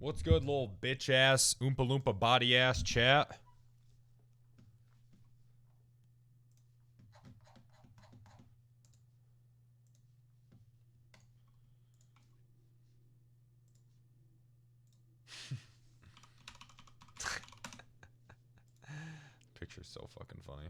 What's good, little bitch ass, oompa loompa body ass chat? Picture's so fucking funny.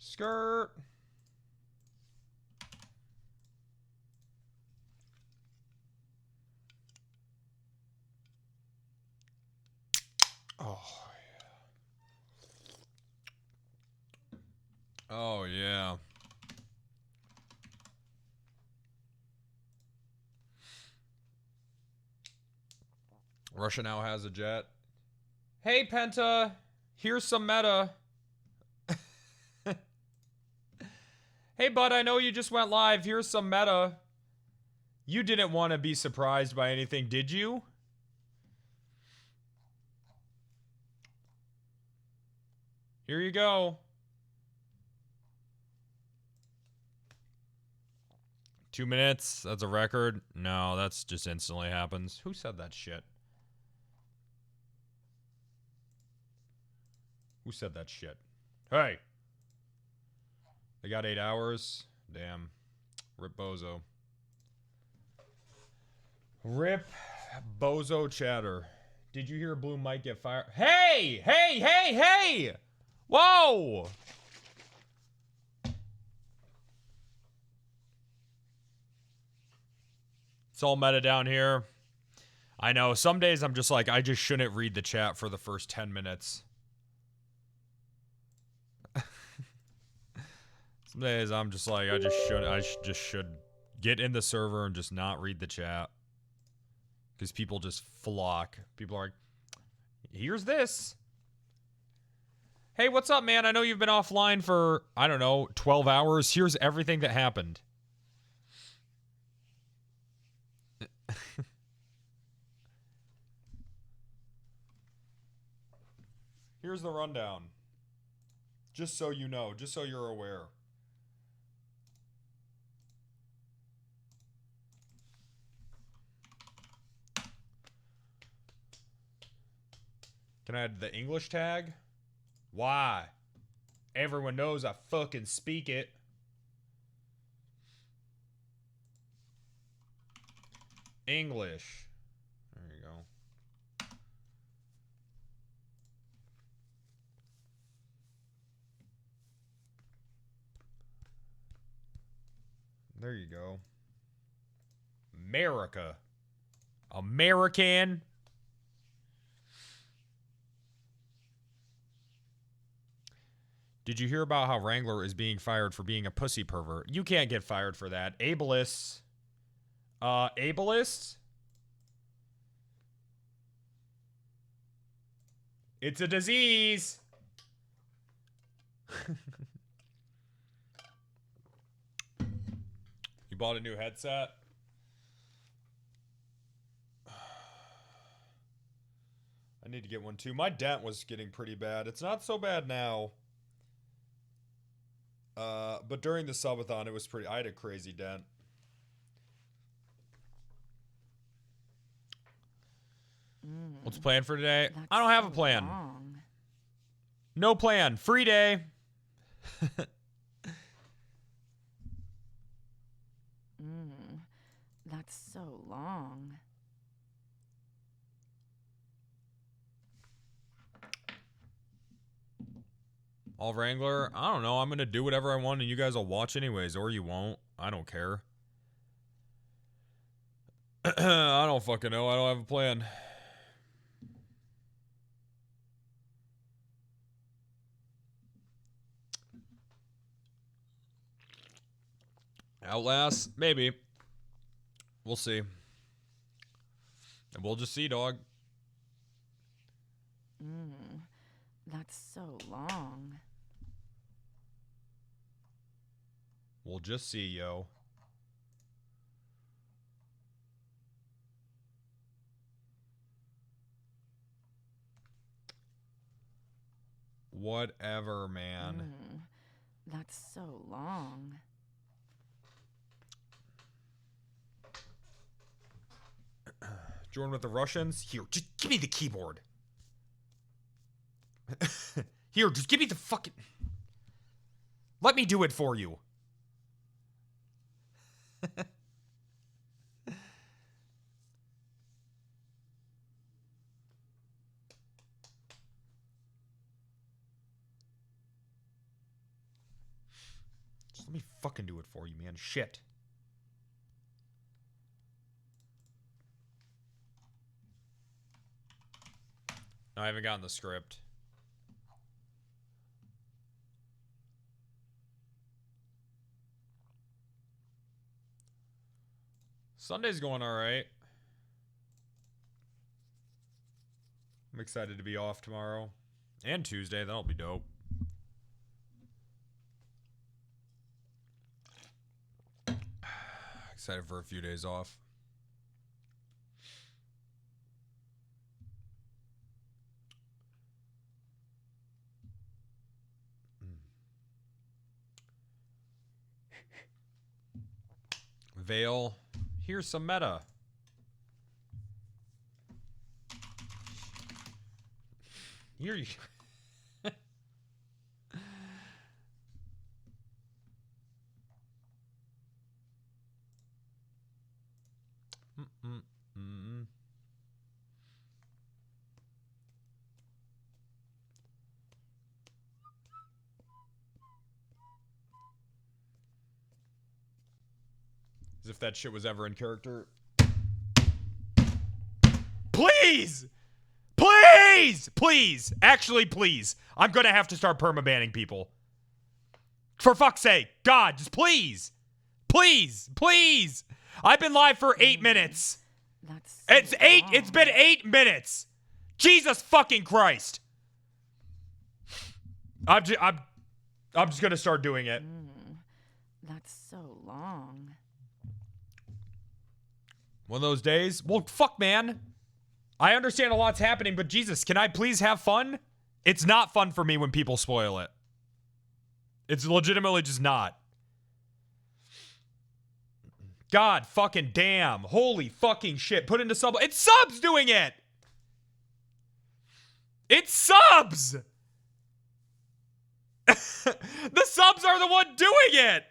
Skirt. Oh, yeah. Oh, yeah. Russia now has a jet. Hey, Penta. Here's some meta. Hey, bud, I know you just went live. Here's some meta. You didn't want to be surprised by anything, did you? Here you go. 2 minutes. That's a record. No, that's just instantly happens. Who said that shit? Who said that shit? Hey. They got 8 hours. Damn. Rip Bozo. Rip Bozo chatter. Did you hear Blue might get fired? Hey! Hey! Hey! Hey! Whoa! It's all meta down here. I know. Some days I'm just like, I just shouldn't read the chat for the first 10 minutes. Some days I'm just like, I just should get in the server and just not read the chat. Because people just flock. People are like, here's this. Hey, what's up, man? I know you've been offline for, I don't know, 12 hours. Here's everything that happened. Here's the rundown. Just so you know, just so you're aware. Can I add the English tag? Why? Everyone knows I fucking speak it. English. There you go. There you go. America. American. Did you hear about how Wrangler is being fired for being a pussy pervert? You can't get fired for that. Ableists. Ableists? It's a disease. You bought a new headset? I need to get one too. My dent was getting pretty bad. It's not so bad now. But during the subathon, it was pretty... I had a crazy dent. What's the plan for today? I don't have a plan. Long. No plan. Free day. That's so long. All Wrangler, I don't know. I'm going to do whatever I want and you guys will watch anyways, or you won't. I don't care. I don't fucking know. I don't have a plan. Outlast? Maybe. We'll see. And we'll just see, dog. That's so long. We'll just see, yo. Whatever, man. That's so long. Join with the Russians? Here, just give me the keyboard. Here, just give me the fucking... Let me do it for you. Just let me fucking do it for you, man. Shit. I haven't gotten the script. Sunday's going alright. I'm excited to be off tomorrow. And Tuesday, that'll be dope. Excited for a few days off. Veil. Here's some meta. Here you... As if that shit was ever in character. Please! Please! Please! Actually, please. I'm gonna have to start permabanning people. For fuck's sake. God, just please. Please. Please. I've been live for 8 minutes. That's so It's 8. long. It's been 8 minutes. Jesus fucking Christ. I'm just gonna start doing it. That's so long. One of those days? Well, fuck, man. I understand a lot's happening, but Jesus, can I please have fun? It's not fun for me when people spoil it. It's legitimately just not. God fucking damn. Holy fucking shit. Put into sub. It's subs doing it! It's subs! The subs are the one doing it!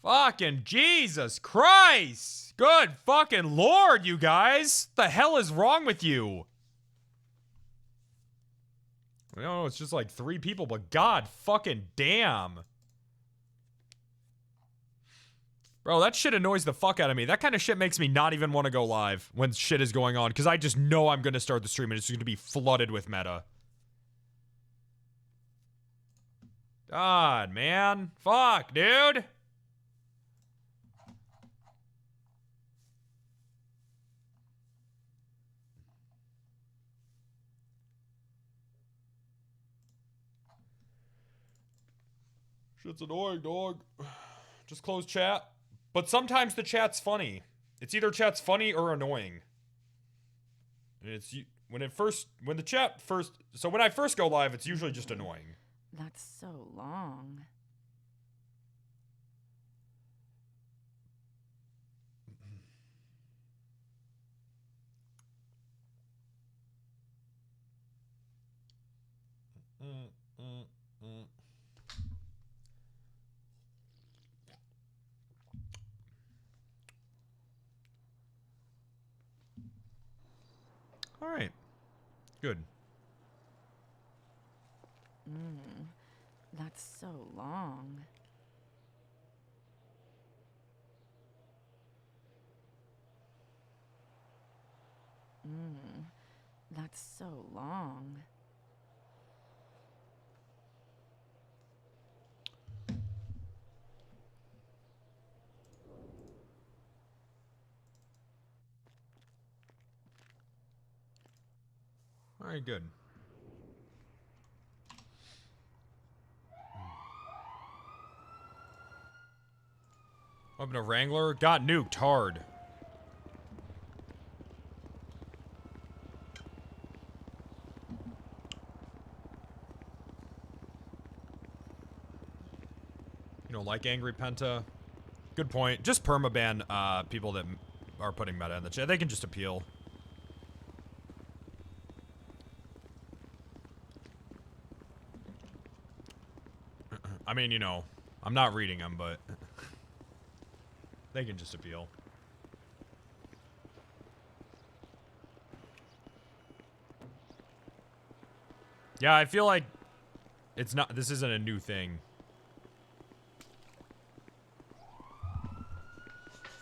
Fucking Jesus Christ! Good fucking Lord, you guys! What the hell is wrong with you? I know it's just like 3 people, but God fucking damn. Bro, that shit annoys the fuck out of me. That kind of shit makes me not even want to go live when shit is going on, because I just know I'm going to start the stream and it's going to be flooded with meta. God, man. Fuck, dude. Shit's annoying, dog. Just close chat. But sometimes the chat's funny. It's either chat's funny or annoying. And it's when the chat first. So when I first go live, it's usually just annoying. That's so long. All right. Good. That's so long. That's so long. Alright, good. Open a Wrangler. Got nuked hard. You know, like Angry Penta. Good point. Just permaban people that are putting meta in the chat. They can just appeal. I mean, you know, I'm not reading them, but they can just appeal. Yeah, I feel like it's not, this isn't a new thing.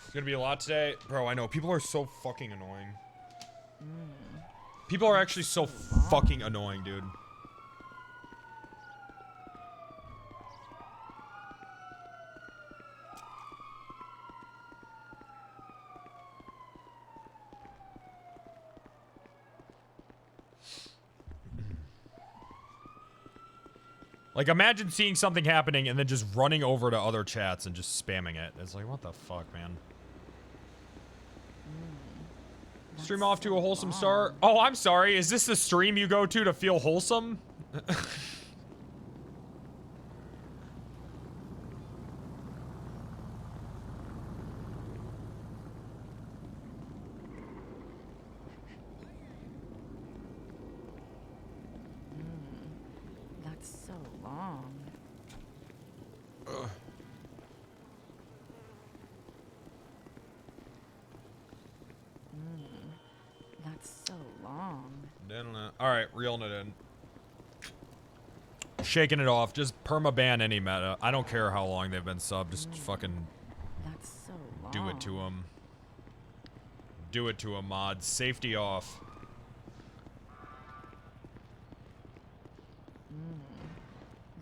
It's gonna be a lot today. Bro, I know. People are so fucking annoying. People are actually so fucking annoying, dude. Like, imagine seeing something happening and then just running over to other chats and just spamming it. It's like, what the fuck, man? Stream off to a wholesome start. Oh, I'm sorry. Is this the stream you go to feel wholesome? That's so long. That's so long. Alright, reeling it in. Shaking it off. Just perma-ban any meta. I don't care how long they've been subbed. Just fucking That's so long. do it to them. Do it to them, mods. Safety off.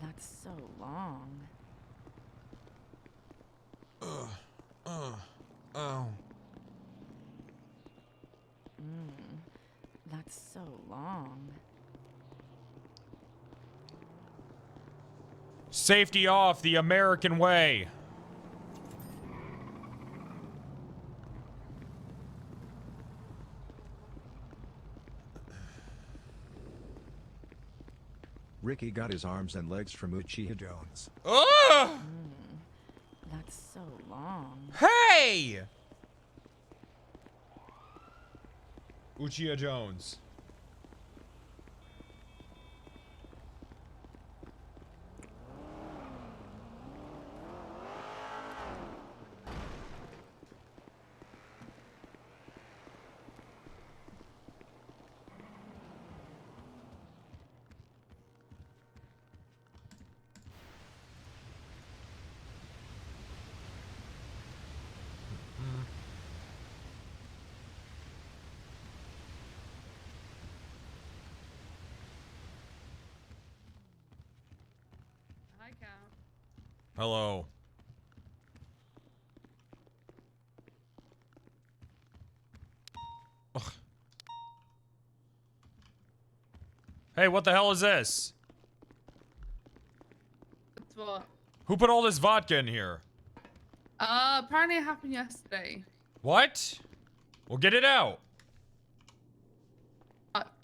That's so long. Oh. That's so long. Safety off, the American way. Ricky got his arms and legs from Uchiha Jones. Ugh! That's so long. Hey! Uchiha Jones. Hi, Cal. Hello. Ugh. Hey, what the hell is this? That's what? Who put all this vodka in here? Apparently it happened yesterday. What? Well, get it out.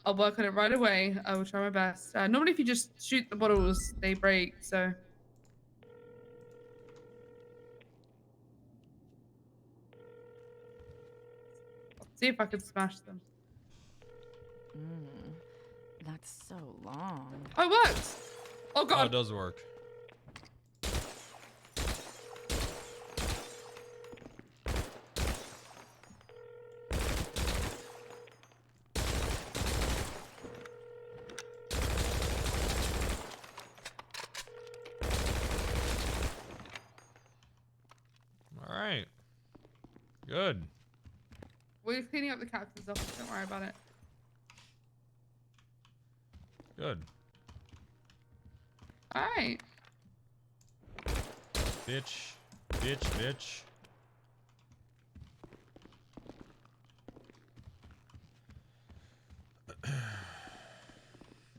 I'll work on it right away. I will try my best. Normally if you just shoot the bottles, they break, so. See if I can smash them. That's so long. Oh, it worked! Oh, Oh, God. it does work. Alright. Good. We're cleaning up the captain's office. Don't worry about it. Good. Alright. Bitch. Bitch, bitch.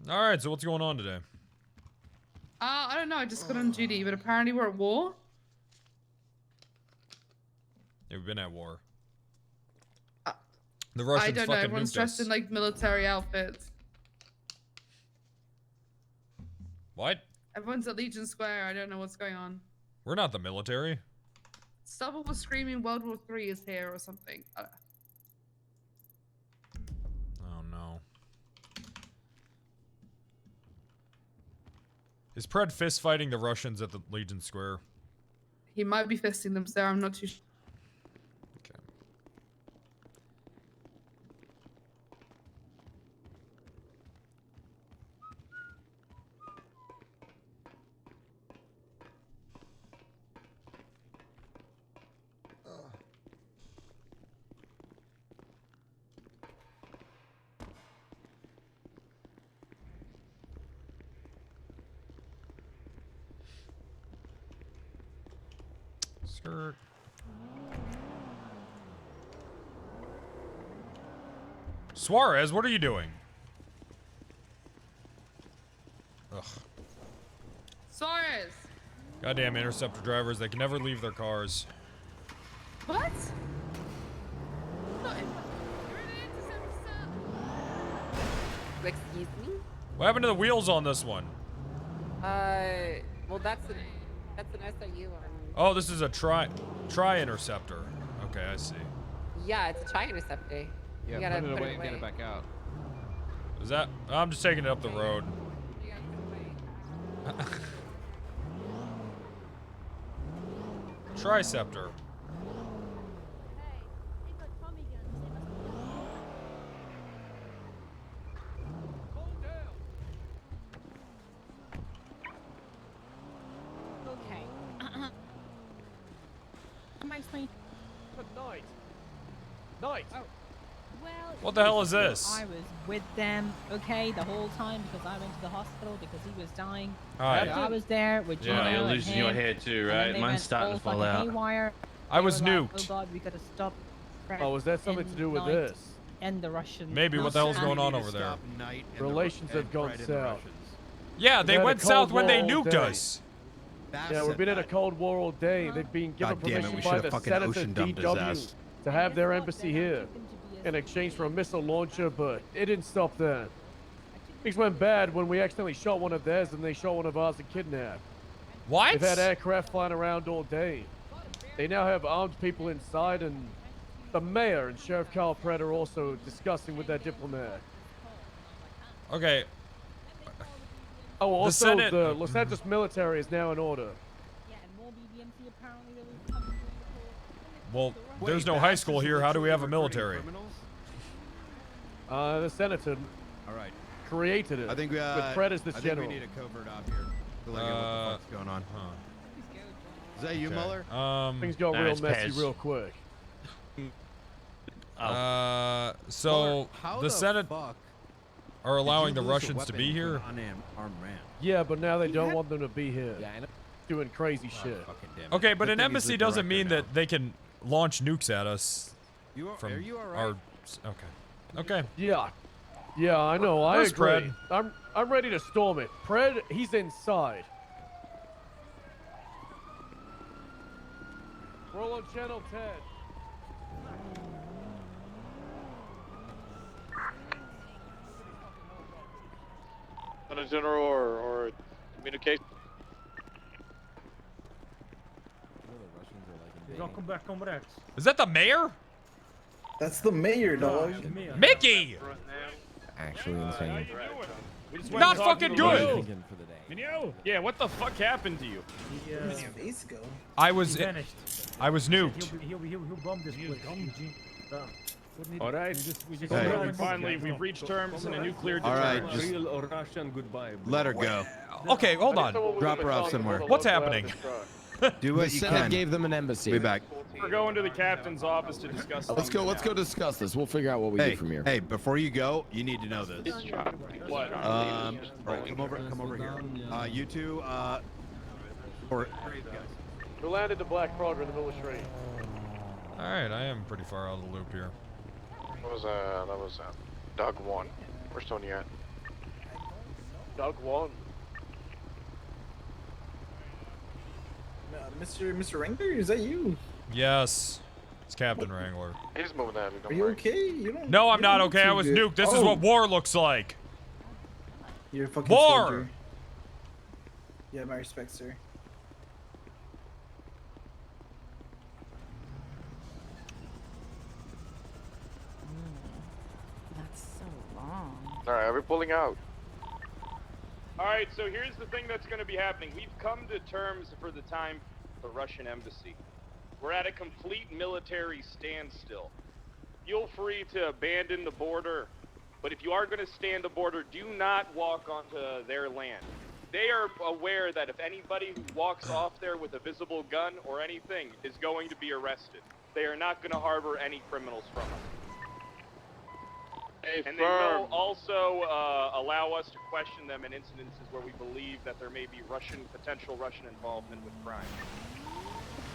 All right, so what's going on today? I don't know. I just got on duty, but apparently we're at war. Yeah, we've been at war. Uh, The Russians I don't know. fucking Everyone's nuked dressed us. in like military outfits. What? Everyone's at Legion Square. I don't know what's going on. We're not the military. Stubble was screaming World War III is here or something. Oh no. Is Pred fist fighting the Russians at the Legion Square? He might be fisting them, so I'm not too sure. Okay. Skirt. Suarez, what are you doing? Ugh. Suarez! Goddamn interceptor drivers, they can never leave their cars. What? You're an interceptor. Excuse me? What happened to the wheels on this one? Well, that's an SIU on. Oh, this is a tri interceptor. Okay, I see. Yeah, it's a tri interceptor. Yeah, You gotta put it put away it and get it away. back out. Is that? I'm just taking it up the road. You gotta put it away. Triceptor. Okay. Mostly. Good night. Night. Oh. Well. What the hell is this? I was with them, okay, the whole time because I went to the hospital because he was dying. Alright. I was there with Yeah. Gino You're and losing him, your head too, and then right? they Mine's went starting all to fall fucking out. haywire. I was They were like, nuked. oh God, we gotta stop. Oh, was that something to do with this? And the Russians. Maybe. What the hell's going on Not over there? Relations have gone south. Yeah, they had a went Cold south when they War all nuked day. us. Yeah, we've been in a Cold War all day. They've been given God damn it, permission we by should've the fucking Senator ocean dumped his DW ass. to have their embassy here in exchange for a missile launcher, but it didn't stop then. Things went bad when we accidentally shot one of theirs and they shot one of ours and kidnapped. What? They've had aircraft flying around all day. They now have armed people inside, and the mayor and Sheriff Carl Pratt are also discussing with that diplomat. Okay. Oh, also, Senate- the Los Angeles military is now in order. Yeah, and more BBMC apparently that was coming during the Well, there's no high school here. How do we have a military? The senator All right. created it. I think we, with Pratt as the I think general. we need a covert op here. To let you know what the fuck's going on. Is that you, Okay. Mueller? Things got Nah, real it's messy Pez. real quick. So Mueller, how the Senate fuck are allowing did the you lose a Russians to weapon be to here. an unarmed man? Yeah, but now they don't want them to be here. Yeah, I know. Doing crazy shit. Fucking damn it. Okay, but Good an thing he's embassy the doesn't director mean now. that they can launch nukes at us Are you all right? our. Okay. Okay. Yeah. Yeah, I know. I Where's agree. Pred? I'm ready to storm it. Pred, he's inside. Roll on channel 10. Lieutenant General or communication. Is that the mayor? That's the mayor, dog. Mickey! Actually insane. Not fucking good! Yeah, what the fuck happened to you? Where'd his face go? I was nuked. All right. Hey. Finally, we've reached terms in a nuclear All right, deterrent. just let her go. Okay, hold on. Drop her off somewhere. What's happening? Do The what you Senate can. gave them an embassy. Be back. We're going to the captain's office to discuss. Let's go. Let's go discuss this. We'll figure out what we Hey, do from here. hey, before you go, you need to know this. What? Come over here. You two, or We landed the Black Frog in the military. Alright, I am pretty far out of the loop here. That was Doug 1. Where's Tony at? Doug won. Mr. Wrangler, is that you? Yes. It's Captain Wrangler. He's moving out. Are you okay? You don't. No, I'm you not don't look okay. I too was good. nuked. This is what war looks like. You're a fucking War! soldier. Yeah, my respect, sir. That's so long. All right, we're pulling out. All right, so here's the thing that's going to be happening. We've come to terms for the time for the Russian embassy. We're at a complete military standstill. Feel free to abandon the border, but if you are going to stand the border, do not walk onto their land. They are aware that if anybody who walks off there with a visible gun or anything is going to be arrested. They are not going to harbor any criminals from us. Hey, And they will also allow us to question them in incidences where we believe that there may be potential Russian involvement with crime.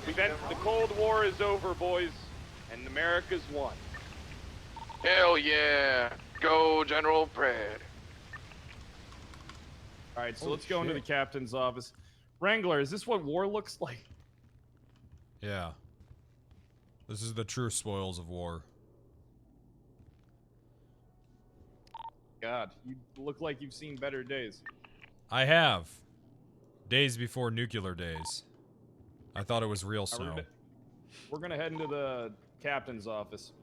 The Cold War is over, boys, and America's won. Hell yeah. Go, General Brad. All right, so let's go into the captain's office. Wrangler, is this what war looks like? Yeah. This is the true spoils of war. God, you look like you've seen better days. I have. Days before nuclear days. I thought it was real All right, snow. we're gonna head into the captain's office.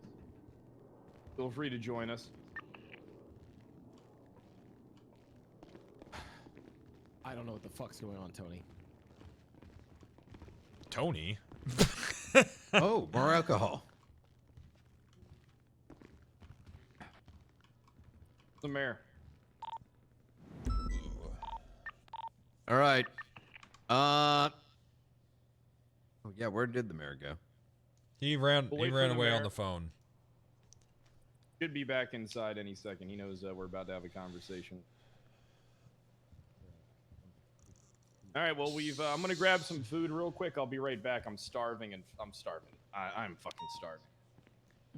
Feel free to join us. I don't know what the fuck's going on, Tony. Tony? Oh, more alcohol. The mayor. All right. Oh yeah, where did the mayor go? He ran We'll wait for the away on mayor. the phone. Should be back inside any second. He knows we're about to have a conversation. All right, well, I'm gonna grab some food real quick. I'll be right back. I'm starving. I'm fucking starving.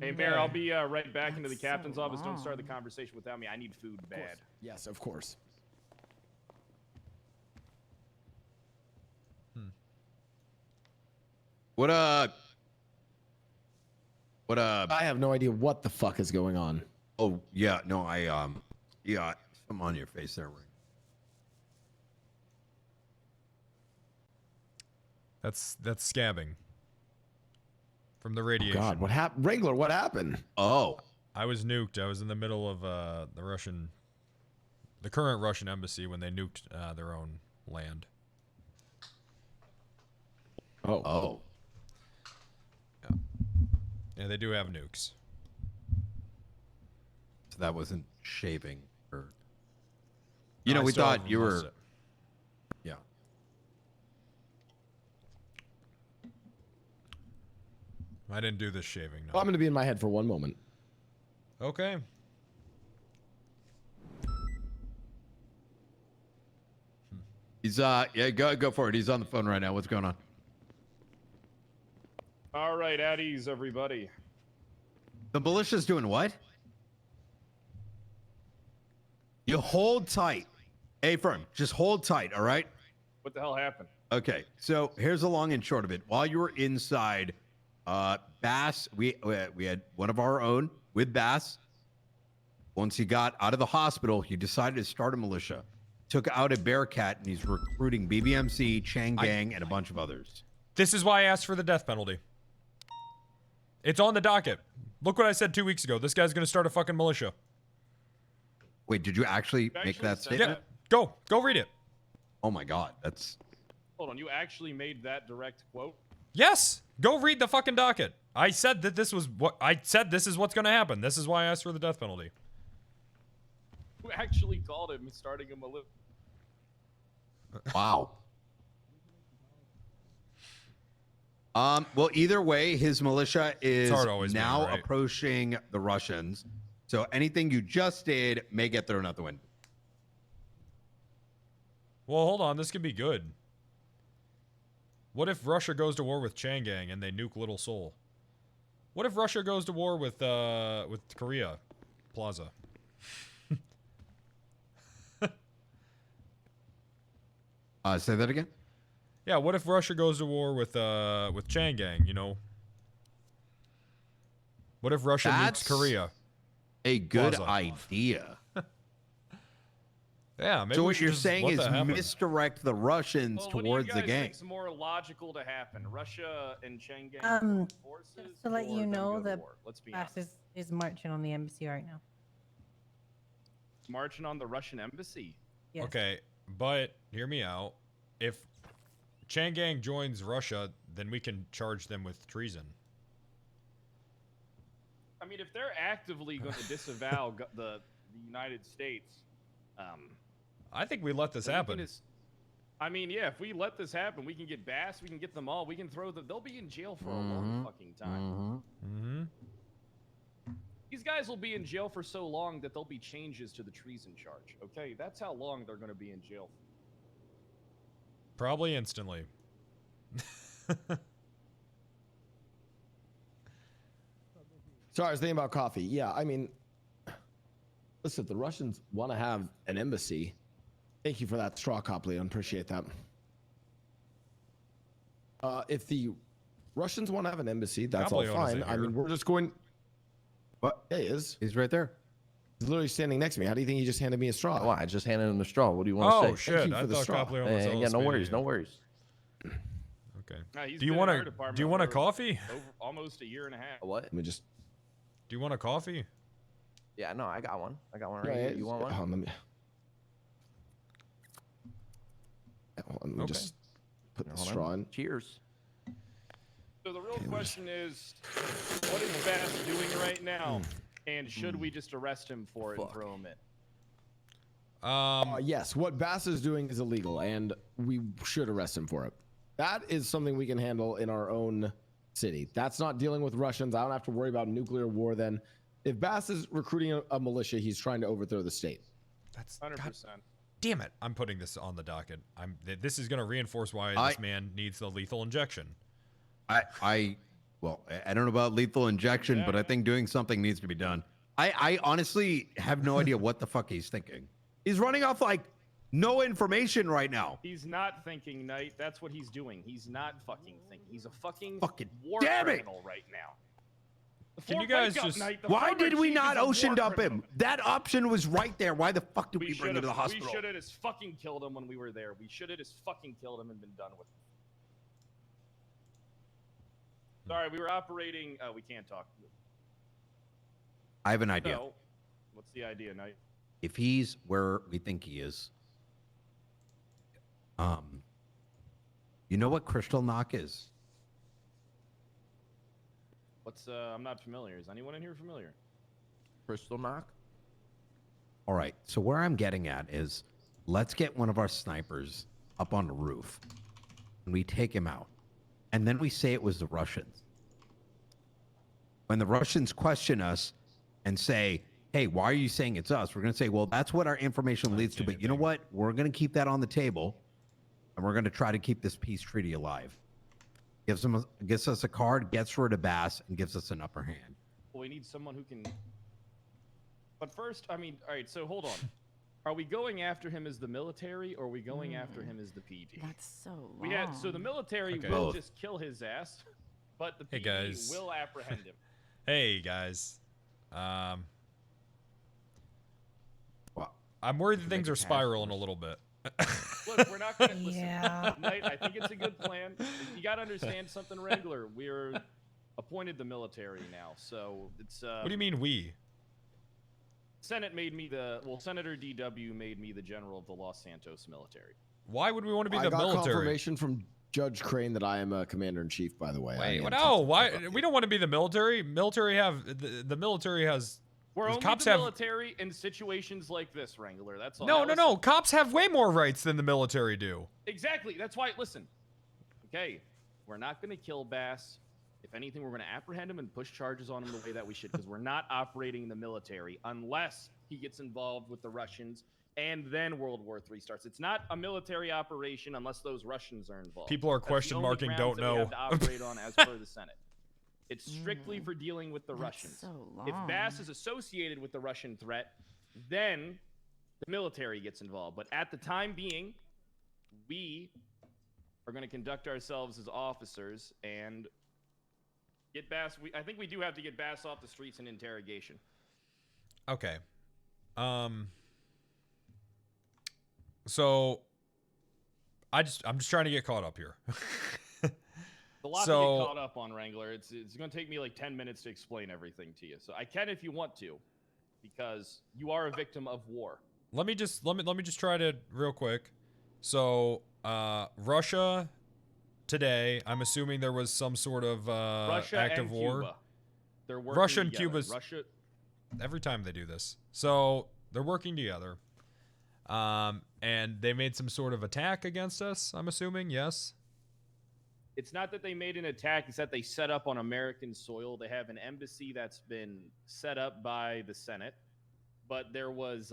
Hey, Mayor, I'll be right back into the That's captain's so office. Don't start the long. conversation without me. I need food bad. Yes, of course. What I have no idea what the fuck is going on. Oh yeah, no, yeah, something on your face there, Ring. That's scabbing. From the Oh, radiation. God, what happened? Wrangler, what happened? Oh, I was nuked. I was in the middle of the current Russian embassy when they nuked their own land. oh. Yeah, they do have nukes. So that wasn't shaving, or you know, I we still thought haven't you lost were. it. Yeah. I didn't do this shaving. No. I'm going to be in my head for one moment. Okay. He's yeah, go for it. He's on the phone right now. What's going on? All right, at ease, everybody. The militia's doing what? You hold tight. A firm, just hold tight, all right? What the hell happened? Okay, so here's the long and short of it. While you were inside, Bass, we had one of our own with Bass. Once he got out of the hospital, he decided to start a militia. Took out a Bearcat, and he's recruiting BBMC, Chang Gang, and a bunch of others. This is why I asked for the death penalty. It's on the docket. Look what I said 2 weeks ago. This guy's gonna start a fucking militia. Wait, did you actually make actually that said statement? Yeah. Go read it. Oh my God, that's Hold on, you actually made that direct quote? Yes. Go read the fucking docket. I said that this was what I said. This is what's gonna happen. This is why I asked for the death penalty. Who actually called him starting a militia? wow. Well, either way, his militia is hard always being now right. approaching the Russians. So anything you just did may get thrown out the window. Well, hold on. This could be good. What if Russia goes to war with Chang Gang and they nuke Little Seoul? What if Russia goes to war with Korea Plaza? Say that again. Yeah, what if Russia goes to war with Changang, you know? What if Russia nukes Korea? A good Plaza. idea. Yeah, maybe So we what should you're just saying let is that happen. misdirect the Russians Well, what towards do you the guys gang. think's more logical to happen? Russia and Changang forces, Just to let or you them know, go to the war? Let's be Bass honest. is marching on the embassy right now. Marching on the Russian embassy. Yes. Okay, but hear me out. If Changang joins Russia, then we can charge them with treason. I mean, if they're actively going to disavow the United States, I think we let this then we happen. can I mean, yeah, if we let this happen, we can get Bass, we can get them all, we can throw them. They'll be in jail for a long fucking time. Mm-hmm. These guys will be in jail for so long that there'll be changes to the treason charge. Okay, that's how long they're going to be in jail. Probably instantly. Sorry, I was thinking about coffee. Yeah, I mean, listen, if the Russians want to have an embassy, thank you for that straw, Copley. I appreciate that. If the Russians want to have an embassy, that's all Copley fine. I mean, we're just going. What? Yeah, he is. He's right there. He's literally standing next to me. How do you think he just handed me a straw? Oh, I just handed him the straw. What do you want to Oh say? Thank shit! you I for the thought straw. Copley almost Yeah, no worries, no worries. Okay. He's Do you been in want our a department Do you want a for coffee? almost a year and a half. What? Let me just. Do you want a coffee? Yeah, no, I got one. I got one right Yeah, here. You want one? Let me. Let me Okay. just put the Hold on. straw in. Cheers. So the real question is, what is Bass doing right now? And should we just arrest him for it and throw him in? Yes, what Bass is doing is illegal, and we should arrest him for it. That is something we can handle in our own city. That's not dealing with Russians. I don't have to worry about nuclear war then. If Bass is recruiting a militia, he's trying to overthrow the state. That's 100%. damn it! I'm putting this on the docket. This is going to reinforce why this man needs the lethal injection. Well, I don't know about lethal injection, but I think doing something needs to be done. I honestly have no idea what the fuck he's thinking. He's running off like no information right now. He's not thinking, Knight. That's what he's doing. He's not fucking thinking. He's a fucking war damn it! criminal right now. Can you guys just? Why did we not ocean dump him? That option was right there. Why the fuck did we bring him to the hospital? We should have just fucking killed him when we were there. We should have just fucking killed him and been done with him. Sorry, we were operating. We can't talk. I have an idea. So, what's the idea, Knight? If he's where we think he is, you know what crystal knock is? What's I'm not familiar. Is anyone in here familiar? Crystal knock? All right. So where I'm getting at is, let's get one of our snipers up on the roof, and we take him out, and then we say it was the Russians. When the Russians question us and say, hey, why are you saying it's us? We're going to say, well, that's what our information leads to. But you know what? We're going to keep that on the table, and we're going to try to keep this peace treaty alive. Gives us a card, gets rid of Bass, and gives us an upper hand. Well, we need someone who can. But first, I mean, all right. So hold on. Are we going after him as the military, or are we going after him as the PD? That's so long. We had so the military Okay. will Both. just kill his ass, but the Hey, PD guys. will apprehend him. Hey guys. I'm Well, worried that things are spiraling a little bit. Look, we're not gonna listen. Yeah. Knight, I think it's a good plan. You gotta understand something, Wrangler. We're appointed the military now, so it's. What do you mean we? Senate made me the Senator DW made me the general of the Los Santos military. Why would we want to be I the got military? confirmation from Judge Crane that I am a commander-in-chief, by the way. Wait, I am no, why? We don't want to be the military. Military have the military has. We're only cops the have- military in situations like this, Wrangler. That's all. No, Now no, listen. no. Cops have way more rights than the military do. Exactly. That's why. Listen. Okay, we're not gonna kill Bass. If anything, we're gonna apprehend him and push charges on him the way that we should, because we're not operating the military unless he gets involved with the Russians, and then World War III starts. It's not a military operation unless those Russians are involved. People are That's the question only marking, grounds don't that we know. have to operate on as per the Senate. It's strictly for dealing with the Russians. So If long. Bass is associated with the Russian threat, then the military gets involved. But at the time being, we are going to conduct ourselves as officers and get Bass. I think we do have to get Bass off the streets in interrogation. Okay. So I'm just trying to get caught up here. It's a lot to get caught up on, Wrangler. It's going to take me like 10 minutes to explain everything to you. So I can if you want to, because you are a victim of war. Let me just try to real quick. So Russia today, I'm assuming there was some sort of Russia act and of war. Cuba. They're working Russia and together. Cuba's Russia. every time they do this. So they're working together. And they made some sort of attack against us, I'm assuming, yes? It's not that they made an attack, it's that they set up on American soil. They have an embassy that's been set up by the Senate. But there was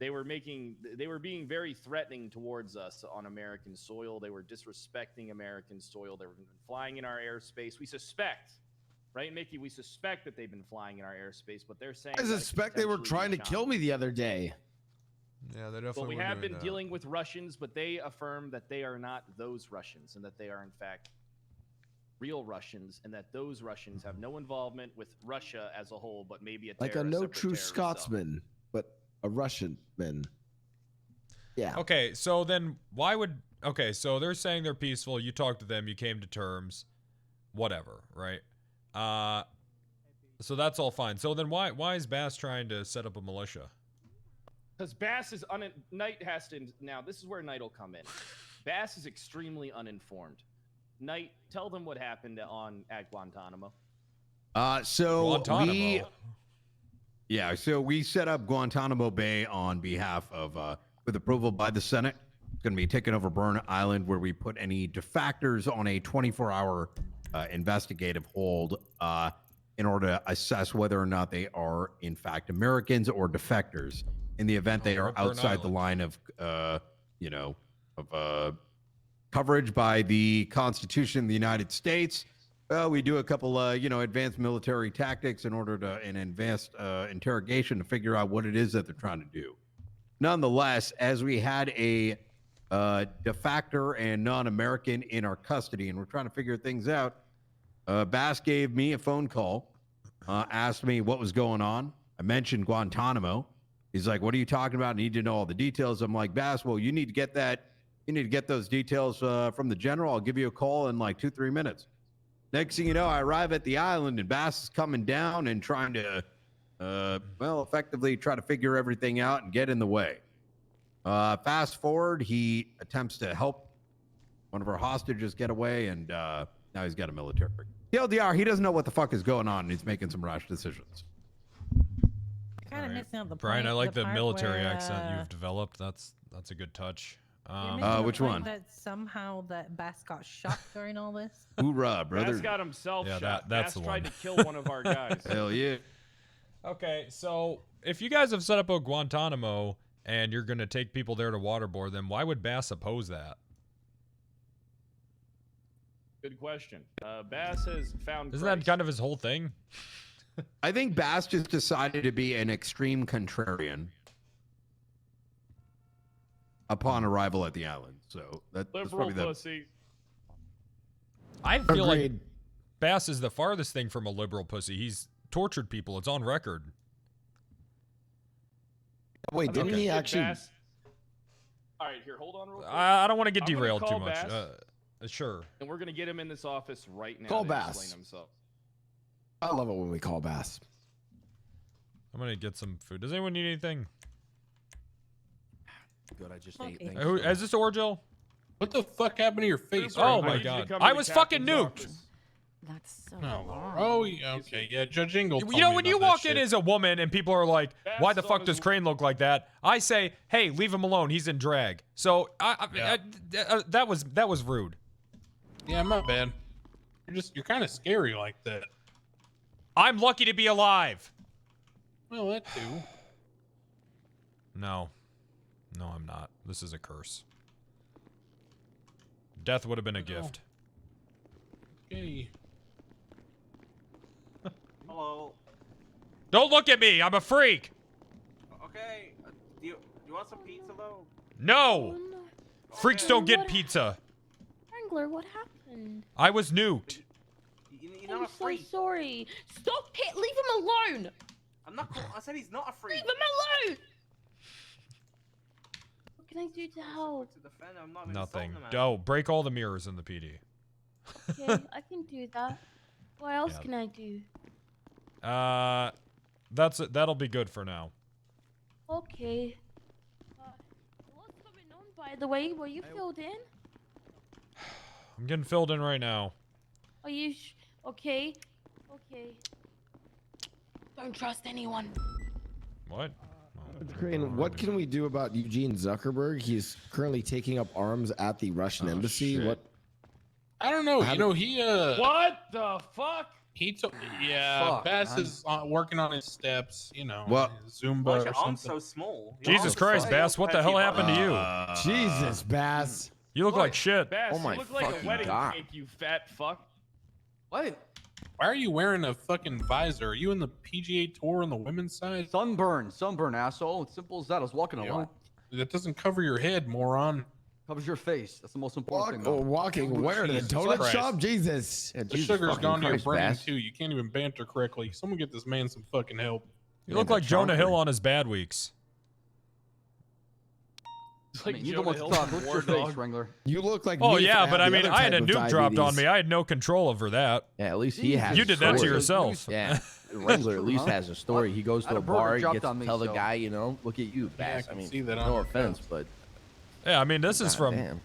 they were being very threatening towards us on American soil. They were disrespecting American soil. They were flying in our airspace. We suspect, right, Mickey? We suspect that they've been flying in our airspace, but they're saying I suspect they were trying to kill me the other day. Yeah, they definitely Well, we were have doing been that. dealing with Russians, but they affirm that they are not those Russians and that they are, in fact, real Russians, and that those Russians have no involvement with Russia as a whole, but maybe a Like a no true Scotsman, but a Russian man. Yeah. Okay, so then why would... Okay, so they're saying they're peaceful. You talked to them. You came to terms. Whatever, right? So that's all fine. So then why is Bass trying to set up a militia? Because Bass is Knight has to... Now, this is where Knight will come in. Bass is extremely uninformed. Knight, tell them what happened at Guantanamo. So Guantanamo. so we set up Guantanamo Bay on behalf of, with approval by the Senate. It's going to be taking over Burn Island, where we put any defectors on a 24-hour investigative hold in order to assess whether or not they are, in fact, Americans or defectors. In the event they are outside the line of, coverage by the Constitution of the United States, well, we do a couple, advanced military tactics in order to an advanced interrogation to figure out what it is that they're trying to do. Nonetheless, as we had a defector and non-American in our custody, and we're trying to figure things out, Bass gave me a phone call, asked me what was going on. I mentioned Guantanamo. He's like, "What are you talking about? I need to know all the details." I'm like, "Bass, well, you need to get that. You need to get those details from the general. I'll give you a call in like 2-3 minutes." Next thing you know, I arrive at the island, and Bass is coming down and trying to, effectively try to figure everything out and get in the way. Fast forward, he attempts to help one of our hostages get away, and now he's got a military. TLDR, he doesn't know what the fuck is going on, and he's making some rash decisions. Kind of missing out the Brian, point, I like the part military where, accent you've developed. That's a good touch. you're missing the which point one? That somehow that Bass got shot during all this. Hoorah, brother. Bass got himself Yeah, shot. that's Bass the tried one. to kill one of our guys. Hell yeah. Okay, so if you guys have set up a Guantanamo and you're going to take people there to waterboard them, why would Bass oppose that? Good question. Bass has found. Isn't that kind of his whole thing? I think Bass just decided to be an extreme contrarian upon arrival at the island. So that's liberal probably the... pussy? I feel like Agreed. Bass is the farthest thing from a liberal pussy. He's tortured people. It's on record. Wait, didn't Okay. he actually? Bass. All right, here, hold on real quick. I don't want to get I'm gonna derailed too call much. Bass. Sure. And we're gonna get him in this office right now. Call to Bass. Explain himself. I love it when we call Bass. I'm going to get some food. Does anyone need anything? Good, I just Okay. ate. Thanks. Is this Orgel? What the fuck happened to your face? Oh I my need you to god. come to I the was fucking captain's nuked. office. That's so No. long. Oh, yeah, okay. Yeah, Judge Ingle told You know, me when you about walk that in shit. as a woman and people are like, Bass why the is fuck on does his- Crane look like that? I say, hey, leave him alone. He's in drag. So that was rude. Yeah, my bad. You're kind of scary like that. I'm lucky to be alive. Well, that too. No, I'm not. This is a curse. Death would have been a gift. Okay. Hello. Don't look at me. I'm a freak. Okay. Do you want some pizza though? No! Oh, no. Freaks don't get What- pizza. Wrangler, what happened? I was nuked. You're I'm not so free. sorry. Stop it! Leave him alone! I'm not. I said he's not a free. Leave him alone! What can I do to help? To defend, I'm not Nothing. insulting him, man. Go break all the mirrors in the PD. Okay, I can do that. What else Yeah. can I do? That'll be good for now. Okay. What's going on, by the way? Were you filled in? I'm getting filled in right now. Are you okay? Okay. Don't trust anyone. What? Crane, what can we do about Eugene Zuckerberg? He's currently taking up arms at the Russian embassy. shit. What? I don't know. You know, he What the fuck? he took. Yeah, Fuck, Bass man. is working on his steps. You know, Well- Zumba Why is or your something. arm so small? Jesus Christ, Bass, what the hell happened to you? Jesus, Bass. You look like shit. Bass, Oh my you look like a fucking wedding God. cake, you fat fuck. What? Why are you wearing a fucking visor? Are you in the PGA Tour on the women's side? Sunburn, asshole. It's simple as that. I was walking a You lot. know, that doesn't cover your head, moron. Covers your face. That's the most important thing. though. Walking where? To the Jesus donut Christ. shop? Jesus. Yeah, The Jesus sugar's fucking gone to your Christ, brain Bass. too. You can't even banter correctly. Someone get this man some fucking help. You look like Jonah Hill on his bad weeks. It's I like mean, you Jonah don't want to Hill talk. from What's War your face, Dog. Wrangler? You look like. Oh me if yeah, had but the I mean, other I had a type of nuke dropped on me. diabetes. I had no control over that. Yeah, at least he has. You a did that to story. yourself. Yeah, Wrangler at least Huh? has a story. He goes I to had a a burger bar, dropped gets on to me, tell the so- guy, you know, look at you, Yeah, I Bass. can I mean, see that on no your offense, face. but Yeah, I mean, this is from. damn.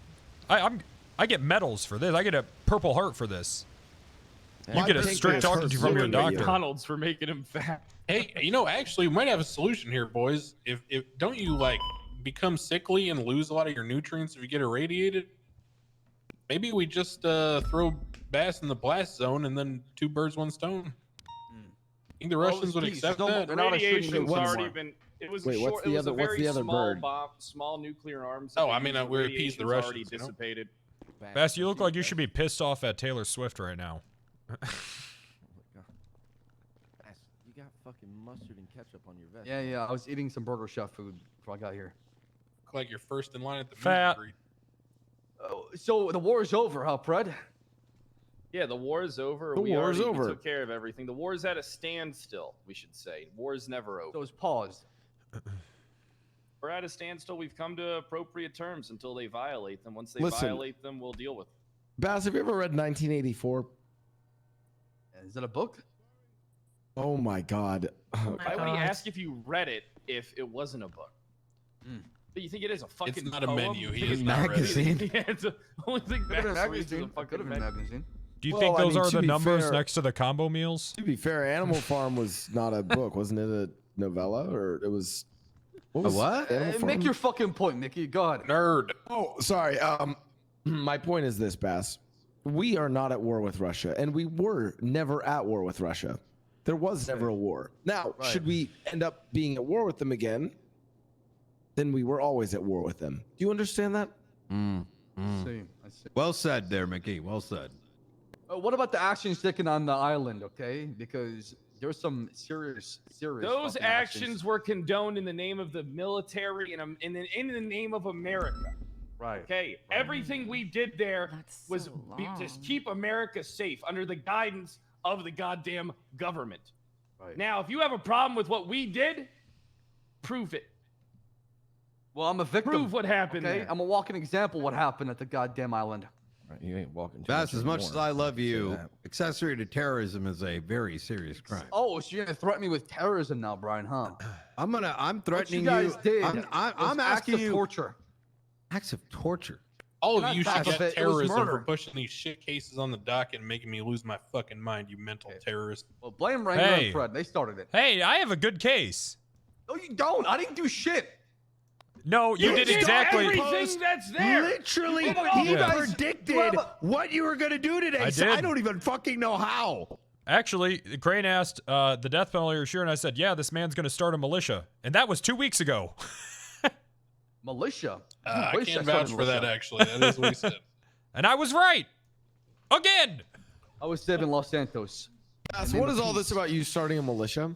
I get medals for this. I get a Purple Heart for this. You My get a pancreas strict talking hurts to from your looking at you. doctor. McDonald's for making him fat. Hey, you know, actually, we might have a solution here, boys. If don't you like become sickly and lose a lot of your nutrients if you get irradiated? Maybe we just throw Bass in the blast zone and then 2 birds, 1 stone. Think the Russians would accept that? They're not a shooting Radiation's game already anymore. been. It was Wait, a what's short. the It was other- a what's very the other small bird? bomb, small nuclear arms. Oh, that I they mean, used, we the appease the radiation's already Russians, you know? dissipated. Bass, you look like you should be pissed off at Taylor Swift right now. Bass, you got fucking mustard and ketchup on your vest. Yeah. I was eating some Burger Chef food before I got here. Look like you're first in line at the Fat. meet and greet. So the war is over, huh, Fred? Yeah, the war is over. The we war is already over. took care of everything. The war is at a standstill, we should say. War is never over. So it's paused. We're at a standstill. We've come to appropriate terms until they violate them. Once they Listen. violate them, we'll deal with them. Bass, have you ever read 1984? Is that a book? Oh my God. Why would he ask if you read it if it wasn't a book? But you think it is a fucking It's not a poem? menu. You He think is it's not read it. Magazine. Yeah, it's the only thing Could have been a Bass reads is a magazine. fucking Could have been a magazine. Do you Well, think I those mean, are to the be numbers fair- next to the combo meals? To be fair, Animal Farm was not a book, wasn't it? A novella, or it was? What was what? Animal Farm? Make your fucking point, Mickey. Go ahead. Nerd. Oh, sorry. My point is this, Bass. We are not at war with Russia, and we were never at war with Russia. There was never a war. Now, Right. should we end up being at war with them again, then we were always at war with them. Do you understand that? I see. Well said there, Mickey. Well said. What about the actions taken on the island? Okay, because there's some serious. Those fucking actions were condoned in the name of the military and in the name of America. Right. Okay, everything we did there was just keep America safe under the guidance of the goddamn government. Right. Now, if you have a problem with what we did, prove it. Well, I'm a victim. Prove what happened Okay, there. I'm a walking example. What happened at the goddamn island? Right, you ain't walking. too That's as much anymore. as I love Say you. that. Accessory to terrorism is a very serious crime. Oh, so you're gonna threaten me with terrorism now, Brian? Huh? I'm threatening what you. Guys did I'm was asking acts of you. torture. Acts of torture. All Not of you should half of get it, it was terrorism for murder. pushing these shit cases on the docket and making me lose my fucking mind, you mental terrorist. Well, blame Wrangler Hey. and Fred. They started it. Hey, I have a good case. No, you don't. I didn't do shit. No, you did exactly. everything that's there. Literally, You did all he this. predicted what you were going to do today. I So did. I don't even fucking know how. Actually, Crane asked the death penalty or sure, and I said, yeah, this man's going to start a militia. And that was 2 weeks ago. Militia. I Militia can't started vouch for that, militia. actually. That is what he said. And I was right. Again. I was saving Los Santos. Bass, what is all this about you starting a militia?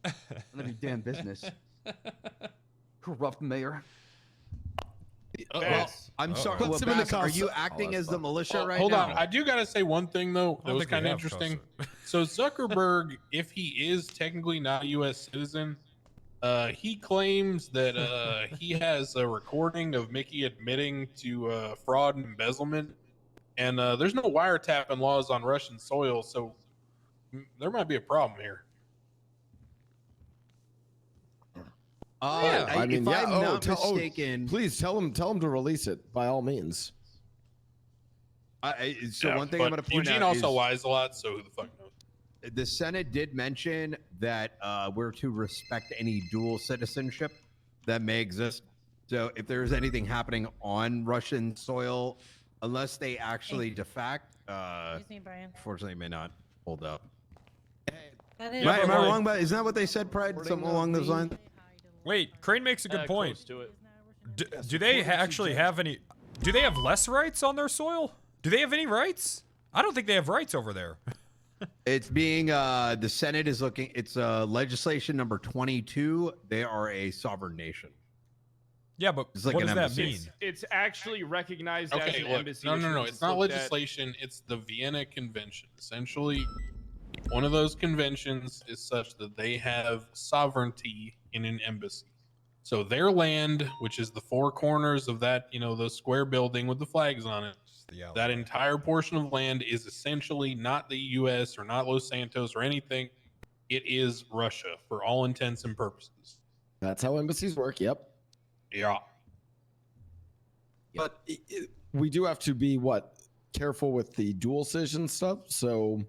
None of your damn business. Corrupt mayor. Bass. I'm sorry. Puts Well, him in the Bass, are you console. acting Oh, as the that's militia right Hold now? on, I do gotta say one thing though that don't was think we kind of have interesting. custom. So Zuckerberg, if he is technically not a U.S. citizen, he claims that he has a recording of Mickey admitting to fraud and embezzlement, and there's no wiretapping laws on Russian soil, so there might be a problem here. I mean, if I'm not mistaken, please tell him to release it by all means. so Yeah, one thing but I'm going to point Eugene out also is lies a lot, so who the fuck knows? the Senate did mention that we're to respect any dual citizenship that may exist. So if there's anything happening on Russian soil, unless they actually defact, Excuse me, Brian. unfortunately, may not hold up. That Am I wrong? But isn't that what they said, Pride? Something along those lines. Wait, Crane makes a good point. Close to it. Do they actually have any? Do they have less rights on their soil? Do they have any rights? I don't think they have rights over there. It's being the Senate is looking. It's legislation number 22. They are a sovereign nation. Yeah, but It's like what an does that embassy. mean? It's actually recognized as Okay, an look, embassy. no, which no, no, means it's not looked at- legislation. It's the Vienna Convention. Essentially, one of those conventions is such that they have sovereignty in an embassy. So their land, which is the four corners of that, the square building with the flags on it, that entire portion of land is essentially not the U.S. or not Los Santos or anything. It is Russia for all intents and purposes. That's how embassies work. Yep. Yeah. But we do have to be careful with the dual citizen stuff. So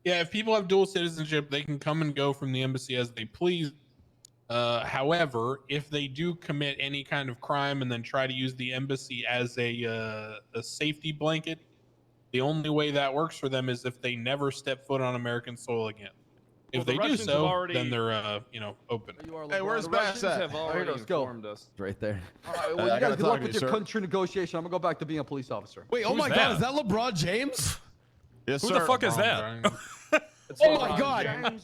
Yeah, if people have dual citizenship, they can come and go from the embassy as they please. However, if they do commit any kind of crime and then try to use the embassy as a safety blanket, the only way that works for them is if they never step foot on American soil again. If Well, the they do Russians have so, already- then they're open. Hey, where's The Bass Russians at? have already informed us. Right there. All right, well, I you gotta guys good talk luck to with you, your sir. country negotiation. I'm gonna go back to being a police officer. wait, oh Who's my that? God, is that LeBron James? Yes, Who sir. the fuck is that? Oh my God.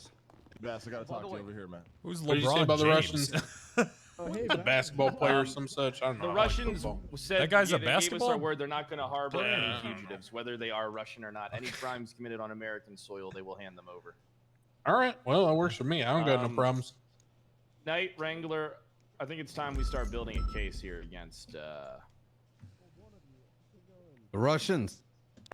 Bass, I gotta talk to you over here, man. Who's What did you say LeBron about the James? Russians? A basketball player or some such. I don't know. The I like Russians football. said That guy's a they gave us basketball our word they're not going to harbor player? any fugitives, whether they are Russian or not. Any crimes committed on American soil, they will hand them over. All right. Well, that works for me. I don't got no Um, problems. Knight Wrangler, I think it's time we start building a case here against. The Russians.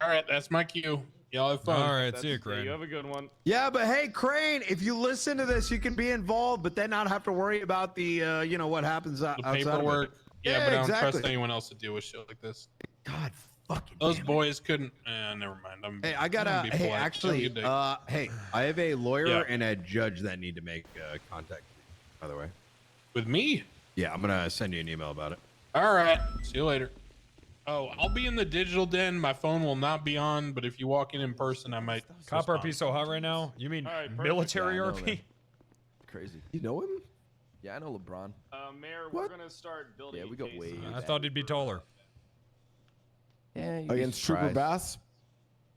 All right, that's my cue. Y'all have fun. All right, That's- see you, yeah, Crane. you have a good one. Yeah, but hey, Crane, if you listen to this, you can be involved, but then not have to worry about the what happens The outside paperwork. of it. Yeah, but I don't exactly. trust anyone else to deal with shit like this. God fucking. Those damn it. boys couldn't. Never mind. Hey, I I'm gotta. gonna be Hey, polite. actually, Have a good day. hey, I have a lawyer Yeah. and a judge that need to make contact. By the way. With me? Yeah, I'm gonna send you an email about it. All right. See you later. Oh, I'll be in the digital den. My phone will not be on, but if you walk in person, I might. Cop respond. RP so hot right now? You mean All right, perfect. military Yeah, I know, RP? man. Crazy. You know him? Yeah, I know LeBron. Mayor, we're going to start building. Yeah, we a go case way against I thought he'd be taller. Yeah, Against Trooper Bass?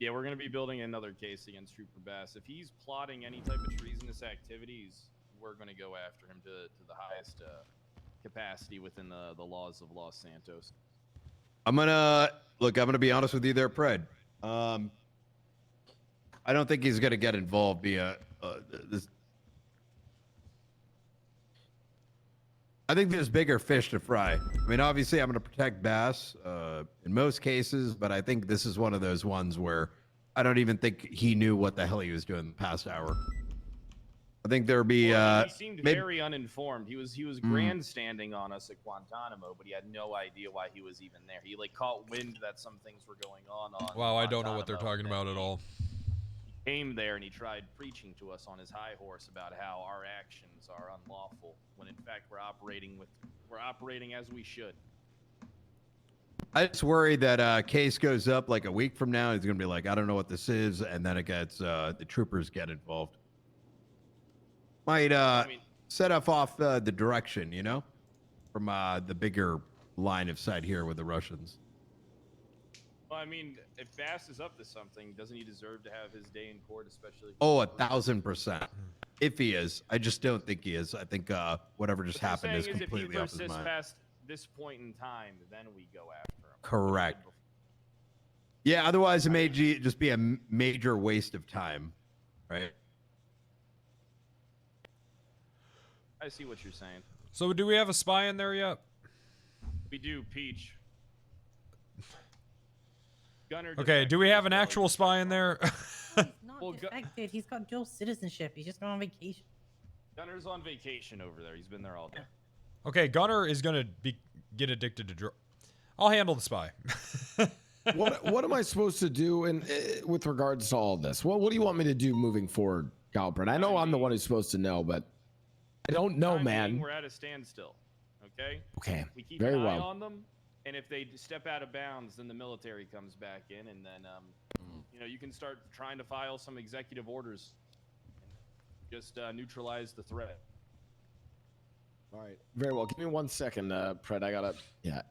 Yeah, we're going to be building another case against Trooper Bass. If he's plotting any type of treasonous activities, we're going to go after him to the highest capacity within the laws of Los Santos. I'm gonna be honest with you there, Pred. I don't think he's gonna get involved via this. I think there's bigger fish to fry. I mean, obviously, I'm gonna protect Bass in most cases, but I think this is one of those ones where I don't even think he knew what the hell he was doing the past hour. I think there'll be. He seemed very uninformed. He was grandstanding on us at Guantanamo, but he had no idea why he was even there. He caught wind that some things were going on. Wow, I don't know what they're Guantanamo, talking about at all. He came there and he tried preaching to us on his high horse about how our actions are unlawful, when in fact we're operating as we should. I just worry that case goes up like a week from now. He's gonna be like, I don't know what this is, and then it gets the troopers get involved. Might set off the direction, from the bigger line of sight here with the Russians. Well, I mean, if Bass is up to something, doesn't he deserve to have his day in court, especially? Oh, 1,000%. If he is, I just don't think he is. I think whatever just happened is completely off his mind. Past this point in time, then we go after him. Correct. Yeah, otherwise it may just be a major waste of time, right? I see what you're saying. So do we have a spy in there yet? We do, Peach. Gunner. Okay, do we have an actual spy in there? He's not defected. He's got dual citizenship. He's just gone on vacation. Gunner's on vacation over there. He's been there all day. Okay, Gunner is gonna get addicted to I'll handle the spy. What am I supposed to do with regards to all this? What do you want me to do moving forward, Galbraith? I know I'm the one who's supposed to know, but I don't know, man. We're at a standstill. Okay. Okay. We keep Very an eye well. on them, and if they step out of bounds, then the military comes back in, and then you know, you can start trying to file some executive orders. Just neutralize the threat. All right. Very well. Give me 1 second, Pred. I gotta. Yeah.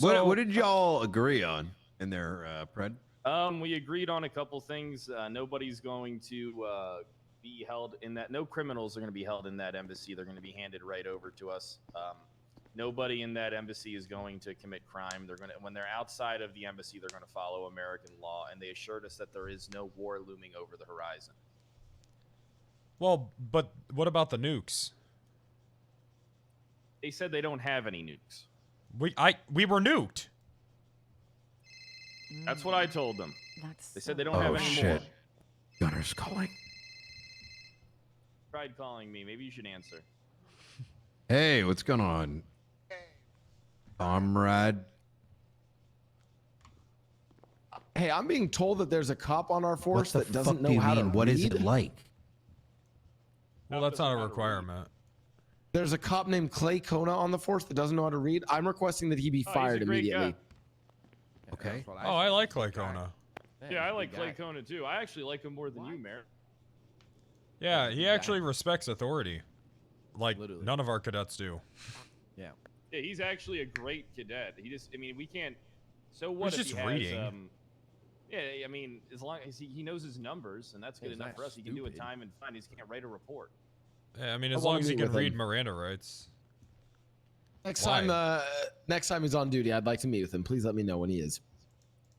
What did y'all agree on in there, Pred? We agreed on a couple things. Nobody's going to be held in that. No criminals are going to be held in that embassy. They're going to be handed right over to us. Nobody in that embassy is going to commit crime. They're going to, when they're outside of the embassy, they're going to follow American law. And they assured us that there is no war looming over the horizon. Well, but what about the nukes? They said they don't have any nukes. We were nuked. That's what I told them. They said they don't Oh have any shit! more. Gunner's calling. Tried calling me. Maybe you should answer. Hey, what's going on, comrade? Hey, I'm being told that there's a cop on our force that doesn't know how to read. What is it like? Well, that's not a requirement. There's a cop named Clay Kona on the force that doesn't know how to read. I'm requesting that he be fired immediately. Okay. Oh, I like Clay Kona. Yeah, I like Clay Kona too. I actually like him more than you, Mayor. Yeah, he actually respects authority. Like, none of our cadets do. Yeah. Yeah, he's actually a great cadet. He just, I mean, we can't. So what He's if just he has, reading. yeah, I mean, as long as he knows his numbers, and that's good He's enough not for us. He can do a stupid. time and find. He just can't write a report. Yeah, I mean, as I wanna long as he meet can with read him. Miranda rights. Next Why? time he's on duty, I'd like to meet with him. Please let me know when he is.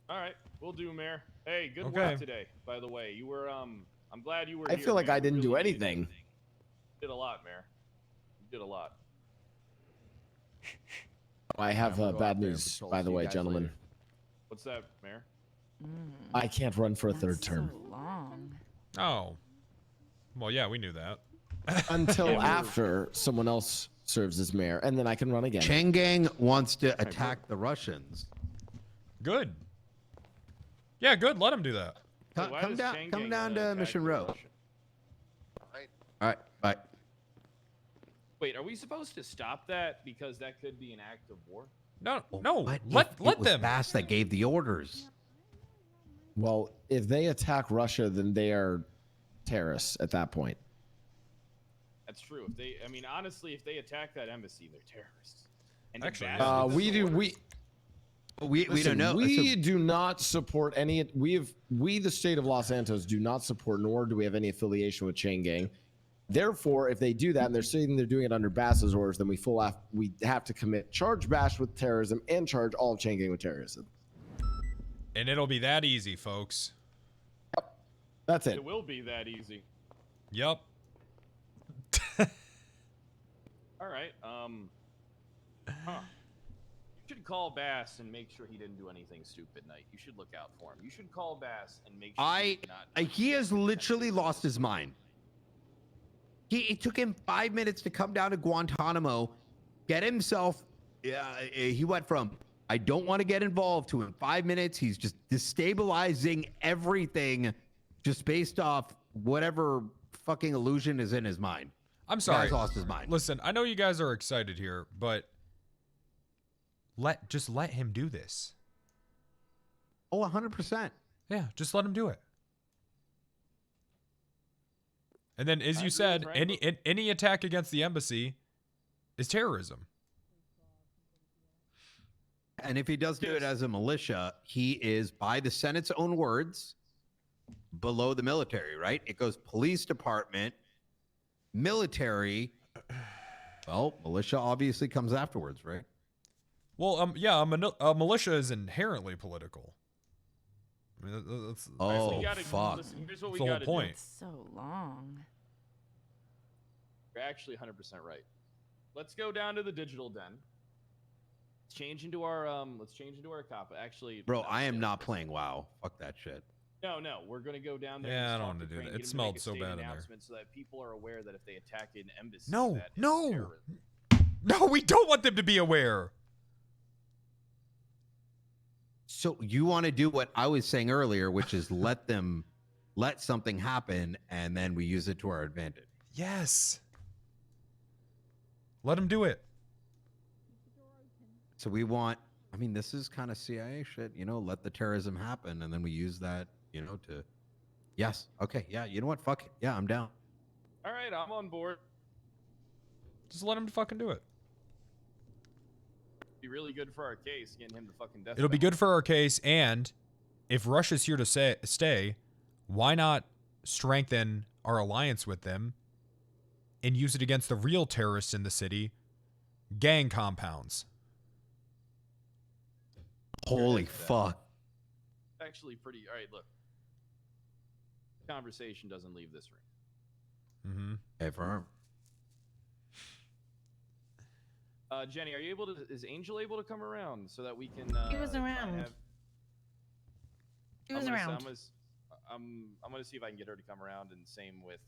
All right, we'll do, Mayor. Hey, good Okay. work today. By the way, you were I'm glad you were. I here, feel like man. I didn't You do really anything. Did a lot, Mayor. You did a lot. I have we'll go out bad there and news, patrol. by See the you way, guys gentlemen. later. What's that, Mayor? I can't run for a third term Long. Oh. Well, yeah, we knew that. until after someone else serves as mayor, and then I can run again. Chang Gang wants to attack the Russians. Good. Yeah, good. Let him do that. Wait, why Come does down, Chang come Gang down wanna to attack Mission the Row. Russian? All right, bye. Wait, are we supposed to stop that because that could be an act of war? No, no. What Let if it was them. Bass that gave the orders. Well, if they attack Russia, then they are terrorists at that point. That's true. If they, I mean, honestly, if they attack that embassy, they're terrorists. And if Actually, Bass yeah. gives We us do orders- We Listen, don't know. We do not support any. We, the state of Los Santos, do not support, nor do we have any affiliation with Chain Gang. Therefore, if they do that and they're saying they're doing it under Bass's orders, then we have to charge Bass with terrorism and charge all of Chain Gang with terrorism. And it'll be that easy, folks. That's it. It will be that easy. Yep. All right. Huh. You should call Bass and make sure he didn't do anything stupid, Knight. You should look out for him. You should call Bass and make sure he did not. He has literally lost his mind. It took him 5 minutes to come down to Guantanamo, get himself. He went from I don't want to get involved to in 5 minutes. He's just destabilizing everything, just based off whatever fucking illusion is in his mind. I'm sorry. Guy's lost his mind. Listen, I know you guys are excited here, but just let him do this. Oh, 100%. Yeah, just let him do it. And then, as I you agree said, with any attack against the embassy is terrorism. And if he does do it as a militia, he is, by the Senate's own words, below the military, right? It goes police department, Military. Well, militia obviously comes afterwards, right? Well, yeah, a militia is inherently political. I mean, that's Oh, we gotta, fuck. Listen, here's what That's we the whole gotta point. do. So long. You're actually 100% right. Let's go down to the digital den. Let's change into our cop. Actually, Bro, I am not playing WoW. Fuck that shit. No, we're gonna go down there. Yeah, and I don't talk want to do Crane, that. get It him to make smelled a so state bad in there. announcement so that people are aware that if they attack an embassy, No, that it's no. terrorism. No, we don't want them to be aware. So you want to do what I was saying earlier, which is let something happen, and then we use it to our advantage. Yes. Let them do it. So we want, I mean, this is kind of CIA shit, you know, let the terrorism happen, and then we use that, you know, to, yes, okay, yeah, you know what, fuck it, yeah, I'm down. All right, I'm on board. Just let them fucking do it. Be really good for our case, getting him the fucking death. It'll be good for our case, and if Russia's here to stay, why not strengthen our alliance with them and use it against the real terrorists in the city, gang compounds? Holy fuck. Actually, pretty. All right, look. Conversation doesn't leave this room. Mm-hmm. Hey, firm. Jenny, are you able to? Is Angel able to come around so that we can? He was try and around. have- He was I'm gonna- around. I'm gonna see if I can get her to come around, and same with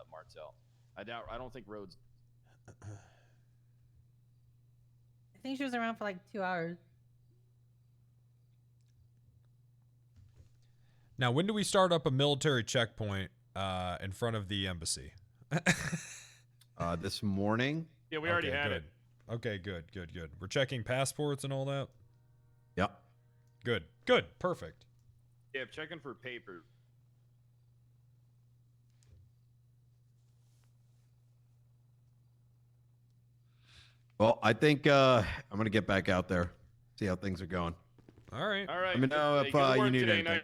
Martel. I don't think Rhodes. I think she was around for like 2 hours. Now, when do we start up a military checkpoint in front of the embassy? This morning. Yeah, we already had good. it. Okay, good. We're checking passports and all that? Yep. Good. Perfect. Yeah, I'm checking for papers. Well, I think I'm going to get back out there, see how things are going. All right. All right. Let me know hey, if good you work need today, anything. Knight.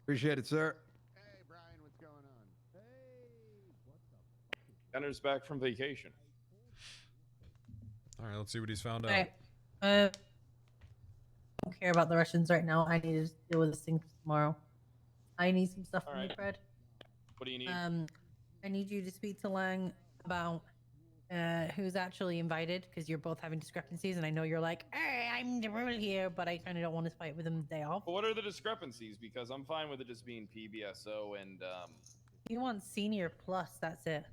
Appreciate it, sir. Gunner's back from vacation. All right, let's see what he's found out. Alright. I don't care about the Russians right now. I need to deal with this thing tomorrow. I need some stuff from you, Alright. Fred. What do you need? I need you to speak to Lang about who's actually invited, because you're both having discrepancies, and I know you're like, hey, I'm the rule here, but I kind of don't want to fight with him the day off. But what are the discrepancies? Because I'm fine with it just being PBSO and You want senior plus, that's it.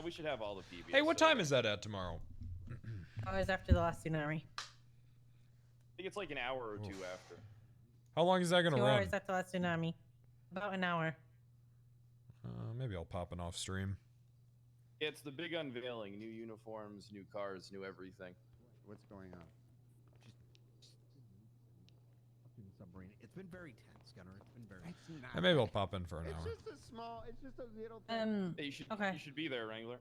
we should have all the PBSO. Hey, what time is that at tomorrow? Hours after the last itinerary. I think it's like an hour or two after. How long is that going to 2 run? hours after the last tsunami. About an hour. Maybe I'll pop an off stream. Yeah, it's the big unveiling. New uniforms, new cars, new everything. What's going on? Fucking submarine. It's been very tense, Gunner. It's been very. Hey, maybe I'll pop in for an hour. It's just a little thing. Hey, Okay. You should be there, Wrangler.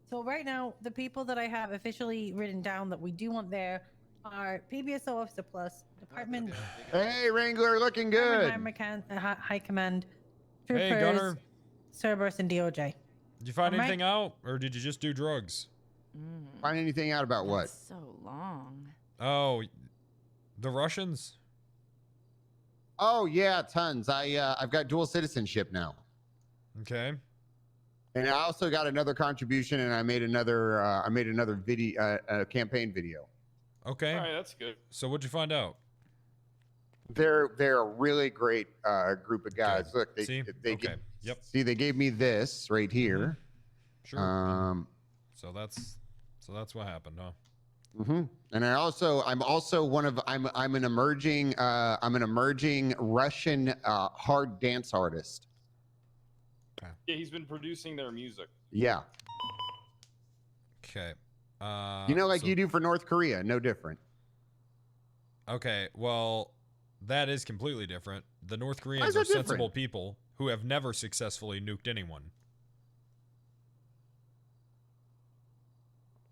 So right now, the people that I have officially written down that we do want there are PBSO Officer Plus, Department Hey, Wrangler, looking good. High Command, Hey, Troopers, Gunner. Cerberus, and DOJ. Did you find Alright. anything out, or did you just do drugs? Find anything out about what? So long. Oh, the Russians? Oh yeah, tons. I've got dual citizenship now. Okay. And I also got another contribution, and I made another video, campaign video. Okay. All right, that's good. So what'd you find out? They're a really great group of guys. Good. Look, See? they Okay. Yep. see they gave me this right here. Sure. So that's what happened, huh? And I'm an emerging Russian hard dance artist. Yeah, he's been producing their music. Yeah. Okay. Like so- you do for North Korea, no different. Okay, well, that is completely different. The North Why Koreans is are that different? sensible people who have never successfully nuked anyone.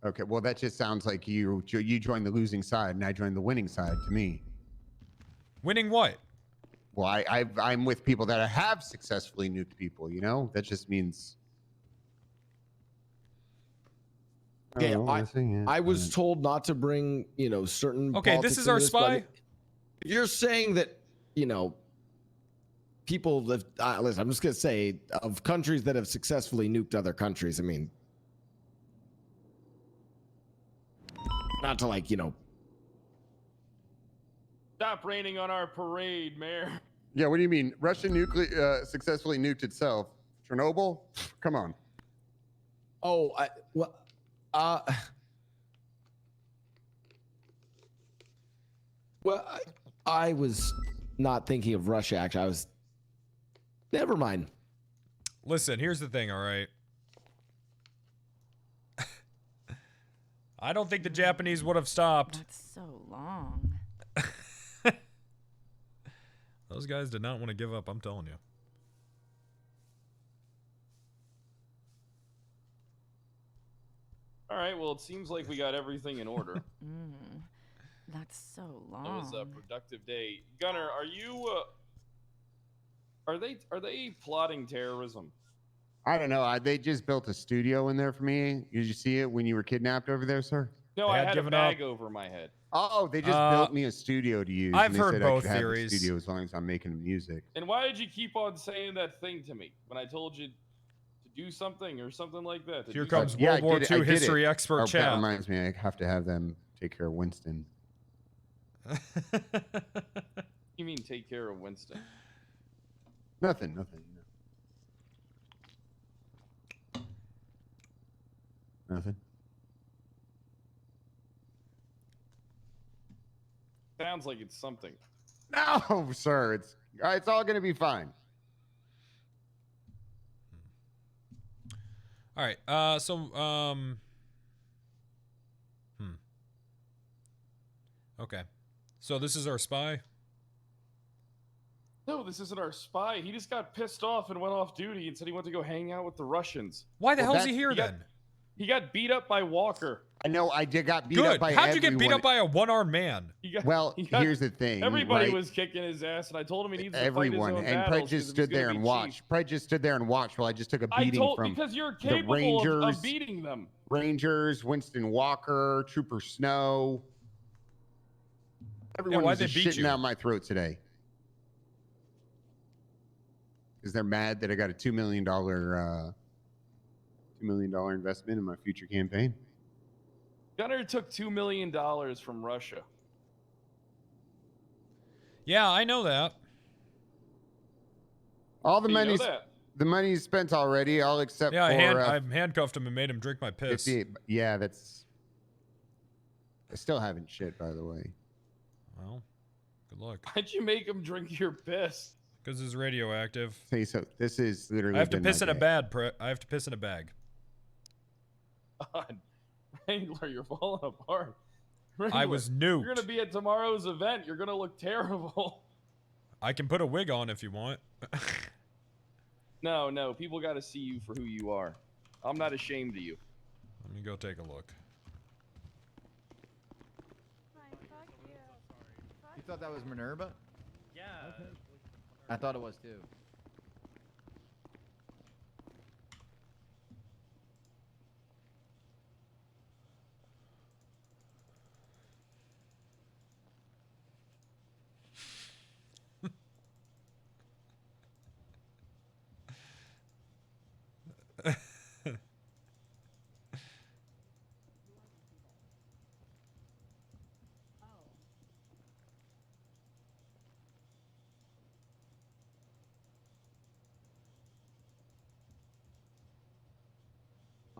Okay, well that just sounds like you joined the losing side and I joined the winning side to me. Winning what? Well, I'm with people that have successfully nuked people. You know, that just means. Yeah, Oh, I was told not to bring, certain. Okay, this politics is into our but spy? You're saying that, people that listen. I'm just gonna say of countries that have successfully nuked other countries. I mean, not to Stop raining on our parade, Mayor. Yeah, what do you mean? Russia successfully nuked itself. Chernobyl? Come on. Oh, I was not thinking of Russia. Actually, I was. Never mind. Listen, here's the thing. All right. I don't think the Japanese would have stopped. That's so long. Those guys did not want to give up, I'm telling you. All right, well, it seems like we got everything in order. That's so long. That was a productive day. Gunner, are you are they plotting terrorism? I don't know. They just built a studio in there for me. Did you see it when you were kidnapped over there, sir? No, I had a bag over my head. Oh, they just built me a studio to use. I've and they heard said both I could theories. Have the studio as long as I'm making music. And why did you keep on saying that thing to me when I told you to do something or something like that? Here comes World War II history expert chat. That reminds me, I have to have them take care of Winston. You mean take care of Winston? Nothing. Nothing. Sounds like it's something. No, sir. It's all gonna be fine. All right. Okay. So this is our spy? No, this isn't our spy. He just got pissed off and went off duty and said he wanted to go hang out with the Russians. Why the hell is he here then? He got beat up by Walker. I know. I got beat up by How'd you get beat up by a one-armed man? Here's the thing. Everybody was kicking his ass, and I told him he needs to fight his own and battles Pred just stood there and watched. Pred just stood there and watched while I just took a beating from because you're the capable Rangers, of beating them. Rangers, Winston Walker, Trooper Snow. Everyone was just shitting down my throat today. Because they're mad that I got a $2 million investment in my future campaign. Gunner took $2 million from Russia. Yeah, I know that. All the money's spent already, all except yeah, for I handcuffed him and made him drink my piss. Yeah, that's. I still haven't shit, by the way. Well, good luck. Why'd you make him drink your piss? Because it's radioactive. Hey, so this is literally. I have to piss in a bag. I have to piss in a bag. God, Wrangler, you're falling apart. Wrangler, I was nuked. You're gonna be at tomorrow's event. You're gonna look terrible. I can put a wig on if you want. No, people got to see you for who you are. I'm not ashamed of you. Let me go take a look. You thought that was Minerva? Yeah. Okay. I thought it was too.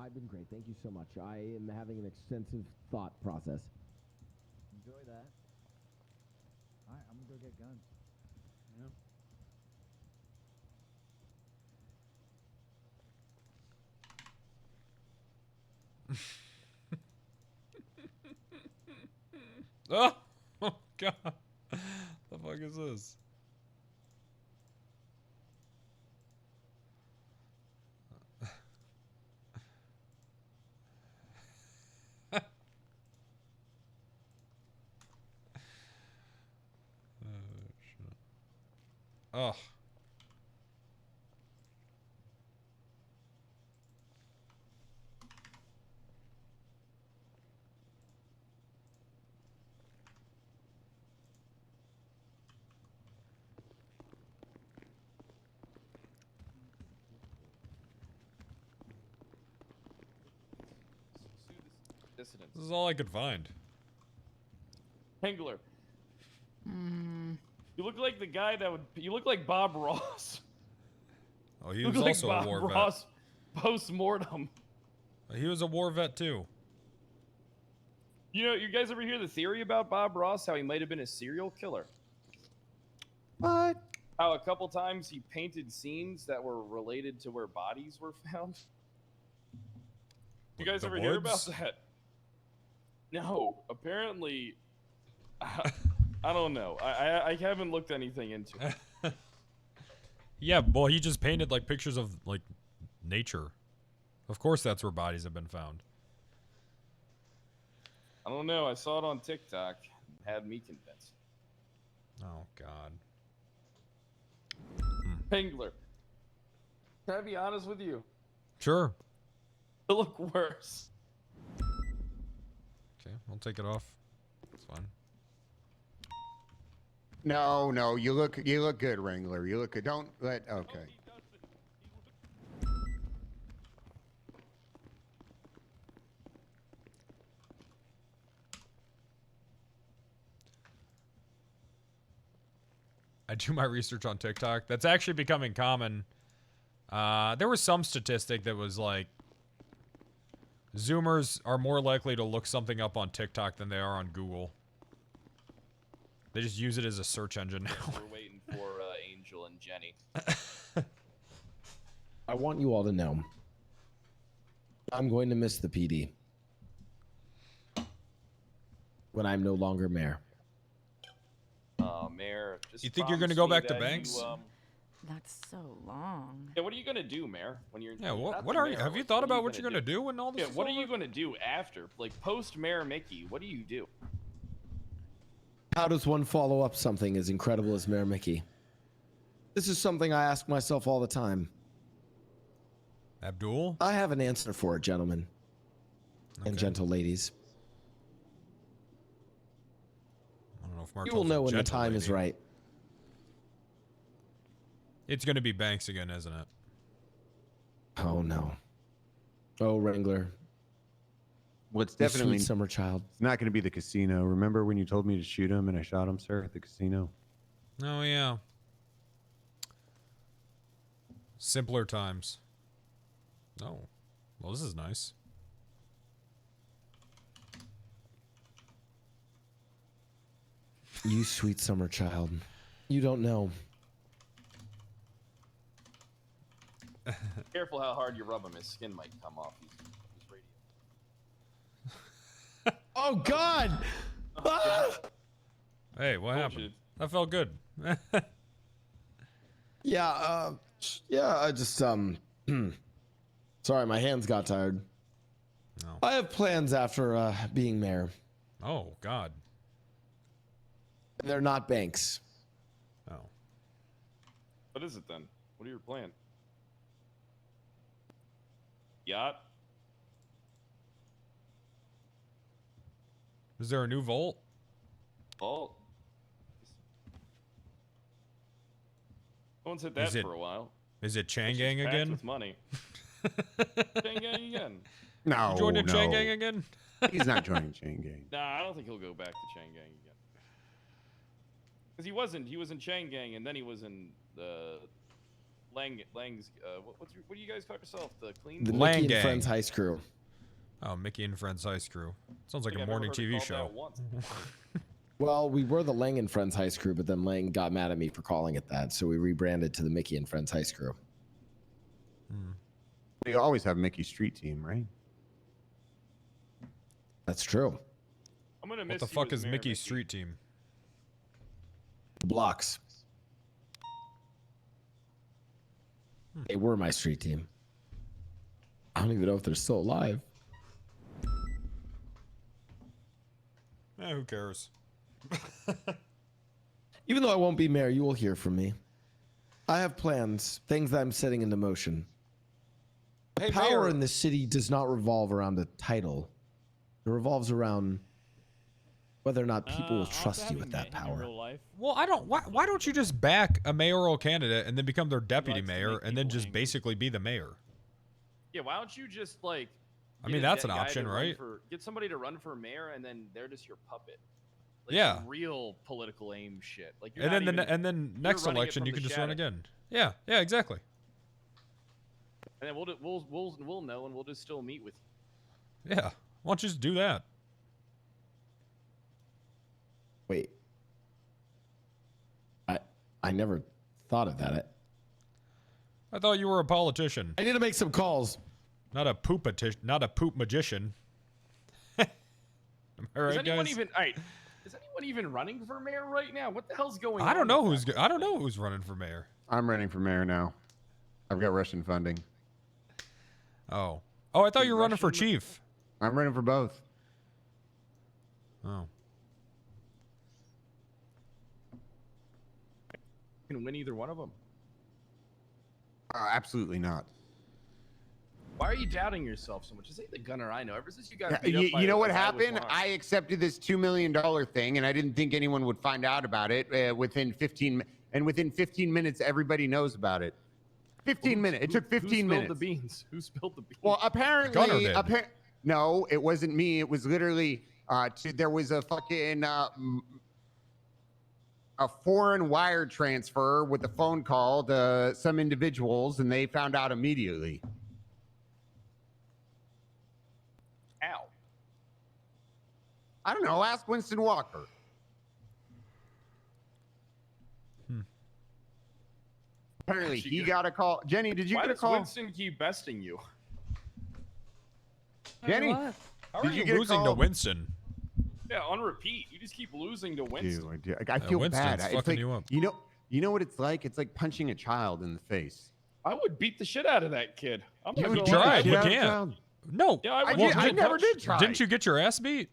I've been great. Thank you so much. I am having an extensive thought process. Enjoy that. All right, I'm gonna go get guns. Oh, oh God. The fuck is this? Ugh. Dissidents. This is all I could find. Hengler. You look like the guy that would. You look like Bob Ross. Oh, he You was look also like a war Bob vet. Ross post-mortem. He was a war vet too. You know, you guys ever hear the theory about Bob Ross? How he might have been a serial killer. What? How a couple times he painted scenes that were related to where bodies were found. You guys The ever hear about woods? that? No, apparently. I don't know. I haven't looked anything into it. Yeah, well, he just painted like pictures of like nature. Of course, that's where bodies have been found. I don't know. I saw it on TikTok. Had me convinced. Oh God. Pengler. Can I be honest with you? Sure. You look worse. Okay, I'll take it off. It's fine. No, you look good, Wrangler. You look good. Don't let. Okay. I do my research on TikTok. That's actually becoming common. There was some statistic that was like Zoomers are more likely to look something up on TikTok than they are on Google. They just use it as a search engine now. We're waiting for Angel and Jenny. I want you all to know I'm going to miss the PD when I'm no longer mayor. Mayor. Just You think you're promise gonna go me back to that Banks? That's so long. Yeah, what are you gonna do, Mayor? When you're Yeah, when you're what not what the are you? mayor, Have you like, thought what are about what you're gonna do when all this Yeah, is what are over? you gonna do after? Like post Mayor Mickey, what do you do? How does one follow up something as incredible as Mayor Mickey? This is something I ask myself all the time. Abdul? I have an answer for it, gentlemen and gentle ladies. I don't know if You Martel's will a know when the gentle time is lady. right. It's gonna be Banks again, isn't it? Oh no. Oh, Wrangler. What's You definitely sweet summer child. It's not going to be the casino. Remember when you told me to shoot him and I shot him, sir, at the casino? Oh yeah. Simpler times. Oh, well, this is nice. You sweet summer child. You don't know. Careful how hard you rub him. His skin might come off. He's radiant. Oh God! Ah! Hey, what happened? That felt good. Yeah, I just sorry, my hands got tired. No. I have plans after being mayor. Oh God. They're not banks. Oh. What is it then? What are your plans? Yacht? Is there a new vault? Vault? No one's hit that Is it- for a while. Is it Chang It's just Gang packed again? With money. Chang Gang again. No, You joining no. Chang Gang again? He's not joining Chain Gang. Nah, I don't think he'll go back to Chang Gang again. Because he was in Chang Gang, and then he was in the Lang's. What do you guys call yourself? The clean. The Lang Mickey Gang. and Friends Heist Crew. Oh, Mickey and Friends Ice Crew. Sounds like I think a I've morning never heard it TV called show. that once. Well, we were the Lang and Friends Heist Crew, but then Lang got mad at me for calling it that, so we rebranded to the Mickey and Friends Heist Crew. We always have Mickey Street Team, right? That's true. I'm gonna What miss the you fuck as is Mayor Mickey's Mickey. street team? The Blocks. They were my street team. I don't even know if they're still alive. Who cares? Even though I won't be mayor, you will hear from me. I have plans, things that I'm setting into motion. Hey, Power Mayor. in this city does not revolve around a title. It revolves around whether or not people will trust you with that power. Well, I don't. Why don't you just back a mayoral candidate and then become their deputy likes to mayor make and then people just angry. basically be the mayor? Yeah, why don't you just like? I get mean, a that's guy an to option, run right? get somebody to run for mayor, and then they're just your puppet. Like Yeah. some real political aim shit. Like you're And then not even, then you're next running it election from you the can just run shadow. again. Yeah, yeah, exactly. And then we'll know, and we'll just still meet with you. Yeah. Why don't you just do that? Wait. I never thought of that. I thought you were a politician. I need to make some calls. Not a poop magician. Am I right, Is anyone guys? even? All right. Is anyone even running for mayor right now? What the hell's going on? I don't know with who's. I don't know who's running for mayor. I'm running for mayor now. I've got Russian funding. Oh. Oh, I thought you were running for chief. I'm running for both. Oh. You can win either one of them. Absolutely not. Why are you doubting yourself so much? This ain't the gunner I know. Ever since you got Yeah, beat up by you know a what guy with happened? one arm. I accepted this $2 million thing, and I didn't think anyone would find out about it within 15 minutes, everybody knows about it. 15 minutes. It took 15 minutes. Who spilled the beans? Who spilled the beans? Well, Gunner apparently, did. no, it wasn't me. It was literally there was a fucking a foreign wire transfer with a phone call to some individuals, and they found out immediately. Ow. I don't know. Ask Winston Walker. Apparently, Actually, he good. got a call. Jenny, did you Why get a does call? Winston keep besting you? Jenny, How are did you get a losing to call? Winston? Yeah, on repeat. You just keep losing to Winston. Dude, I feel Winston's bad. It's fucking like, you up. You know what it's like? It's like punching a child in the face. I would beat the shit out of that kid. I'm You not would gonna beat the lie. tried. shit We out of a can't. child. No. Yeah, I, I never did try. Didn't you get your ass beat?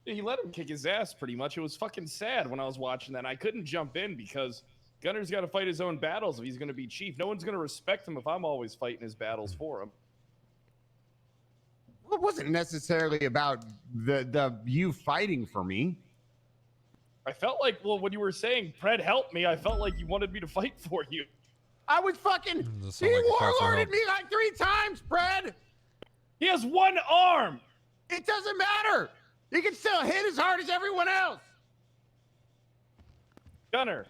Yeah, he let him kick his ass pretty much. It was fucking sad when I was watching that. And I couldn't jump in because Gunner's got to fight his own battles if he's going to be chief. No one's going to respect him if I'm always fighting his battles for him. Well, it wasn't necessarily about the you fighting for me. I felt like, well, when you were saying, Pred, help me, I felt like you wanted me to fight for you. I was fucking. Does He sound like a call for warlorded help. me like 3 times, Brad. He has one arm. It doesn't matter. He can still hit as hard as everyone else. Gunner.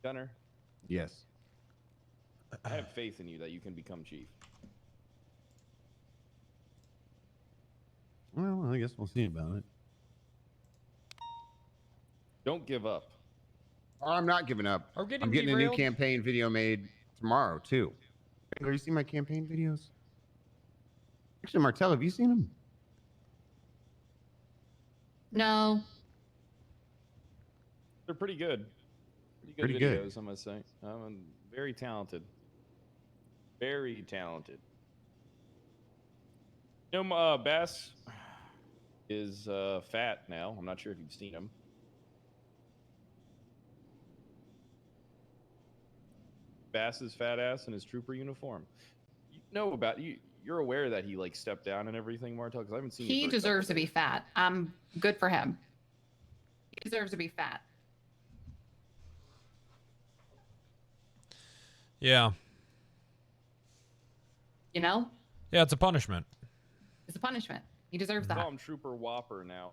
Gunner, Yes. I have faith in you that you can become chief. Well, I guess we'll see about it. Don't give up. Oh, I'm not giving up. Are we getting I'm getting a new derailed? campaign video made tomorrow too. Have you seen my campaign videos? Actually, Martell, have you seen them? No. They're pretty good. Pretty Pretty good. good videos, I must say. Very talented. Very talented. You know, Bass is fat now. I'm not sure if you've seen him. Bass's fat ass in his trooper uniform. You know about you. You're aware that he like stepped down and everything, Martel, because I haven't seen. you He for a couple deserves to be days. fat. Good for him. He deserves to be fat. Yeah. You know? Yeah, it's a punishment. It's a punishment. He deserves that. Call him Trooper Whopper now.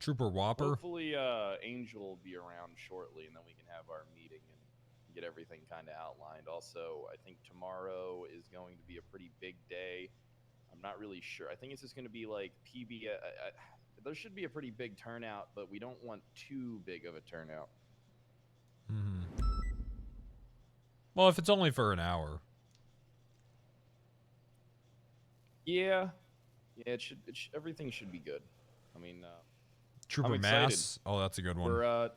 Trooper Whopper. Hopefully, Angel will be around shortly, and then we can have our meeting and get everything kind of outlined. Also, I think tomorrow is going to be a pretty big day. I'm not really sure. I think it's just going to be like PB. There should be a pretty big turnout, but we don't want too big of a turnout. Well, if it's only for an hour. Yeah, it should. Everything should be good. I mean, Trooper I'm excited. Mass. Oh, that's a good one. We're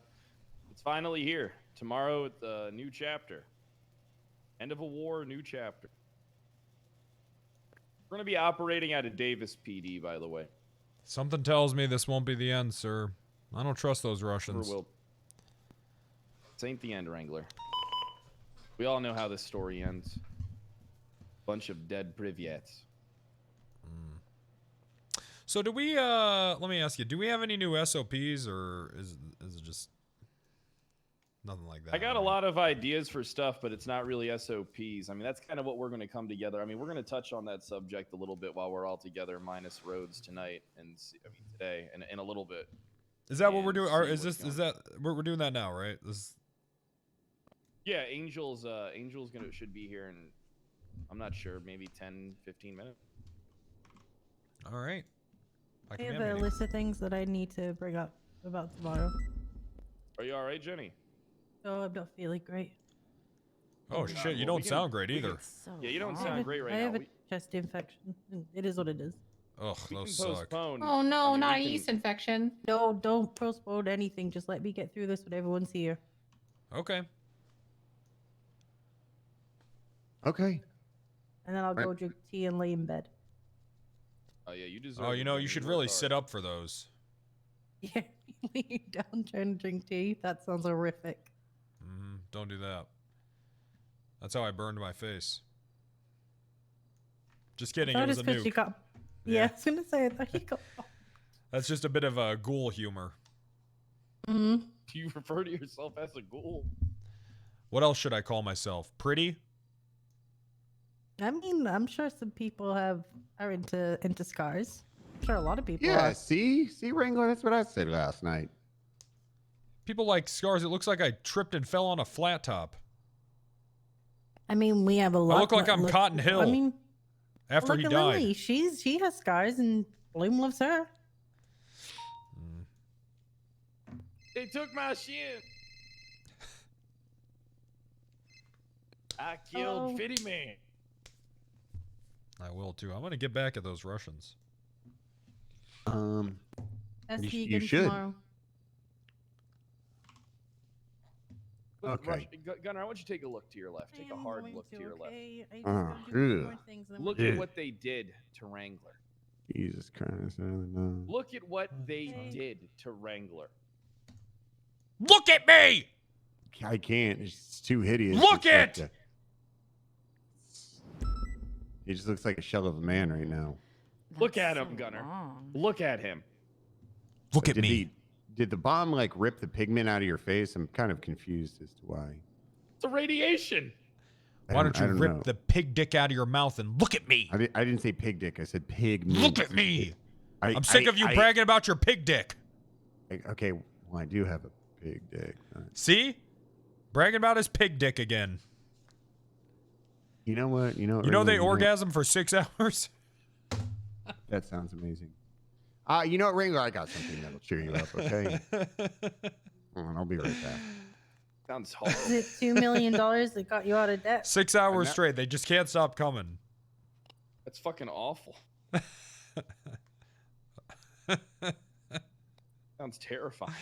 it's finally here. Tomorrow, it's a new chapter. End of a war, new chapter. We're gonna be operating out of Davis PD, by the way. Something tells me this won't be the end, sir. I don't trust those Russians. This ain't the end, Wrangler. We all know how this story ends. Bunch of dead Privyets. So do we, let me ask you, do we have any new SOPs, or is it just nothing like that? I got a lot of ideas for stuff, but it's not really SOPs. I mean, that's kind of what we're going to come together. I mean, we're going to touch on that subject a little bit while we're all together, minus Rhodes tonight and today, and in a little bit. Is that what we're doing? Or is that we're doing that now, right? Yeah, Angel's should be here in, I'm not sure, maybe 10, 15 minutes. All right. I have a list of things that I need to bring up about tomorrow. Are you all right, Jenny? Oh, I'm not feeling great. Oh shit, you don't sound great either. Yeah, you don't sound great right I now. have a chest infection. It is what it is. Ugh, those suck. Postpone. Oh no, not a we can- yeast infection. No, don't postpone anything. Just let me get through this when everyone's here. Okay. Okay. And then I'll go drink tea and lay in bed. Oh yeah, you deserve. Oh, you it, know, Jenny. you should work really hard. sit up for those. Yeah, laying down trying to drink tea. That sounds horrific. Don't do that. That's how I burned my face. Just kidding, I it was just a because you nuke. got. Yeah, I was gonna say I thought you got. That's just a bit of a ghoul humor. Hmm. Do you refer to yourself as a ghoul? What else should I call myself? Pretty? I mean, I'm sure some people are into scars. I'm sure a lot of people Yeah, are. see, Wrangler, that's what I said last night. People like scars. It looks like I tripped and fell on a flat top. I mean, we have a lot. I look like I'm Cotton Hill. I mean, after look he at died. Lily. She has scars, and Bloom loves her. They took my shit. I killed Fitty Man. I will too. I'm gonna get back at those Russians. I'll You see you you again should. tomorrow. Look, Okay. Gunnar, I want you to take a look to your left. Take a hard look to your left. Ugh. Look at what they did to Wrangler. Jesus Christ. I don't know. Look at what they did to Wrangler. Look at me! I can't. It's too hideous. Look It's it! like he just looks like a shell of a man right now. Look at him, Gunnar. Look at him. Look at Did me. Did the bomb like rip the pigment out of your face? I'm kind of confused as to why. It's a radiation. Why don't you I rip know. the pig dick out of your mouth and look at me? I didn't say pig dick. I said pig. Look meat. at me. I- I'm sick of you I- bragging about your pig dick. Okay, well, I do have a pig dick. See? Bragging about his pig dick again. You know what? You know they orgasm for 6 hours? That sounds amazing. You know what, Wrangler? I got something that'll cheer you up, okay? Hold on, I'll be right back. Sounds horrible. Is it $2 million that got you out of debt? 6 hours straight. They just can't stop coming. That's fucking awful. Sounds terrifying.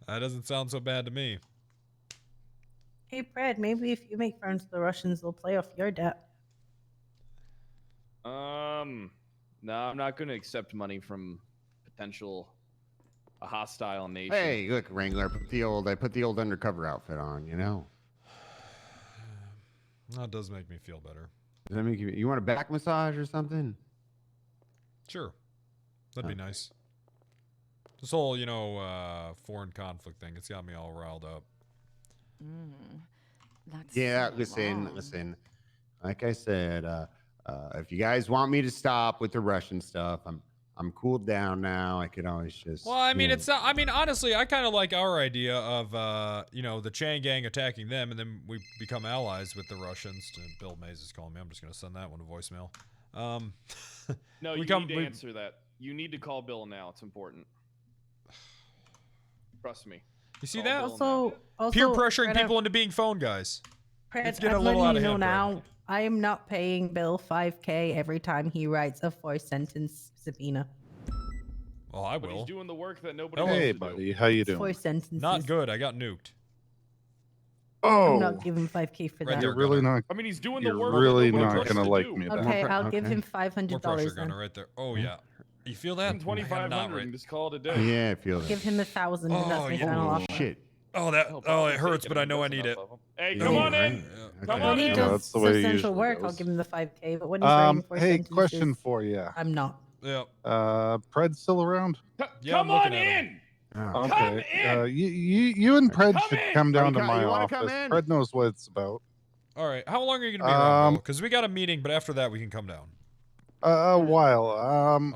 That doesn't sound so bad to me. Hey, Brad, maybe if you make friends with the Russians, they'll play off your debt. No, I'm not going to accept money from a hostile nation. Hey, look, Wrangler, I put the old undercover outfit on, you know? That does make me feel better. Does that make you want a back massage or something? Sure. That'd be nice. This whole, foreign conflict thing, it's got me all riled up. That's Yeah, so listen. long. Like I said, if you guys want me to stop with the Russian stuff, I'm cooled down now. I could always just. Well, I mean, it's not, I mean, honestly, I kind of like our idea of, the Chang gang attacking them, and then we become allies with the Russians. Bill Mays is calling me. I'm just going to send that one to voicemail. No, you need to answer that. You need to call Bill now. It's important. Trust me. You see Call that? Bill now. Peer pressuring people into being phone guys. It's getting a little out of hand. Now, I am not paying Bill $5,000 every time he writes a 4-sentence subpoena. Well, I But will. he's doing the work that nobody Hello. wants Hey, to buddy. do. How you doing? 4 sentences. Not good. I got nuked. I'm not giving $5,000 for Right that. there, really not. I mean, he's doing You're the work. really that nobody not wants gonna to like do. me Okay, I'll give him $500 More pressure, then. Gunner, right there. Oh, yeah. You feel that? I am 2,500 not right. and just call it a day. Yeah, I feel that. Give him 1,000. That's my yeah. final offer. Shit. Oh, that. Oh, it hurts, but I know I need it. Hey, Yeah, come on right. in. Yeah. Come Okay. on When he in. does substantial work, I'll give him the 5K. But when he's writing for Hey, sentences, question for you. I'm not. Yeah. Pred's still around? Yeah, Come on in. Okay. Come in. You and Pred Come should in. come down to you my wanna come office. in? Pred knows what it's about. All right. How long are you gonna be around, Bill? Because we got a meeting, but after that we can come down. A while.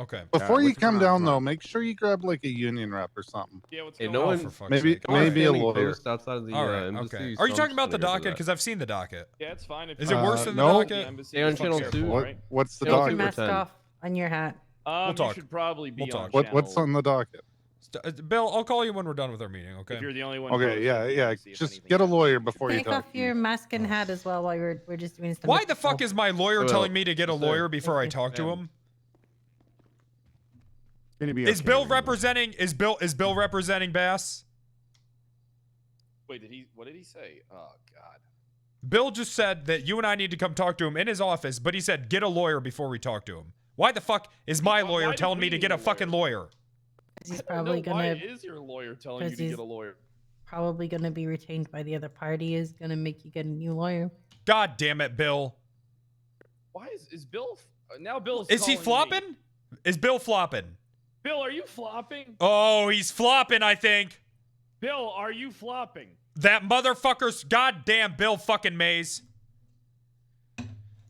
Okay. Before you what's come going on down though, tomorrow? make sure you grab like a union rep or something. Yeah, what's Hey, going no on? one, for fuck's Maybe sake. maybe a Standing lawyer. post outside of the All right. embassy, Okay. so Are you I'm talking just about the gonna go docket? that. Because I've seen the docket. Yeah, it's fine. If Is you it worse than the no. docket? Stay on channel careful, 2. right? What's the Take your docket? mask 10. off on your hat. We'll talk. You should probably be We'll on talk. What's channel- on the docket? Bill, I'll call you when we're done with our meeting. Okay. If you're the only one. Okay, posted, yeah, you yeah. can see if Just anything get a happens. lawyer before you Take off talk. your mask and hat as well while we're just doing some. Why the fuck is my lawyer Well, telling me to get a sir. lawyer before I Thank you. talk to him? Gonna be Is okay, Bill Wrangler. representing? Is Bill representing Bass? Wait, what did he say? Oh God. Bill just said that you and I need to come talk to him in his office, but he said get a lawyer before we talk to him. Why the fuck is my Why lawyer did telling we me to need get a a fucking lawyer? He's I don't probably know, why gonna is your lawyer telling you 'cause to get he's- a lawyer? probably gonna be retained by the other party. Is gonna make you get a new lawyer. God damn it, Bill. Why is Bill now? Bill's Is he calling me. flopping? Is Bill flopping? Bill, are you flopping? Oh, he's flopping, I think. Bill, are you flopping? That motherfucker's goddamn Bill fucking Mays.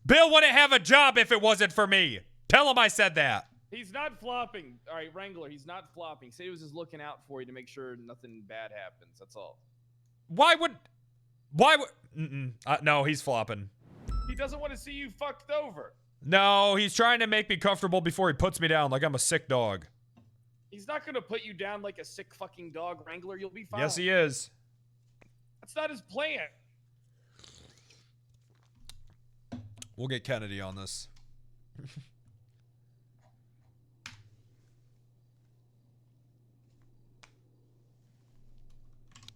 Bill wouldn't have a job if it wasn't for me. Tell him I said that. He's not flopping. All right, Wrangler, he's not flopping. Say he was just looking out for you to make sure nothing bad happens. That's all. Why would no, he's flopping. He doesn't want to see you fucked over. No, he's trying to make me comfortable before he puts me down like I'm a sick dog. He's not gonna put you down like a sick fucking dog, Wrangler. You'll be fine. Yes, he is. That's not his plan. We'll get Kennedy on this.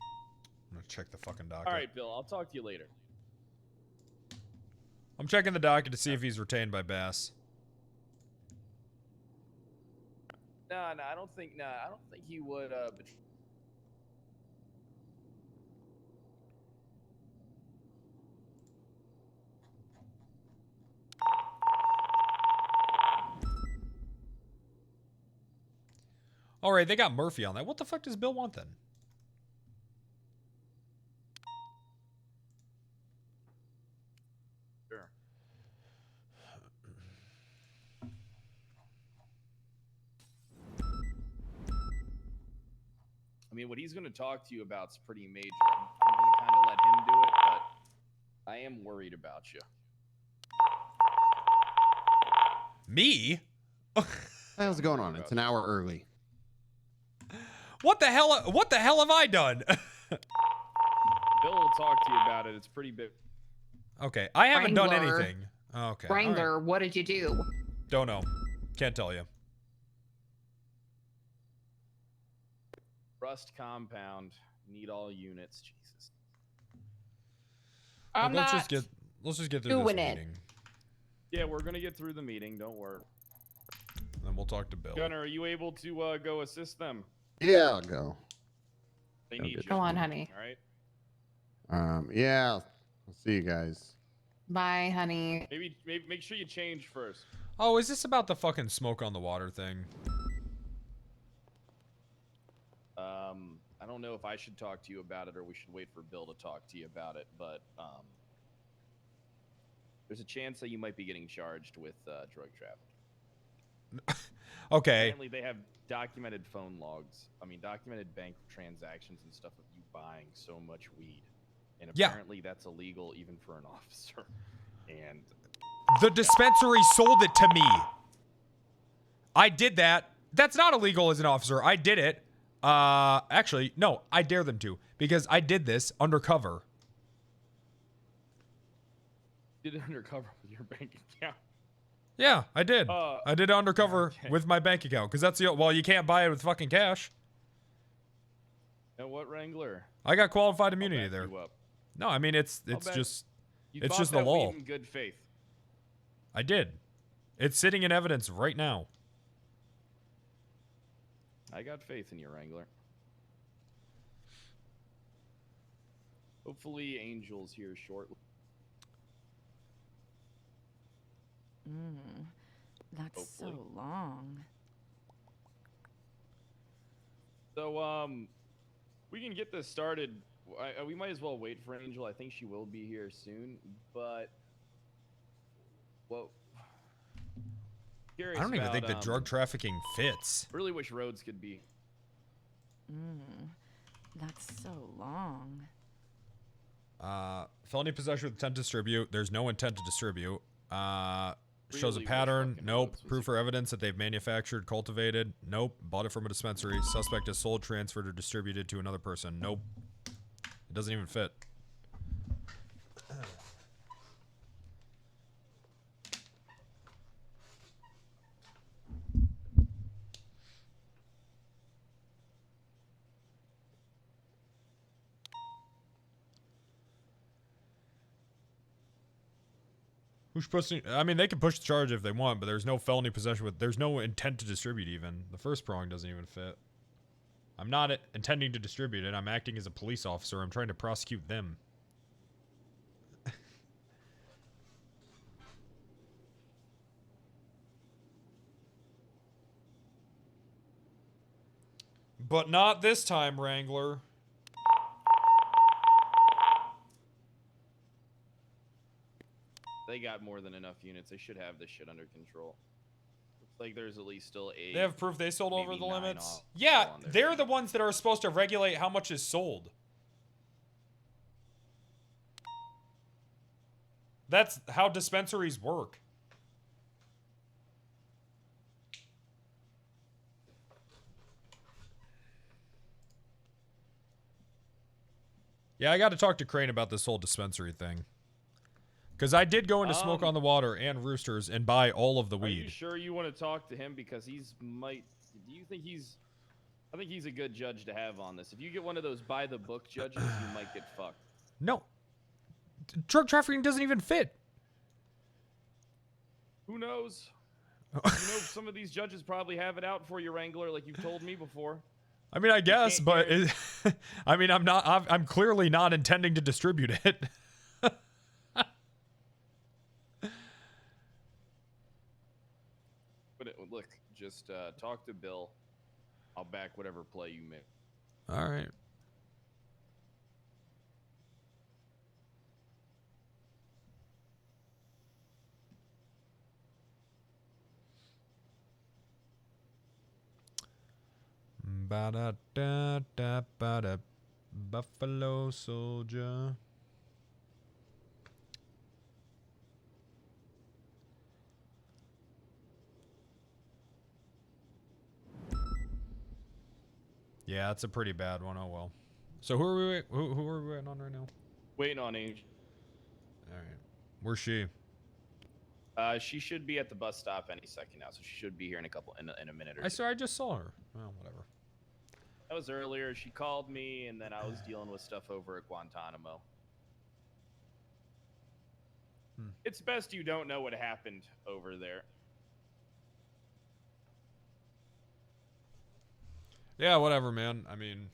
I'm gonna check the fucking docket. All right, Bill. I'll talk to you later. I'm checking the docket to see if he's retained by Bass. No, I don't think. I don't think he would. All right, they got Murphy on that. What the fuck does Bill want then? Sure. I mean, what he's going to talk to you about is pretty major. I'm going to kind of let him do it, but I am worried about you. Me? How's it going on? It's an hour early. What the hell? What the hell have I done? Bill will talk to you about it. It's pretty big. Okay, I haven't done Wrangler. anything. Okay. all right. Wrangler, what did you do? Don't know. Can't tell you. Rust compound. Need all units. Jesus. I'm let's not just get through this doing it. meeting. Yeah, we're going to get through the meeting. Don't worry. Then we'll talk to Bill. Gunner, are you able to go assist them? Yeah, I'll go. They need you. Go on, honey. All right. Yeah. I'll see you guys. Bye, honey. Maybe make sure you change first. Oh, is this about the fucking smoke on the water thing? I don't know if I should talk to you about it or we should wait for Bill to talk to you about it, but there's a chance that you might be getting charged with drug trafficking. Okay. Apparently, they have documented phone logs. I mean, documented bank transactions and stuff of you buying so much weed, and Yeah. apparently that's illegal even for an officer. And The dispensary sold it to me. I did that. That's not illegal as an officer. I did it. Actually, no, I dare them to because I did this undercover. did it undercover with your bank account. Yeah, I did. I did it undercover with my bank account because that's the well, you can't buy it with fucking cash. And what, Wrangler? I got qualified immunity there. You up. No, I mean it's I'll bet just you it's bought just the that law. weed in good faith. I did. It's sitting in evidence right now. I got faith in you, Wrangler. Hopefully, Angel's here shortly. That's so long. So, we can get this started. We might as well wait for Angel. I think she will be here soon, but curious I don't even think about, that drug trafficking fits. Really wish Rhodes could be. That's so long. Felony possession with intent to distribute. There's no intent to distribute. Shows a Really wish pattern. fucking Nope. Rhodes was Proof or evidence that they've manufactured, cultivated. Nope. Bought it from a dispensary. Suspect is sold, transferred, or distributed to another person. Nope. It doesn't even fit. Who's pushing? I mean, they can push the charge if they want, but there's no felony possession with. There's no intent to distribute. Even the first prong doesn't even fit. I'm not intending to distribute it. I'm acting as a police officer. I'm trying to prosecute them. But not this time, Wrangler. They got more than enough units. They should have this shit under control. Looks like there's at least still 8. They have proof they sold over maybe the 9 limits. off Yeah, on there. they're the ones that are supposed to regulate how much is sold. That's how dispensaries work. Yeah, I got to talk to Crane about this whole dispensary thing. Because I did go into Smoke on the Water and Roosters and buy all of the Are you weed. sure you want to talk to him? Because he's might. Do you think he's? I think he's a good judge to have on this. If you get one of those by the book judges, you might get fucked. No. Drug trafficking doesn't even fit. Who knows? You know, some of these judges probably have it out for you, Wrangler, like you've told me before. I mean, I guess, but I mean, I'm clearly not intending to distribute it. But look, just talk to Bill. I'll back whatever play you make. All right. Ba-da-da-da-ba-da, Buffalo Soldier. Yeah, it's a pretty bad one. Oh well. So who are we waiting on right now? Waiting on Angel. All right. Where's she? She should be at the bus stop any second now, so she should be here in a minute or two. I just saw her. Well, whatever. That was earlier. She called me, and then I was dealing with stuff over at Guantanamo. It's best you don't know what happened over there. Yeah, whatever, man. I mean,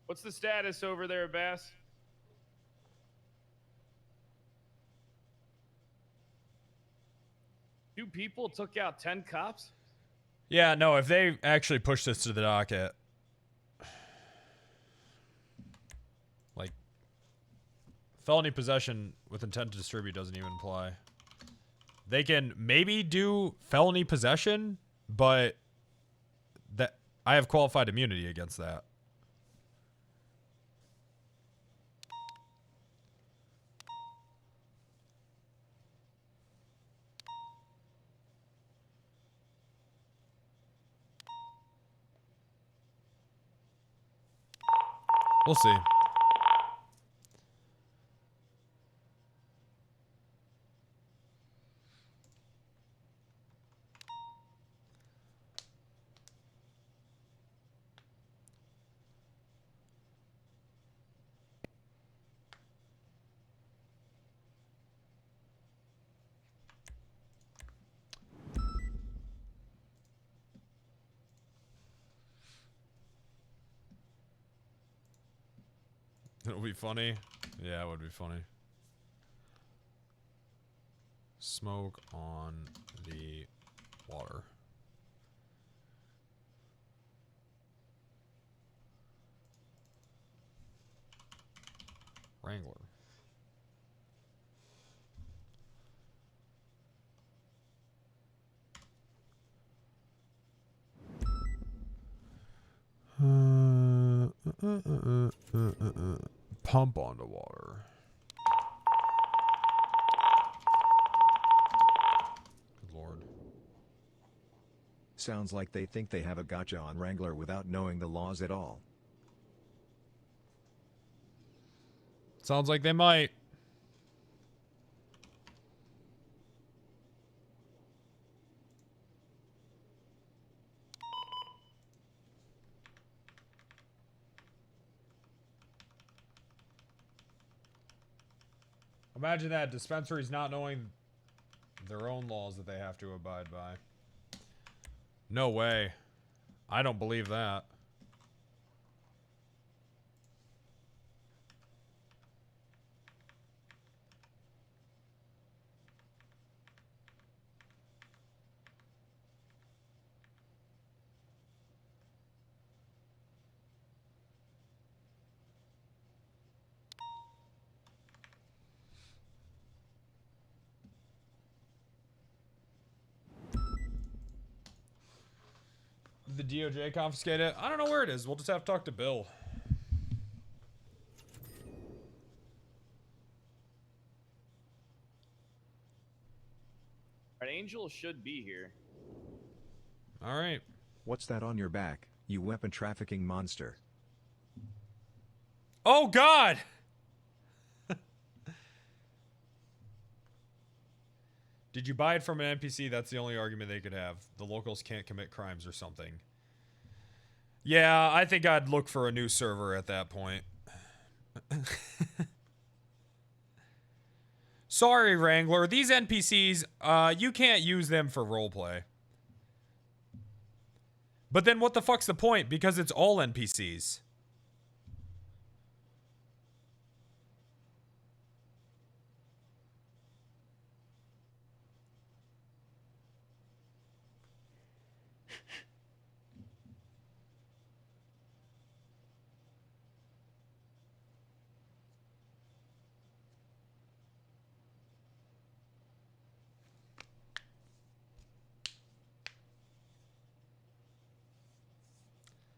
What's the status over there, Bass? Two people took out 10 cops? yeah, no, if they actually push this to the docket, like, felony possession with intent to distribute doesn't even apply. They can maybe do felony possession, but that I have qualified immunity against that. We'll see. It'll be funny. Yeah, it would be funny. Smoke on the water. Wrangler. Pump onto water. Good lord. Sounds like they think they have a gotcha on Wrangler without knowing the laws at all. Sounds like they might. Imagine that, dispensaries not knowing their own laws that they have to abide by. No way. I don't believe that. Did the DOJ confiscate it? I don't know where it is. We'll just have to talk to Bill. Alright, Angel should be here. All right. What's that on your back, you weapon trafficking monster? Oh, God! Did you buy it from an NPC? That's the only argument they could have. The locals can't commit crimes or something. Yeah, I think I'd look for a new server at that point. Sorry, Wrangler. These NPCs, you can't use them for roleplay. But then what the fuck's the point? Because it's all NPCs.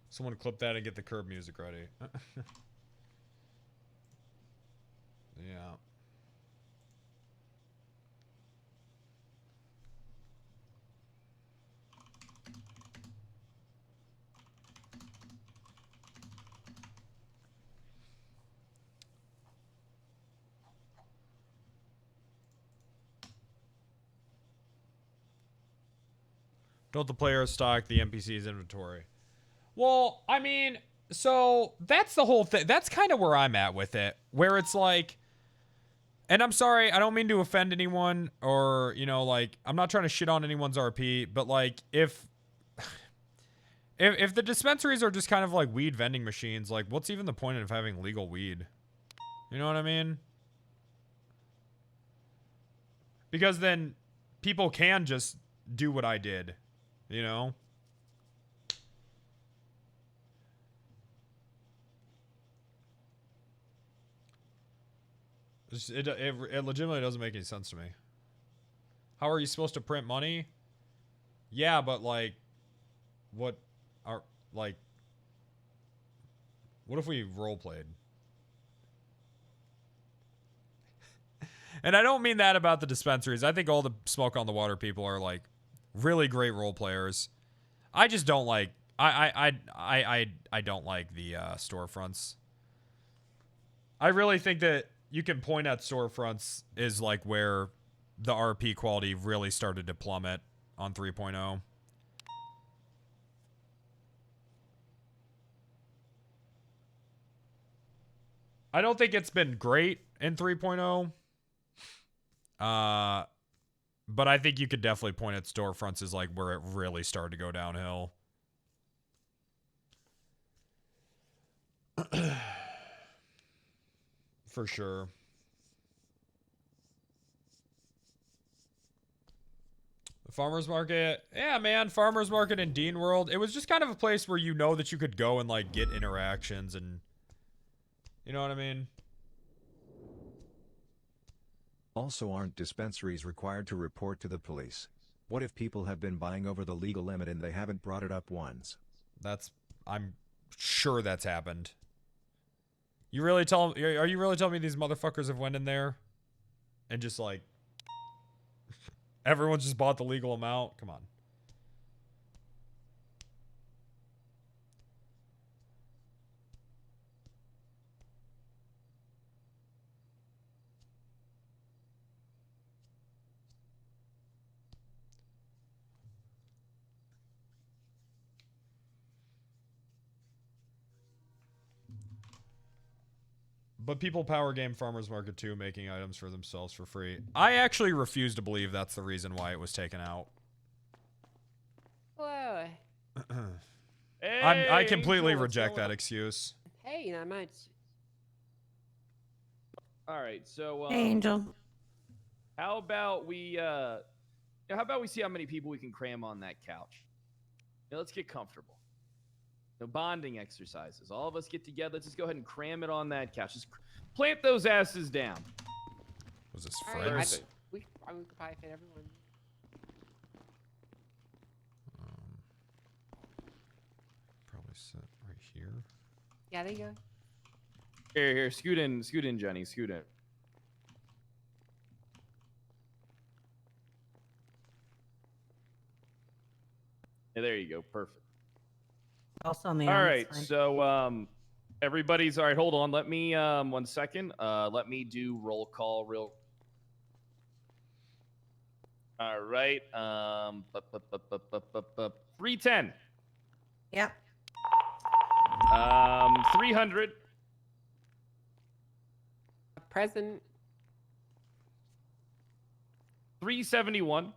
Someone clip that and get the curb music ready. Yeah. Don't the players stock the NPC's inventory? Well, I mean, so that's the whole thing. That's kind of where I'm at with it. Where it's like, and I'm sorry, I don't mean to offend anyone or, you know, like, I'm not trying to shit on anyone's RP, but like, if the dispensaries are just kind of like weed vending machines, like, what's even the point of having legal weed? You know what I mean? Because then people can just do what I did, you know? It legitimately doesn't make any sense to me. How are you supposed to print money? Yeah, but like, what if we role played? And I don't mean that about the dispensaries. I think all the smoke on the water people are like really great role players. I just don't like I don't like the storefronts. I really think that you can point at storefronts is like where the RP quality really started to plummet on 3.0. I don't think it's been great in 3.0. But I think you could definitely point at storefronts as like where it really started to go downhill. For sure. The farmer's market. Yeah, man. Farmer's market in Dean World. It was just kind of a place where you know that you could go and, like, get interactions and... You know what I mean? Also, aren't dispensaries required to report to the police? What if people have been buying over the legal limit and they haven't brought it up once? I'm sure that's happened. You really are you really telling me these motherfuckers have went in there and just like everyone's just bought the legal amount? Come on. But people power game Farmers Market too, making items for themselves for free. I actually refuse to believe that's the reason why it was taken out. Whoa. I completely Angel, reject what's going that on? excuse. Hey, not much. All right, so Hey, Angel. how about we see how many people we can cram on that couch? Now, let's get comfortable. No bonding exercises. All of us get together. Let's just go ahead and cram it on that couch. Just plant those asses down. Was this All right, friends? we could probably fit everyone. Probably sit right here. Yeah, there you go. Here, scoot in, Jenny, scoot in. Yeah, there you go, perfect. Also on the All arm, right, it's fine. so everybody's all right. Hold on, let me 1 second. Let me do roll call real. All right, 310. Yep. 300. Present. 371.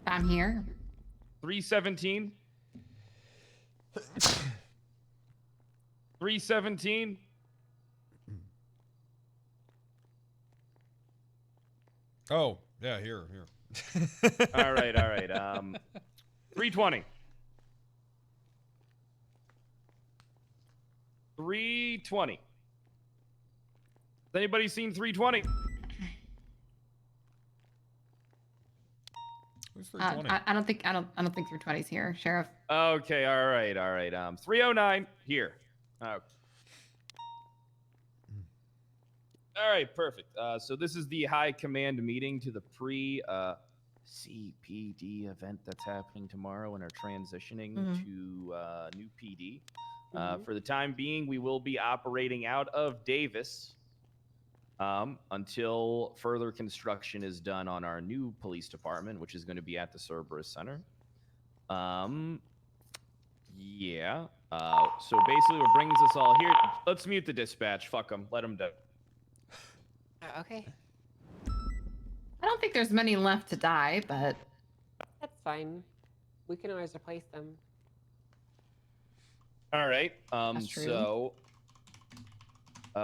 I'm here. 317. 317. Oh, yeah, here. All right. 320. 320. Has anybody seen 320? Who's I don't think 320's here, Sheriff. Okay, all right. 309 here. Okay. All right, perfect. So this is the high command meeting to the CPD event that's happening tomorrow and are transitioning to new PD. For the time being, we will be operating out of Davis until further construction is done on our new police department, which is going to be at the Cerberus Center. Yeah. So basically what brings us all here... Let's mute the dispatch. Fuck them. Let them do. Okay. I don't think there's many left to die, but That's fine. We can always replace them. All right. That's true. So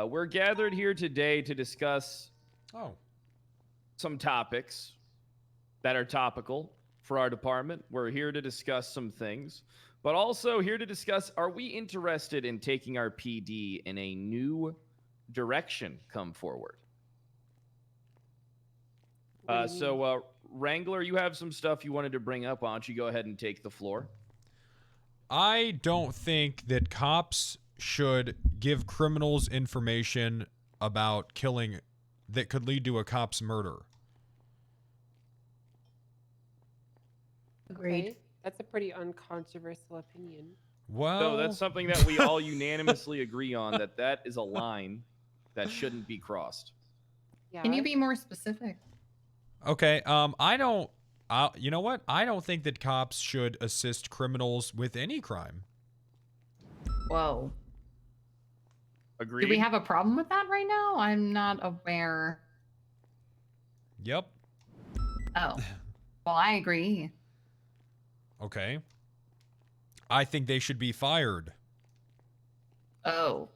we're gathered here today to discuss some topics that are topical for our department. We're here to discuss some things, but also here to discuss, are we interested in taking our PD in a new direction come forward? So Wrangler, you have some stuff you wanted to bring up. Why don't you go ahead and take the floor? I don't think that cops should give criminals information about killing that could lead to a cop's murder. Agreed. Okay. That's a pretty uncontroversial opinion. Well, So that's something that we all unanimously agree on, that is a line that shouldn't be crossed. Yeah. can you be more specific? okay. You know what? I don't think that cops should assist criminals with any crime. Whoa. Agreed. Do we have a problem with that right now? I'm not aware. Yep. Oh. Well, I agree. Okay. I think they should be fired. Oh.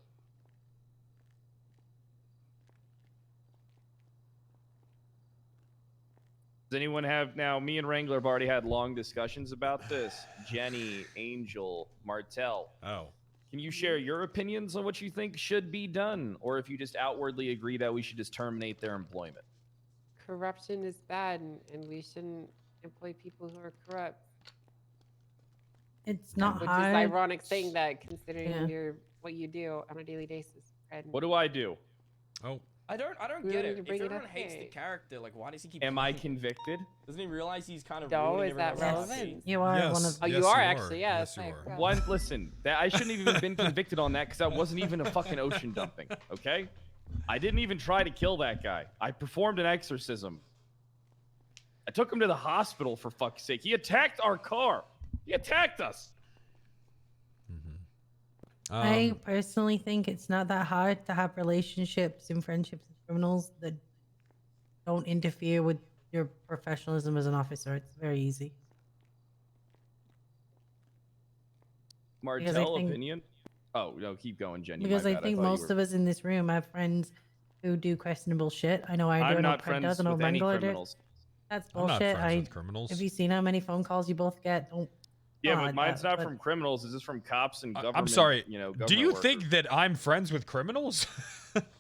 Does anyone have now? Me and Wrangler have already had long discussions about this. Jenny, Angel, Martel. Oh. Can you share your opinions on what you think should be done, or if you just outwardly agree that we should just terminate their employment? Corruption is bad, and we shouldn't employ people who are corrupt. It's not Which hard. is ironic saying that, considering Yeah. what you do on a daily basis. Fred. What do I do? Oh. I don't We get don't need it. to If bring it everyone up hates the here. character, like why does he keep? Am I playing? convicted? Doesn't he realize he's kind of No, ruining is that everyone's relevant? happy? You are one of. Oh, you are actually. Yes. Yes, you are. One, listen, that I shouldn't have even been convicted on that because that wasn't even a fucking ocean dumping. Okay, I didn't even try to kill that guy. I performed an exorcism. I took him to the hospital for fuck's sake. He attacked our car. He attacked us. I personally think it's not that hard to have relationships and friendships with criminals that don't interfere with your professionalism as an officer. It's very easy. Martel think- opinion? Oh no, keep going, Jenny. Because my I bad. think thought you most were- of us in this room have friends who do questionable shit. I know I do. I'm I know not Fred friends does. I know with any Wrangler does. criminals. That's I'm not bullshit. friends with criminals. Have you seen how many phone calls you both get? Don't. Yeah, God, but mine's not but- from criminals. It's just from cops and government. I'm sorry. You know, Do government you workers. think that I'm friends with criminals?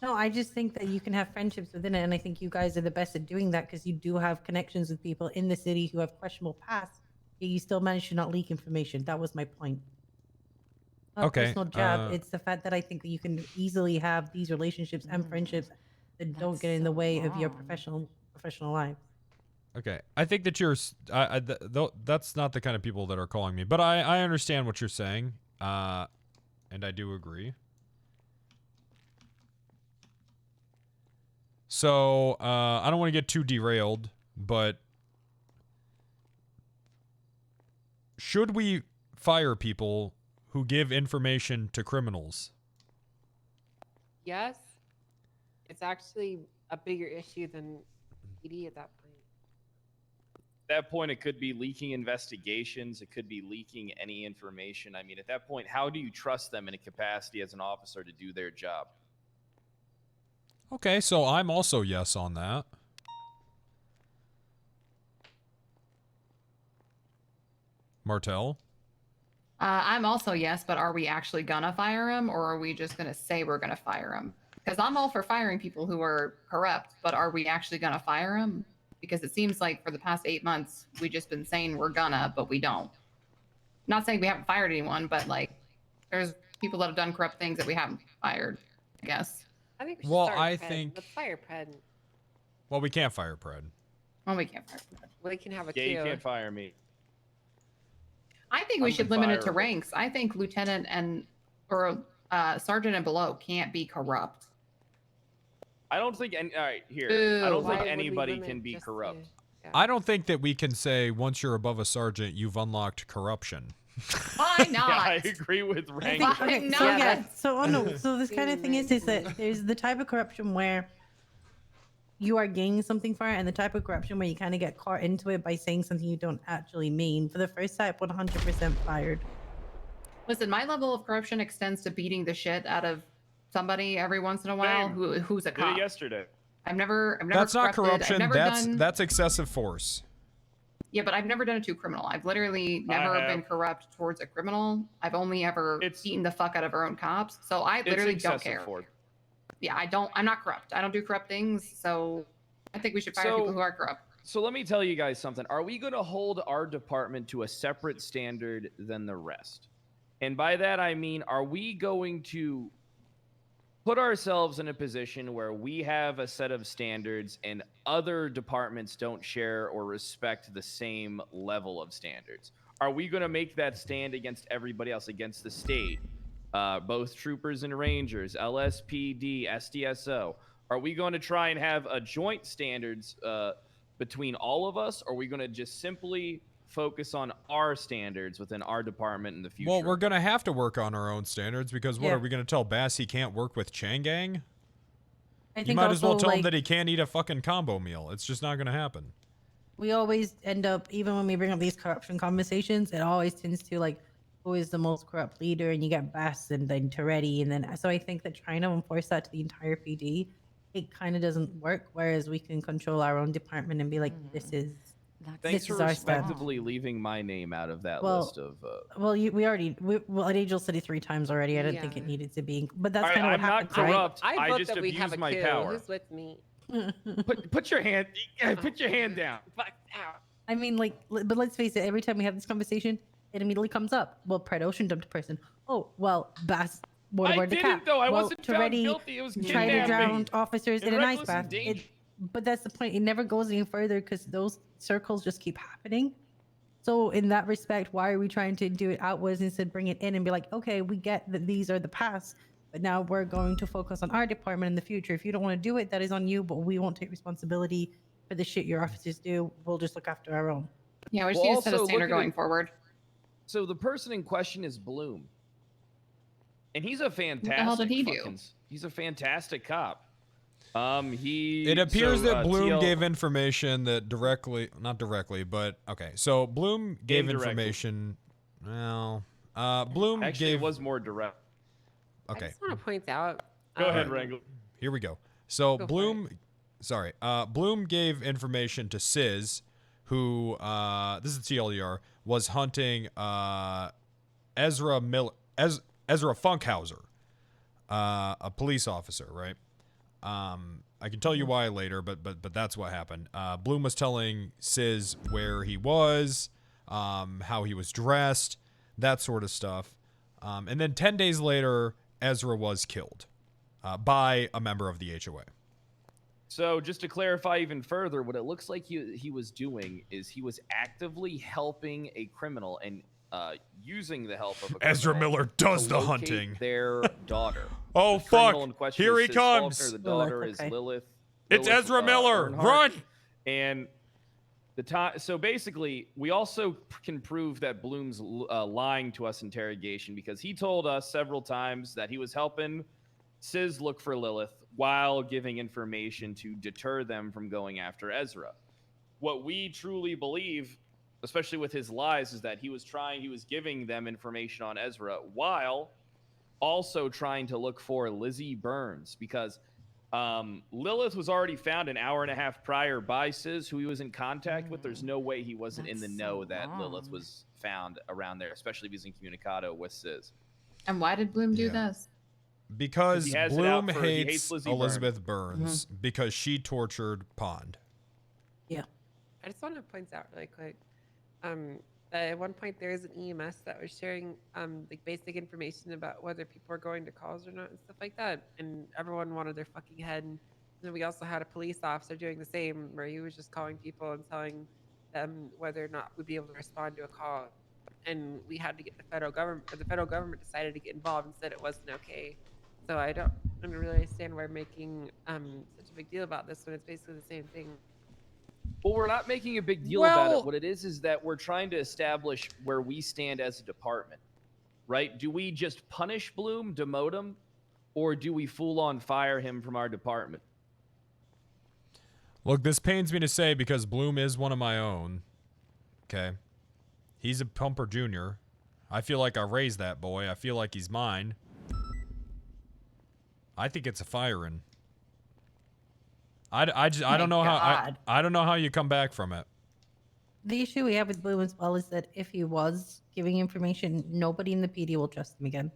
No, I just think that you can have friendships within it, and I think you guys are the best at doing that because you do have connections with people in the city who have questionable pasts. Yet you still manage to not leak information. That was my point. Not a Okay, personal jab. It's the fact that I think that you can easily have these relationships and friendships that don't get in the way of your professional life. Okay, I think that that's not the kind of people that are calling me, but I understand what you're saying, and I do agree. So I don't want to get too derailed, but should we fire people who give information to criminals? Yes. It's actually a bigger issue than PD at that point. At that point, it could be leaking investigations. It could be leaking any information. I mean, at that point, how do you trust them in a capacity as an officer to do their job? Okay, so I'm also yes on that. Martel? I'm also yes, but are we actually gonna fire him, or are we just gonna say we're gonna fire him? Because I'm all for firing people who are corrupt, but are we actually gonna fire him? Because it seems like for the past 8 months, we've just been saying we're gonna, but we don't. Not saying we haven't fired anyone, but like, there's people that have done corrupt things that we haven't fired, I guess. I think we should Well, start I Pred. think- Let's fire Pred. Well, we can't fire Pred. Well, we can't fire him. We can have a Yeah, you queue. can't fire me. I think we should limit it to unfireable. ranks. I think lieutenant and or sergeant and below can't be corrupt. I don't think any. All right, here. Boo. I don't Why think would we anybody limit can be just corrupt. I don't think that we can say once you're above a sergeant, you've unlocked corruption. Why not? Yeah, I agree with I Wrangler. think, okay, so yeah, so oh no, so this kind of thing is that there's the type of corruption where you are gaining something for it, and the type of corruption where you kind of get caught into it by saying something you don't actually mean. For the first type, 100% fired. Listen, my level of corruption extends to beating the shit out of somebody every once in a while Same. who's a Did it cop. yesterday. I've never That's not corrupted. corruption. I've never done. That's excessive force. Yeah, but I've never done it to a criminal. I've literally never have. been corrupt towards a criminal. I've only ever beaten the fuck out of our own cops. So I literally don't care. Yeah, I'm not corrupt. I don't do corrupt things. So I think we should fire people who are corrupt. So let me tell you guys something. Are we going to hold our department to a separate standard than the rest? And by that, I mean, are we going to put ourselves in a position where we have a set of standards and other departments don't share or respect the same level of standards? Are we going to make that stand against everybody else, against the state, both troopers and rangers, LSPD, SDSO? Are we going to try and have a joint standards between all of us, or are we going to just simply focus on our standards within our department in the future? Well, we're going to have to work on our own standards because what Yeah. are we going to tell Bass he can't work with Changang? I You think might as well also, tell him like, that he can't eat a fucking combo meal. It's just not going to happen. we always end up, even when we bring up these corruption conversations, it always tends to like, who is the most corrupt leader? And you get Bass and then Toretti. And then, so I think that trying to enforce that to the entire PD it kind of doesn't work. Whereas we can control our own department and be like, this is Thanks this for is our stand. respectively leaving my name out of that Well, list of. Well, at Angel City 3 times already. I didn't think it needed to be, but that's kind of what I'm not happens, right? corrupt. I vote just that we have abuse a my coup. power. Who's with me? Put your hand down. Fuck out. I mean, like, but let's face it. Every time we have this conversation, it immediately comes up. Well, Pred Ocean dumped a person. Oh, well, Bass waterboarded the cat. didn't, though. I well, wasn't found Toretti guilty. It was tried to drown kidnapping. officers And in an ice reckless bath. endanger- But that's the point. It never goes any further because those circles just keep happening. So in that respect, why are we trying to do it outwards instead bring it in and be like, okay, we get that these are the past, but now we're going to focus on our department in the future. If you don't want to do it, that is on you, but we won't take responsibility for the shit your officers do. We'll just look after our own. Yeah, we just Well, need to set a also, standard look at going it- forward. So the person in question is Bloom, and he's a fantastic. hell did he do? He's a fantastic cop. It appears so, that Bloom TL gave information that not directly, but okay. So Bloom gave Indirectly. information. Well, Bloom Actually, gave. it was more direct. Okay, I just want to point out. Go ahead, Wrangler. here we go. So Go for Bloom, Bloom gave information to Sizz, who this is TLDR, was hunting Ezra Funkhauser, a police officer, right? I can tell you why later, but that's what happened. Bloom was telling Sizz where he was, how he was dressed, that sort of stuff. And then 10 days later, Ezra was killed by a member of the HOA. So just to clarify even further, what it looks like he was doing is he was actively helping a criminal and using the help of a criminal Ezra Miller does to the locate hunting. Their daughter. Oh, The criminal fuck. in question Here is he Sis Faulkner, comes. The daughter Lilith, okay. is Lilith. It's Lilith, Ezra Miller. Earnhardt. Run. And the time. So basically, we also can prove that Bloom's lying to us interrogation because he told us several times that he was helping Sizz look for Lilith while giving information to deter them from going after Ezra. What we truly believe, especially with his lies, is that he was giving them information on Ezra while also trying to look for Lizzie Burns because Lilith was already found an hour and a half prior by Sizz, who he was in contact with. There's no way he wasn't in the know that Lilith was found around there, especially if he's in communicado with Sizz. And why did Bloom do this? Because He has it Bloom out for- he hates hates Lizzie Elizabeth Burns because she tortured Pond. Yeah. I just want to point out really quick. At one point, there is an EMS that was sharing like basic information about whether people are going to calls or not and stuff like that, and everyone wanted their fucking head. And then we also had a police officer doing the same, where he was just calling people and telling them whether or not we'd be able to respond to a call. And we had to get the federal government, or the federal government decided to get involved and said it wasn't okay. So I don't really understand why we're making such a big deal about this when it's basically the same thing. Well, we're not making a big deal about Well- it. What it is that we're trying to establish where we stand as a department, right? Do we just punish Bloom, demote him, or do we full-on fire him from our department? Look, this pains me to say because Bloom is one of my own. Okay. He's a Pumper Jr. I feel like I raised that boy. I feel like he's mine. I think it's a firing. I don't know how I don't know how you come back from it. The issue we have with Bloom as well is that if he was giving information, nobody in the PD will trust him again.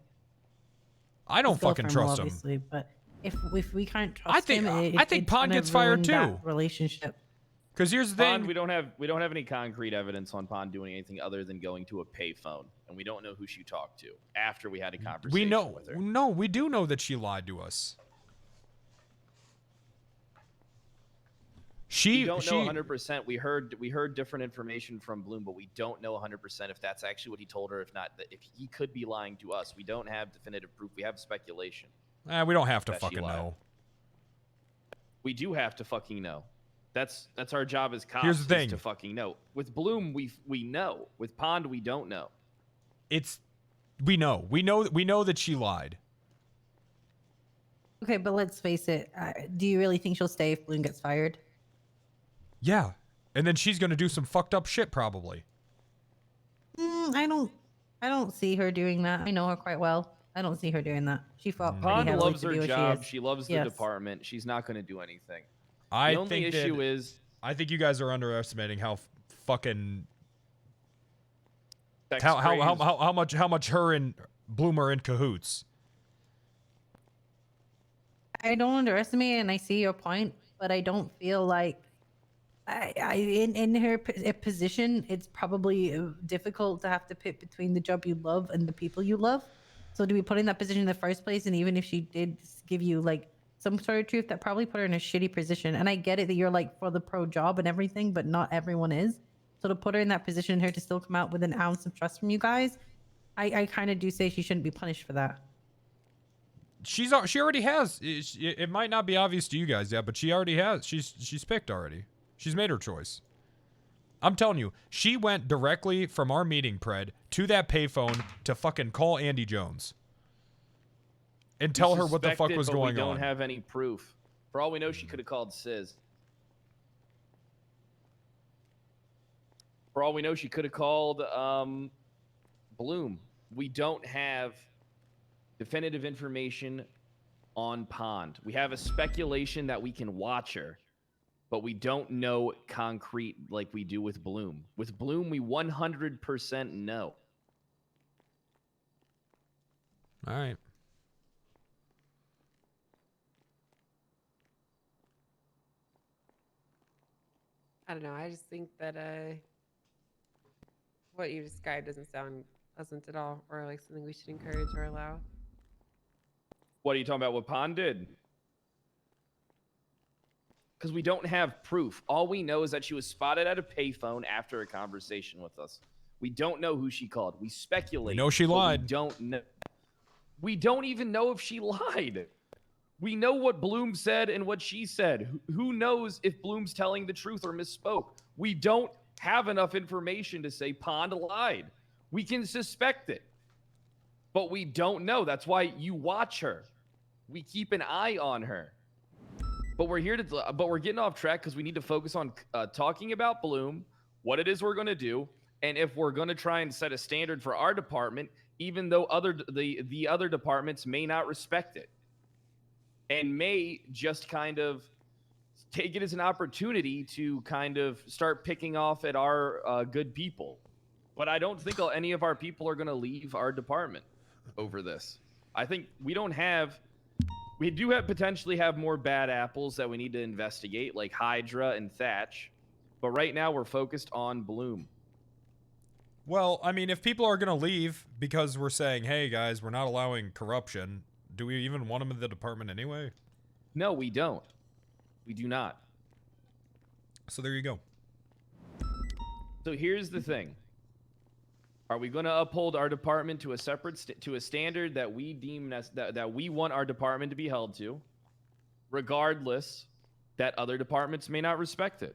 I don't His fucking girlfriend trust will, him. obviously, but if we can't trust I think him, I think it's Pond gonna gets fired ruin that too. relationship. Because here's the Pond, thing. we don't have any concrete evidence on Pond doing anything other than going to a payphone, and we don't know who she talked to after we had a conversation We know. with her. No, we do know that she lied to us. We don't know 100%. We heard different information from Bloom, but we don't know 100% if that's actually what he told her. If not, that if he could be lying to us, we don't have definitive proof. We have speculation. We don't have to that she fucking lied. know. We do have to fucking know. That's our job as cops. Here's the is thing. to fucking know. With Bloom, we know. With Pond, we don't know. We know that she lied. Okay, but let's face it. Do you really think she'll stay if Bloom gets fired? Yeah. And then she's going to do some fucked up shit probably. I don't see her doing that. I know her quite well. I don't see her doing that. She fought pretty Pond heavily loves to her be what job. she is. She loves the Yes. department. She's not going to do anything. I The only think issue that, is I think you guys are underestimating how fucking sex how much her and Bloom are in cahoots. I don't underestimate it, and I see your point, but I don't feel like in her position, it's probably difficult to have to pick between the job you love and the people you love. So to be put in that position in the first place, and even if she did give you like some sort of truth, that probably put her in a shitty position. And I get it that you're like for the pro job and everything, but not everyone is. So to put her in that position, and her to still come out with an ounce of trust from you guys, I kind of do say she shouldn't be punished for that. She already has. It might not be obvious to you guys yet, but she already has. She's picked already. She's made her choice. I'm telling you, she went directly from our meeting, Pred, to that payphone to fucking call Andy Jones and tell her what the fuck was going We don't on. have any proof. For all we know, she could have called Sis. For all we know, she could have called Bloom. We don't have definitive information on Pond. We have a speculation that we can watch her, but we don't know concrete like we do with Bloom. With Bloom, we 100% know. All right. I don't know. I just think that what you described doesn't sound pleasant at all, or like something we should encourage or allow. What are you talking about? What Pond did? Because we don't have proof. All we know is that she was spotted at a payphone after a conversation with us. We don't know who she called. We speculate. We know she but lied. We don't know. We don't even know if she lied. We know what Bloom said and what she said. Who knows if Bloom's telling the truth or misspoke? We don't have enough information to say Pond lied. We can suspect it, but we don't know. That's why you watch her. We keep an eye on her. But we're getting off track because we need to focus on talking about Bloom, what it is we're going to do, and if we're going to try and set a standard for our department, even though the other departments may not respect it and may just kind of take it as an opportunity to kind of start picking off at our good people. But I don't think any of our people are going to leave our department over this. I think we do potentially have more bad apples that we need to investigate, like Hydra and Thatch. But right now we're focused on Bloom. Well, I mean, if people are going to leave because we're saying, hey, guys, we're not allowing corruption, do we even want them in the department anyway? No, we don't. We do not. So there you go. So here's the thing. Are we going to uphold our department to a to a standard that we deem that we want our department to be held to, regardless that other departments may not respect it?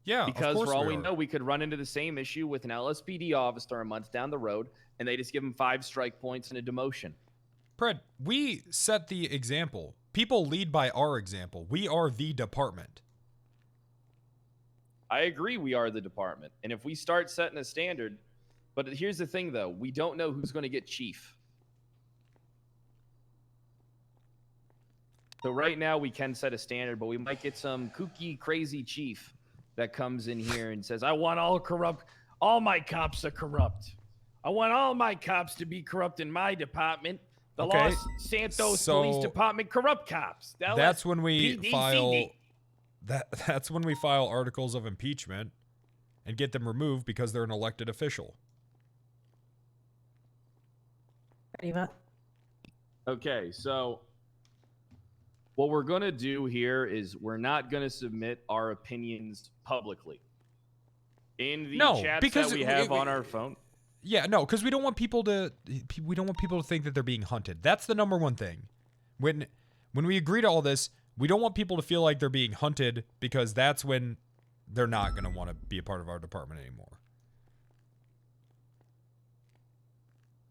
Yeah, because of course for all we we are. know, we could run into the same issue with an LSPD officer a month down the road, and they just give him 5 strike points and a demotion. Pred, we set the example. People lead by our example. We are the department. I agree we are the department. And if we start setting a standard, but here's the thing though, we don't know who's going to get chief. So right now we can set a standard, but we might get some kooky, crazy chief that comes in here and says, I want all my cops are corrupt. I want all my cops to be corrupt in my department. The Okay, Los Santos so Police Department corrupt cops. That's when we LSPDCD. file that's when we file articles of impeachment and get them removed because they're an elected official. Okay, so what we're going to do here is we're not going to submit our opinions publicly. In the chats because that we have on our phone. Yeah, no, because we don't want people to think that they're being hunted. That's the number one thing. When we agree to all this, we don't want people to feel like they're being hunted, because that's when they're not going to want to be a part of our department anymore.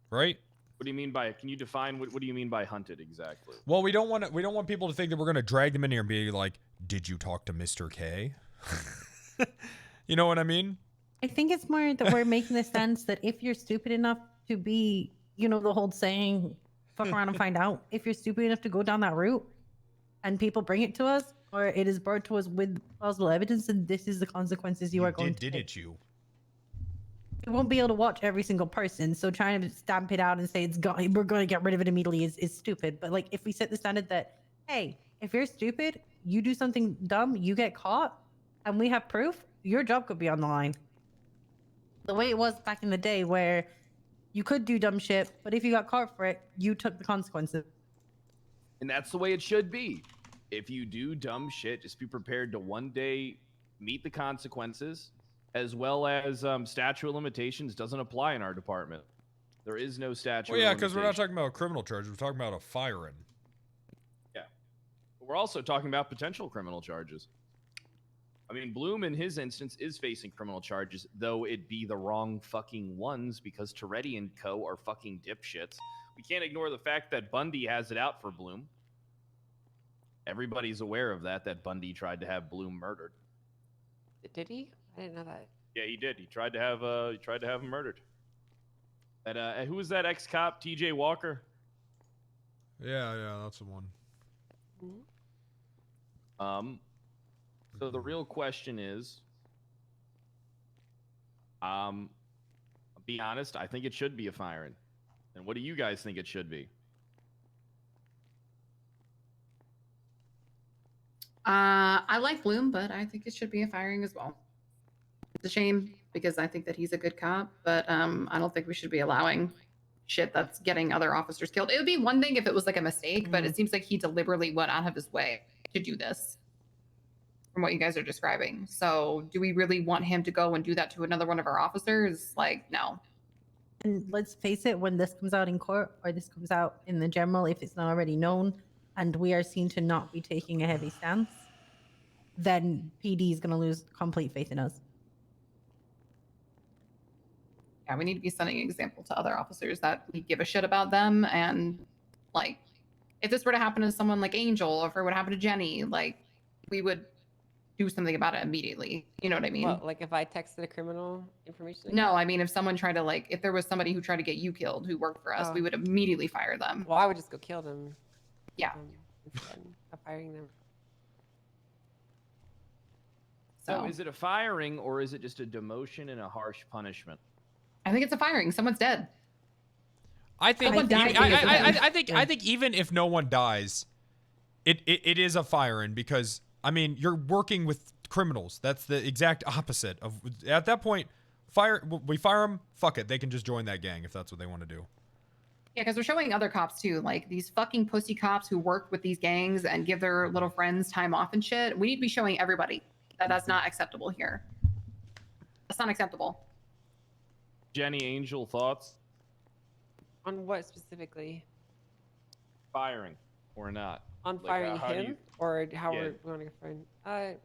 Right? What do you mean by? Can you define what do you mean by hunted exactly? Well, we don't want people to think that we're going to drag them in here and be like, "Did you talk to Mr. K?" You know what I mean? I think it's more that we're making the sense that if you're stupid enough to be you know, the whole saying, fuck around and find out. If you're stupid enough to go down that route and people bring it to us, or it is brought to us with plausible evidence, and this is the consequences you are going to didn't take. you? We won't be able to watch every single person, so trying to stamp it out and say we're going to get rid of it immediately is stupid. But like, if we set the standard that, hey, if you're stupid, you do something dumb, you get caught, and we have proof, your job could be on the line. The way it was back in the day, where you could do dumb shit, but if you got caught for it, you took the consequences. And that's the way it should be. If you do dumb shit, just be prepared to one day meet the consequences, as well as statute of limitations doesn't apply in our department. There is no statute Well, yeah, of because we're not limitation. talking about a criminal charge. We're talking about a firing. Yeah. But we're also talking about potential criminal charges. I mean, Bloom in his instance is facing criminal charges, though it be the wrong fucking ones because Toretti and co are fucking dipshits. We can't ignore the fact that Bundy has it out for Bloom. Everybody's aware of that Bundy tried to have Bloom murdered. Did he? I didn't know that. Yeah, he did. He tried to have him murdered. And who was that ex-cop? TJ Walker? Yeah, that's the one. So the real question is, I'll be honest, I think it should be a firing. And what do you guys think it should be? I like Bloom, but I think it should be a firing as well. It's a shame because I think that he's a good cop, but I don't think we should be allowing shit that's getting other officers killed. It would be one thing if it was like a mistake, but it seems like he deliberately went out of his way to do this from what you guys are describing. So do we really want him to go and do that to another one of our officers? Like, no. And let's face it, when this comes out in court, or this comes out in the general, if it's not already known, and we are seen to not be taking a heavy stance, then PD is going to lose complete faith in us. Yeah, we need to be setting an example to other officers that we give a shit about them. And like, if this were to happen to someone like Angel, or if it would happen to Jenny, like, we would do something about it immediately. You know what I mean? What, like if I texted a criminal information? No, I mean, if someone tried to, like, if there was somebody who tried to get you killed who worked for us, we would immediately fire them. Well, I would just go kill them. Yeah. Instead of firing them. So is it a firing or is it just a demotion and a harsh punishment? I think it's a firing. Someone's dead. I think Someone died. I think even if no one dies, it is a firing because I mean you're working with criminals. That's the exact opposite of at that point. We fire them. Fuck it. They can just join that gang if that's what they want to do. Yeah, because we're showing other cops too, like these fucking pussy cops who work with these gangs and give their little friends time off and shit. We need to be showing everybody that that's not acceptable here. That's not acceptable. Jenny, Angel, thoughts? On what specifically? Firing or not? On Like, firing how do him you- or how Yeah. we're going to get fired?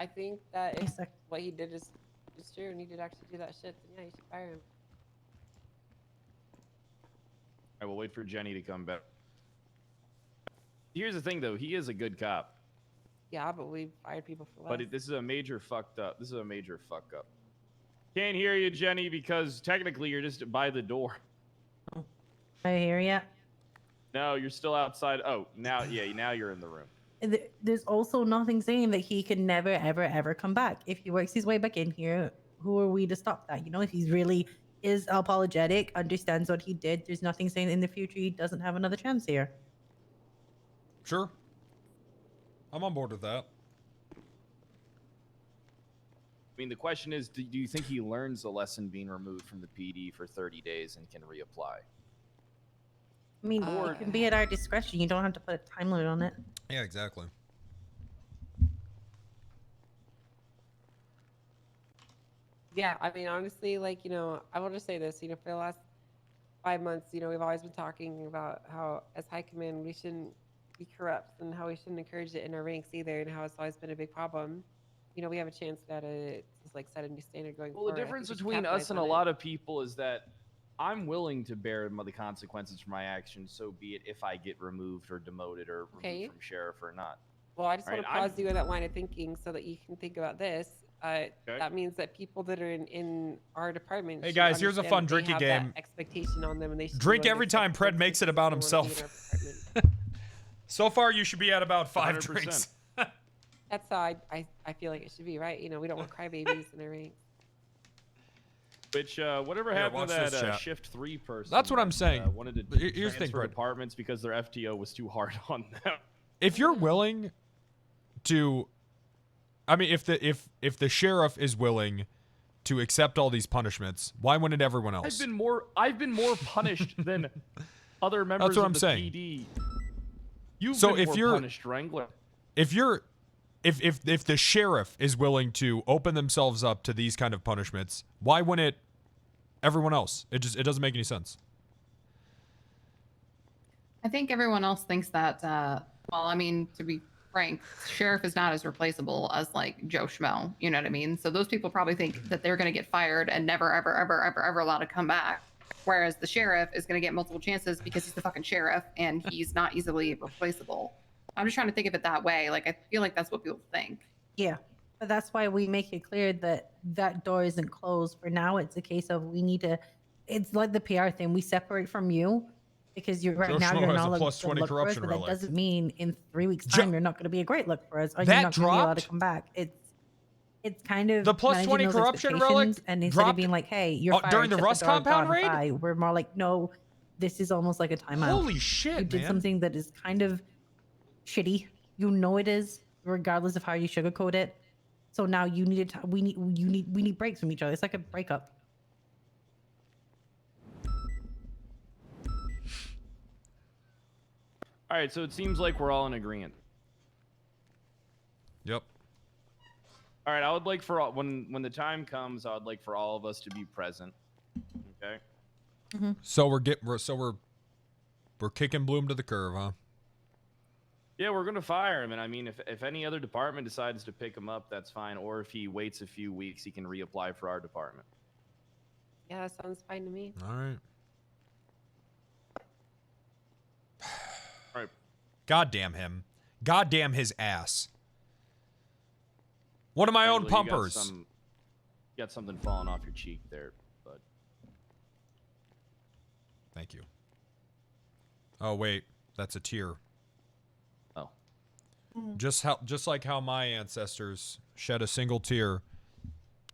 I think that if what he did is true and he did actually do that shit, then yeah, you should fire him. I will wait for Jenny to come back. Here's the thing, though. He is a good cop, Yeah, but we fired people for less. but this is a major fucked up. This is a major fuck up. Can't hear you, Jenny, because technically you're just by the door. I hear ya. No, you're still outside. Oh, now you're in the room. There's also nothing saying that he can never, ever, ever come back. If he works his way back in here, who are we to stop that? You know, if he's really is apologetic, understands what he did, there's nothing saying in the future he doesn't have another chance here. Sure. I'm on board with that. I mean, the question is, do you think he learns the lesson being removed from the PD for 30 days and can reapply? I mean, it can be at our discretion. You don't have to put a time limit on it. Yeah, exactly. Yeah, I mean, honestly, like, you know, I want to say this, you know, for the last 5 months, you know, we've always been talking about how, as high command, we shouldn't be corrupt and how we shouldn't encourage it in our ranks either, and how it's always been a big problem. You know, we have a chance now to just, like, set a new standard going Well, forward. the I difference think we should between capitalize us and on a it. lot of people is that I'm willing to bear the consequences for my actions, so be it if I get removed or demoted or Okay. removed from sheriff or not. Well, I just Right, want to pause you in that line of thinking so that you can think about this. that means that people that are in our department. Hey should guys, here's a understand fun that they drinking have that game. expectation on them, and they should be Drink willing to every accept time Pred makes it consequences about if they wanna be himself. in our department. So far, you should be at about 5 100%. drinks. That's how I feel like it should be, right? You know, we don't want crybabies in our ranks. Which, whatever Here, happened to watch this, that chat. shift 3 person? That's what I'm that, saying. Wanted to Here's the thing, transfer Brett. departments because their FTO was too hard on them. If you're willing to, I mean, if the sheriff is willing to accept all these punishments, why wouldn't everyone else? I've been more punished than other members That's what of I'm the saying. PD. You've So been if more you're- punished, Wrangler. If the sheriff is willing to open themselves up to these kind of punishments, why wouldn't everyone else? It doesn't make any sense. I think everyone else thinks that, well, I mean, to be frank, sheriff is not as replaceable as like Joe Schmo. You know what I mean? So those people probably think that they're going to get fired and never, ever, ever, ever, ever allowed to come back. Whereas the sheriff is going to get multiple chances because he's the fucking sheriff and he's not easily replaceable. I'm just trying to think of it that way. Like, I feel like that's what people think. Yeah, but that's why we make it clear that that door isn't closed. For now, it's a case of we need to. It's like the PR thing. We separate from you because you're right Joe now Schmo you're has not a look, plus good 20 look for us, corruption but that relic. doesn't mean in 3 weeks' time you're not going to be a great look for us, or you're That not going to be allowed to dropped? come back. It's kind of The plus managing 20 those corruption expectations, relic and instead dropped of being like, "Hey, you're fired," during the shut Rust door, compound gone, raid? bye," we're more like, "No, this is almost like a timeout." Holy shit, You did man. something that is kind of shitty. You know it is, regardless of how you sugarcoat it. So now you need to. We need breaks from each other. It's like a breakup. All right, so it seems like we're all in agreement. Yep. All right, I would like for when the time comes, I would like for all of us to be present. Okay. So we're kicking Bloom to the curb, huh? Yeah, we're gonna fire him, and I mean, if any other department decides to pick him up, that's fine. Or if he waits a few weeks, he can reapply for our department. Yeah, that sounds fine to me. All right. All right. God damn him. God damn his ass. One of my own Wrangler, pumpers. You got something falling off your cheek there, bud. Thank you. Oh wait, that's a tear. Oh. Just like how my ancestors shed a single tear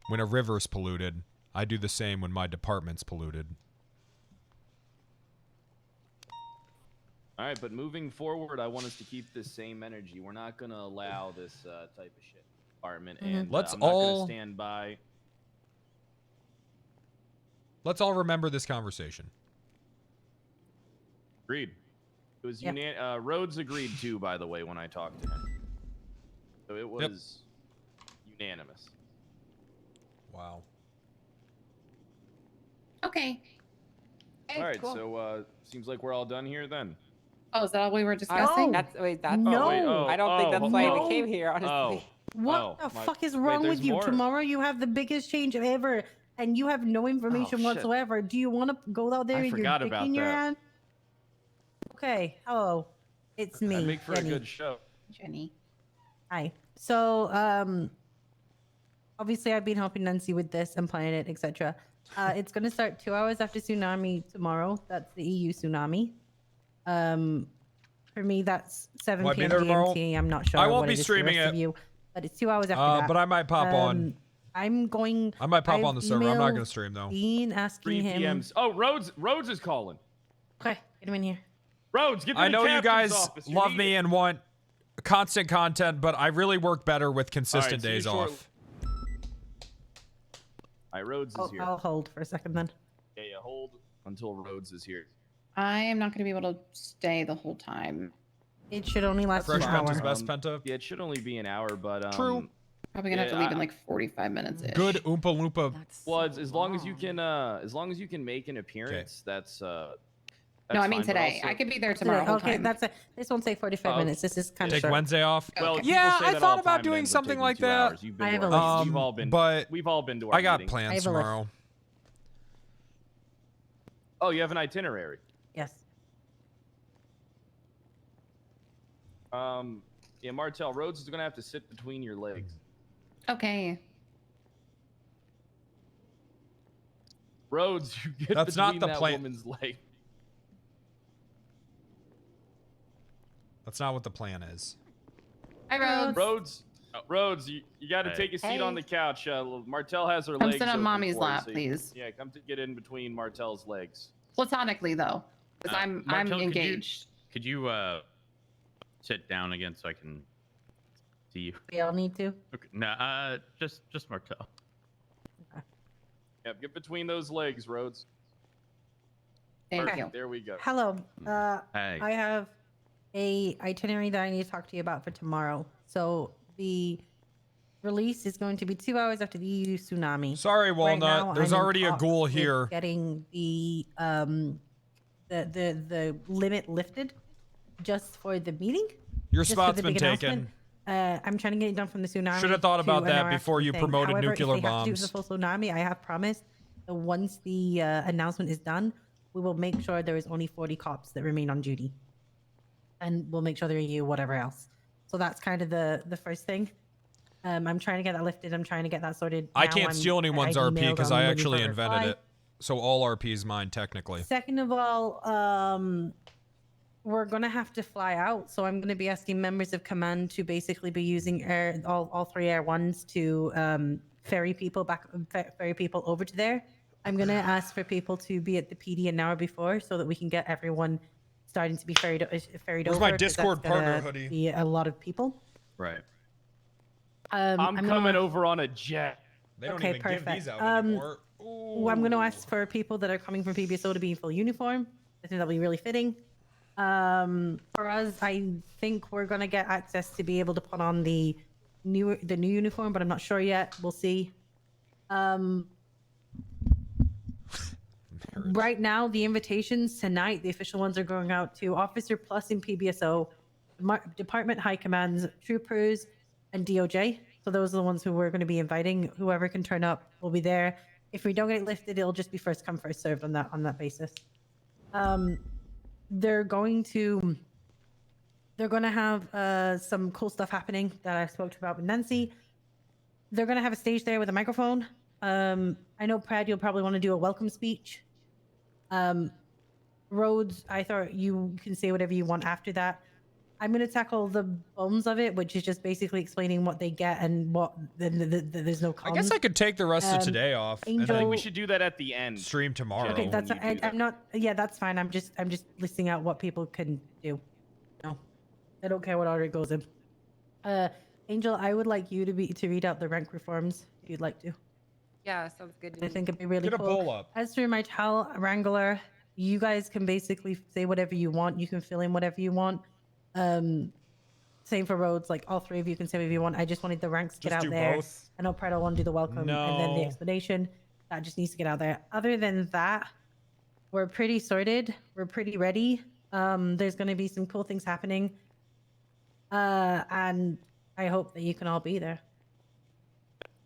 when a river's polluted, I do the same when my department's polluted. All right, but moving forward, I want us to keep this same energy. We're not gonna allow this type of shit in the department, and Let's I'm not all- gonna stand by. Let's all remember this conversation. Agreed. It was Yeah. Rhodes agreed too, by the way, when I talked to him. So it was unanimous. Wow. Okay. All right, cool. so seems like we're all done here then. Oh, is that all we were discussing? That's No. wait, I don't think that's why no. we came here, honestly. What the fuck is wrong with you? Tomorrow you have the biggest change ever, and you have no information shit. whatsoever. Do you want to go out there I and you're forgot dick about in your that. hand? Okay. Hello. It's me, That'd make for Jenny. a good show. Jenny. Hi. So, obviously I've been helping Nancy with this and planning it, etc. It's going to start 2 hours after tsunami tomorrow. That's the EU tsunami. For me, that's 7 Will I be p.m. there tomorrow? GMT. I'm not sure. I won't what be it is for the streaming rest of it. you, but it's 2 hours after that. But I might pop on. I'm going. I might pop on the server. I'm not emailed gonna stream though. Dean asking 3 him. p.m. Oh, Rhodes is calling. Okay, get him in here. Rhodes, get to I the know you captain's guys office. You're love needed. me and want constant content, but I really work better with consistent see you days shortly. off. All right, Rhodes is here. I'll hold for a second then. Yeah, hold until Rhodes is here. I am not going to be able to stay the whole time. It should only last Fresh an hour. Penta's best Penta. Yeah, it should only be an hour, but True. Probably gonna have to leave in like 45 minutes. Good Oompa Loompa. Floods, as long as you can make an appearance, that's No, I mean fine, but today. also- I could be there tomorrow. whole Okay, time. that's it. This won't take 45 Oh, minutes. This is kind of Take short. Wednesday off. Well, people yeah, say I that thought all the about time, it doing ends up something taking like 2 that. hours. You've been I have to a our- list. we've all been, but we've all been to our I got meetings. I plans have a list. tomorrow. Oh, you have an itinerary. Yes. Yeah, Martel, Rhodes is gonna have to sit between your legs. Okay. Rhodes, you get That's not between the that plan. woman's leg. That's not what the plan is. Hi, Rhodes. Rhodes, you got to Hey. take a seat on the couch. Martell has her Come legs sit on open mommy's for you, lap, so please. Yeah, come to get in between Martell's legs. Platonically, though, because I'm Martell, engaged. Could you sit down again so I can see you? We all need to. Okay. No, just Martell. Yep, get between those legs, Rhodes. Thank Perfect, you. There we go. Hello. Hey. I have a itinerary that I need to talk to you about for tomorrow. So the release is going to be 2 hours after the EU tsunami. Sorry, Walnut. now, There's I'm in already a talks ghoul with here. Getting the limit lifted just for the meeting. Your just for spot's the been big taken. announcement. I'm trying to get it done from the tsunami. Should have thought to about an that hour before after the you thing. promoted However, nuclear if they have to do bombs. the full tsunami, I have promised that once the announcement is done, we will make sure there is only 40 cops that remain on duty, and we'll make sure they're EU whatever else. So that's kind of the first thing. I'm trying to get that lifted. I'm trying to get that sorted. I now. can't steal anyone's I've RP emailed, because I'm I waiting actually for a invented reply. it. So all RP is mine, technically. Second of all, we're gonna have to fly out, so I'm gonna be asking members of command to basically be using all 3 Air 1s to ferry people over to there. I'm gonna ask for people to be at the PD an hour before so that we can get everyone starting to be ferried Where's over. my 'cause Discord that's gonna partner hoodie? Be a lot of people. Right. I'm gonna- coming over on a jet. They don't Okay, even perfect. give these out anymore. I'm going to ask for people that are coming from PBSO to be in full uniform. I think that'll be really fitting. For us, I think we're going to get access to be able to put on the new uniform, but I'm not sure yet. We'll see. Right now, the invitations tonight, the official ones are going out to Officer Plus in PBSO, Department High Commands, Troopers, and DOJ. So those are the ones who we're going to be inviting. Whoever can turn up will be there. If we don't get it lifted, it'll just be first come, first served on that basis. They're going to have some cool stuff happening that I spoke about with Nancy. They're going to have a stage there with a microphone. I know, Brad, you'll probably want to do a welcome speech. Rhodes, I thought you can say whatever you want after that. I'm going to tackle the bones of it, which is just basically explaining what they get and what there's no I guess I could take the rest of today off. I think we should do that at the end. Stream tomorrow. Okay, that's I'm not. Yeah, that's fine. I'm just listing out what people can do. No, I don't care what order it goes in. Angel, I would like you to read out the rank reforms if you'd like to. Yeah, sounds good. I think it'd be really Get a cool. bowl up. As for my Wrangler, you guys can basically say whatever you want. You can fill in whatever you want. Same for Rhodes. Like all 3 of you can say whatever you want. I just wanted the ranks to get Just out do there. both. I know Predo want to do the welcome and then the No. explanation. That just needs to get out there. Other than that, we're pretty sorted. We're pretty ready. There's going to be some cool things happening. And I hope that you can all be there.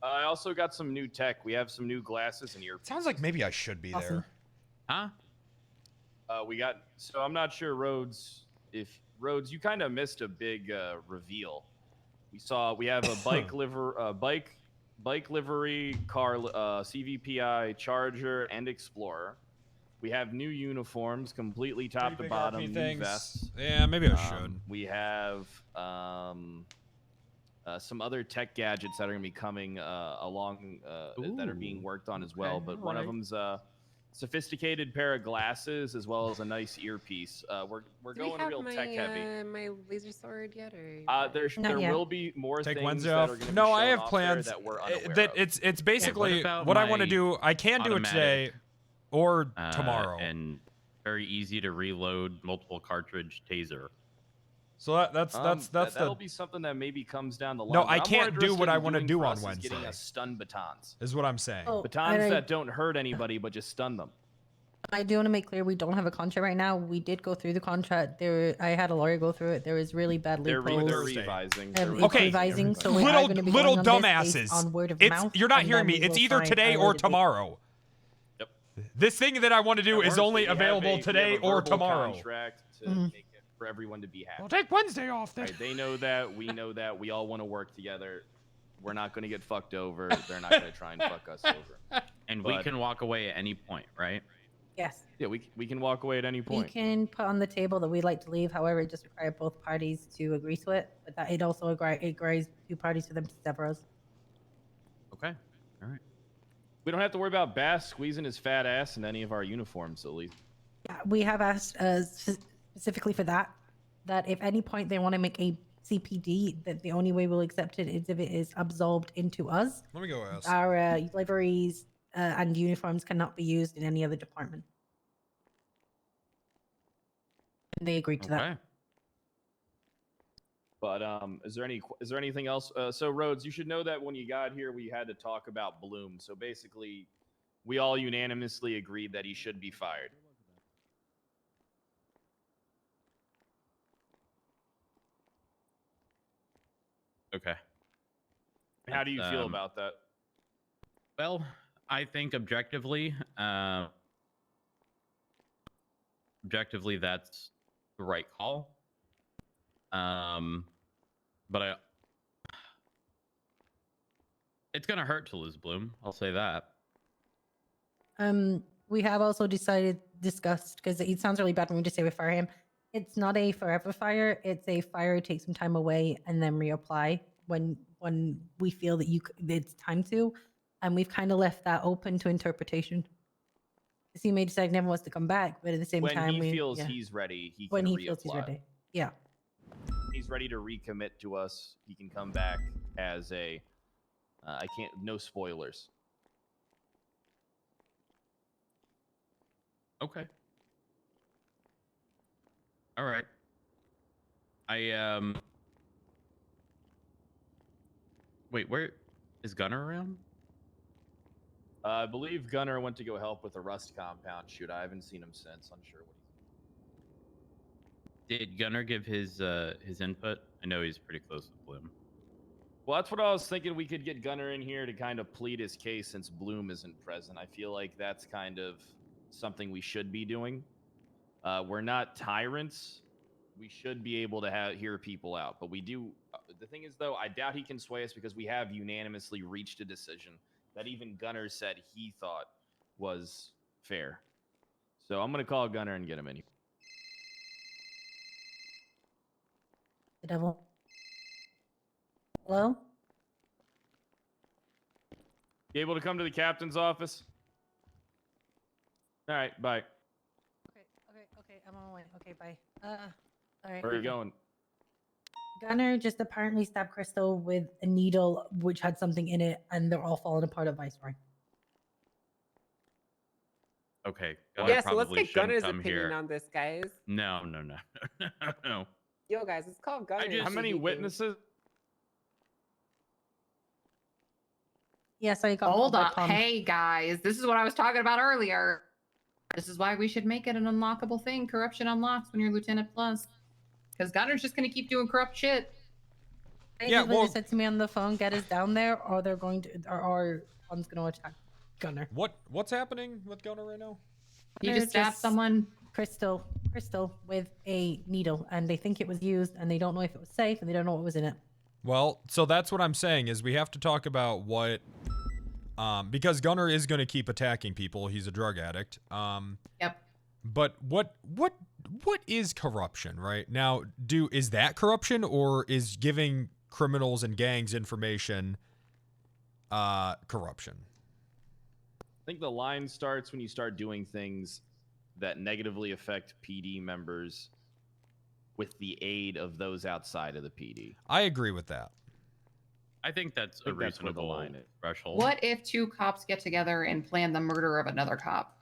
I also got some new tech. We have some new glasses and earpieces. Sounds like maybe I should be Awesome. there. Huh? We got. So I'm not sure, Rhodes. If Rhodes, you kind of missed a big reveal. We have a bike livery, car, CVPI, Charger, and Explorer. We have new uniforms, completely top to Pretty big bottom, RP new things. vests. Yeah, maybe I should. We have some other tech gadgets that are going to be coming along that are being worked on as well. Okay, But one of alright. them's a sophisticated pair of glasses as well as a nice earpiece. We're Do we going have real my, tech heavy. my laser sword yet, or There yet. will be more Take things Wednesday that off. are going to be No, I shown have off plans. there that we're unaware That of. it's basically about what I want to my do. I can do it automatic, today or tomorrow. And very easy to reload multiple cartridge taser. So that's that'll the be something that maybe comes down the line. No, but I I'm more can't do interested what I in wanna doing do for on us is getting Wednesday. us stun batons. is what I'm saying. Oh, Batons and that don't hurt anybody but just stun them. I do want to make clear we don't have a contract right now. We did go through the contract. I had a lawyer go through it. There was really bad They're loopholes. revising. It's Okay, revising, so we are going to be little going on this dumbasses. based on word of It's mouth, you're not and hearing then me. we It's will either find today a or way to do- tomorrow. This thing that I want to do is only We have available we today have a or verbal tomorrow. Contract to Mhm. make it for everyone to be happy. I'll take Wednesday off then. Right, they know that. We know that. We all want to work together. We're not going to get fucked over. They're not going to try and fuck us over. And we But- can walk away at any point, right? Yes. Yeah, we can walk away at any We point. can put on the table that we'd like to leave. However, it just requires both parties to agree to it. But that it also agrees 2 parties for them to sever us. Okay. All right. We don't have to worry about Bass squeezing his fat ass in any of our uniforms, at least. Yeah, we have asked specifically for that if any point they want to make a CPD, that the only way we'll accept it is if it is absorbed into us. Let me go ask. Our liveries and uniforms cannot be used in any other department. And they agreed to that. But is there anything else? So Rhodes, you should know that when you got here, we had to talk about Bloom. So basically, we all unanimously agreed that he should be fired. Okay. How do you feel Um, about that? Well, I think objectively, that's the right call. But it's gonna hurt to lose Bloom. I'll say that. We have also discussed, because it sounds really bad when we just say we fire him. It's not a forever fire. It's a fire, take some time away, and then reapply when we feel that it's time to. And we've kind of left that open to interpretation. Because he may decide he never wants to come back, but at the same When time, he feels he's ready, he when can he feels he's reapply. ready. Yeah. He's ready to recommit to us. He can come back as a. I can't. No spoilers. Okay. All right. Wait, where is Gunner around? I believe Gunner went to go help with the Rust compound shoot. I haven't seen him since. Unsure what he's. Did Gunner give his input? I know he's pretty close with Bloom. Well, that's what I was thinking. We could get Gunner in here to kind of plead his case since Bloom isn't present. I feel like that's kind of something we should be doing. We're not tyrants. We should be able to hear people out, but we do. The thing is, though, I doubt he can sway us because we have unanimously reached a decision that even Gunner said he thought was fair. So I'm gonna call Gunner and get him in here. The devil. Hello? You able to come to the captain's office? All right, bye. Okay, I'm on my way. Okay, bye. All right. Where are you going? Gunner just apparently stabbed Crystal with a needle which had something in it, and they're all falling apart at Viceroy. Okay. Yeah, so let's probably get shouldn't Gunner's come opinion here. on this, guys. No. No. Yo, guys, let's call Gunner. and How see many what he thinks. witnesses? Yes, I got Hold called by on. Tom. Hey, guys, this is what I was talking about earlier. This is why we should make it an unlockable thing. Corruption unlocks when you're Lieutenant Plus. Because Gunner's just going to keep doing corrupt shit. They Yeah, literally well- said to me on the phone, "Get us down there, or they're going to, or one's going to attack Gunner." What's happening with Gunner right now? You They're just stabbed someone. Crystal with a needle, and they think it was used, and they don't know if it was safe, and they don't know what was in it. Well, so that's what I'm saying is we have to talk about what, because Gunner is going to keep attacking people. He's a drug addict. Yep. But what is corruption right now? Is that corruption, or is giving criminals and gangs information corruption? I think the line starts when you start doing things that negatively affect PD members with the aid of those outside of the PD. I agree with that. I think that's I think a that's where the reasonable line is. threshold. What if 2 cops get together and plan the murder of another cop?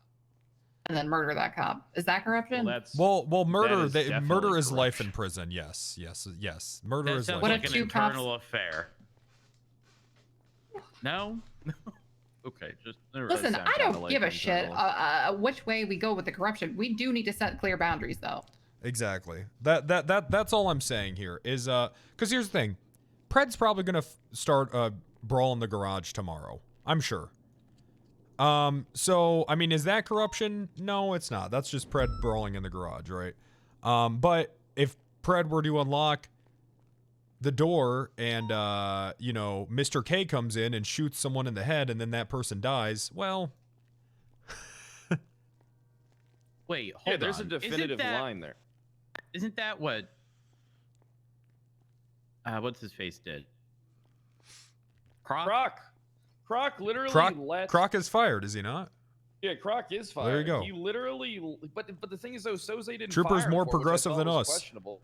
And then murder that cop? Is that corruption? Well, murder. is Murder definitely is life in prison. Yes. Murder That is sounds life. like an internal affair. No? Okay, just Listen, I don't give a shit which way we go with the corruption. We do need to set clear boundaries, though. Exactly. That's all I'm saying here is because here's the thing, Pred's probably gonna start a brawl in the garage tomorrow. I'm sure. So I mean, is that corruption? No, it's not. That's just Pred brawling in the garage, right? But if Pred were to unlock the door and you know, Mr. K comes in and shoots someone in the head and then that person dies, well, Wait, hold on. there's a definitive line there. Isn't that what what's his face did? Croc literally let Croc is fired, is he not? Yeah, Croc is fired. There you go. He literally, but the thing is though, Soze didn't. Trooper's fire more him for, which I progressive thought than was us. Questionable.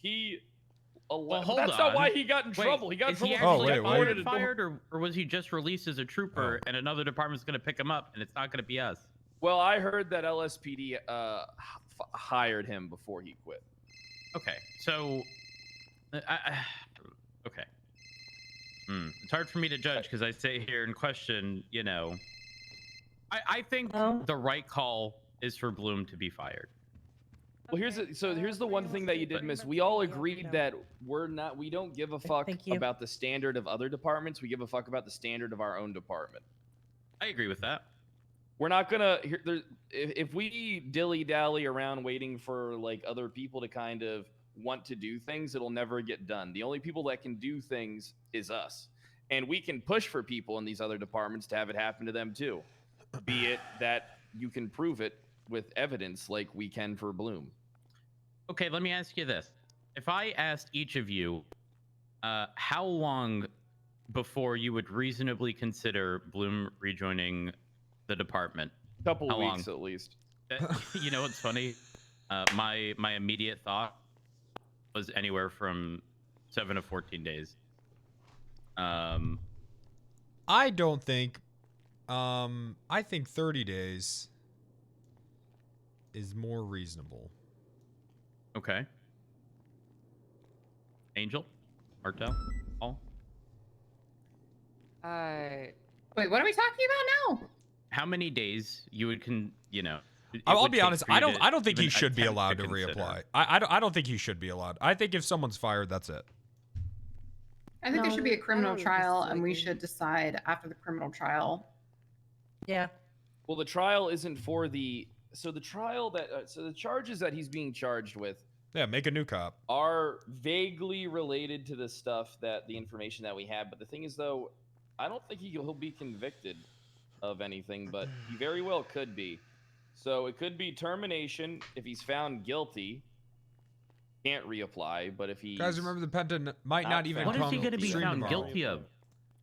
He. Well, But that's not why he got in trouble. He got in is he trouble. actually wait. fired, fired or was he just released as a trooper and another department's going to pick him up and it's not going to be us? Well, I heard that LSPD hired him before he quit. Okay, so okay. It's hard for me to judge because I sit here and question, you know. I think the right call is for Bloom to be fired. Well, here's the one thing that you did miss. We all agreed that we don't give a fuck about the standard of other departments. We give a fuck about the standard of our own department. I agree with that. We're not gonna if we dilly-dally around waiting for like other people to kind of want to do things, it'll never get done. The only people that can do things is us. And we can push for people in these other departments to have it happen to them too. Be it that you can prove it with evidence like we can for Bloom. Okay, let me ask you this. If I asked each of you how long before you would reasonably consider Bloom rejoining the department? Couple How weeks long? at least. You know what's funny? My immediate thought was anywhere from 7 to 14 days. I don't think. I think 30 days is more reasonable. Okay. Angel, Martel, Paul. Wait, what are we talking about now? How many days you would I'll be honest. I don't think he should be allowed to reapply. I don't think he should be allowed. I think if someone's fired, that's it. I think there should be a criminal trial, and we should decide after the criminal trial. Yeah. Well, the trial isn't for the the trial that so the charges that he's being charged with. Yeah, make a new cop. Are vaguely related to the stuff that the information that we have. But the thing is, though, I don't think he'll be convicted of anything, but he very well could be. So it could be termination if he's found guilty. Can't reapply, but if he Guys, remember the Penta might not even What come. is he going to be stream found tomorrow. guilty of?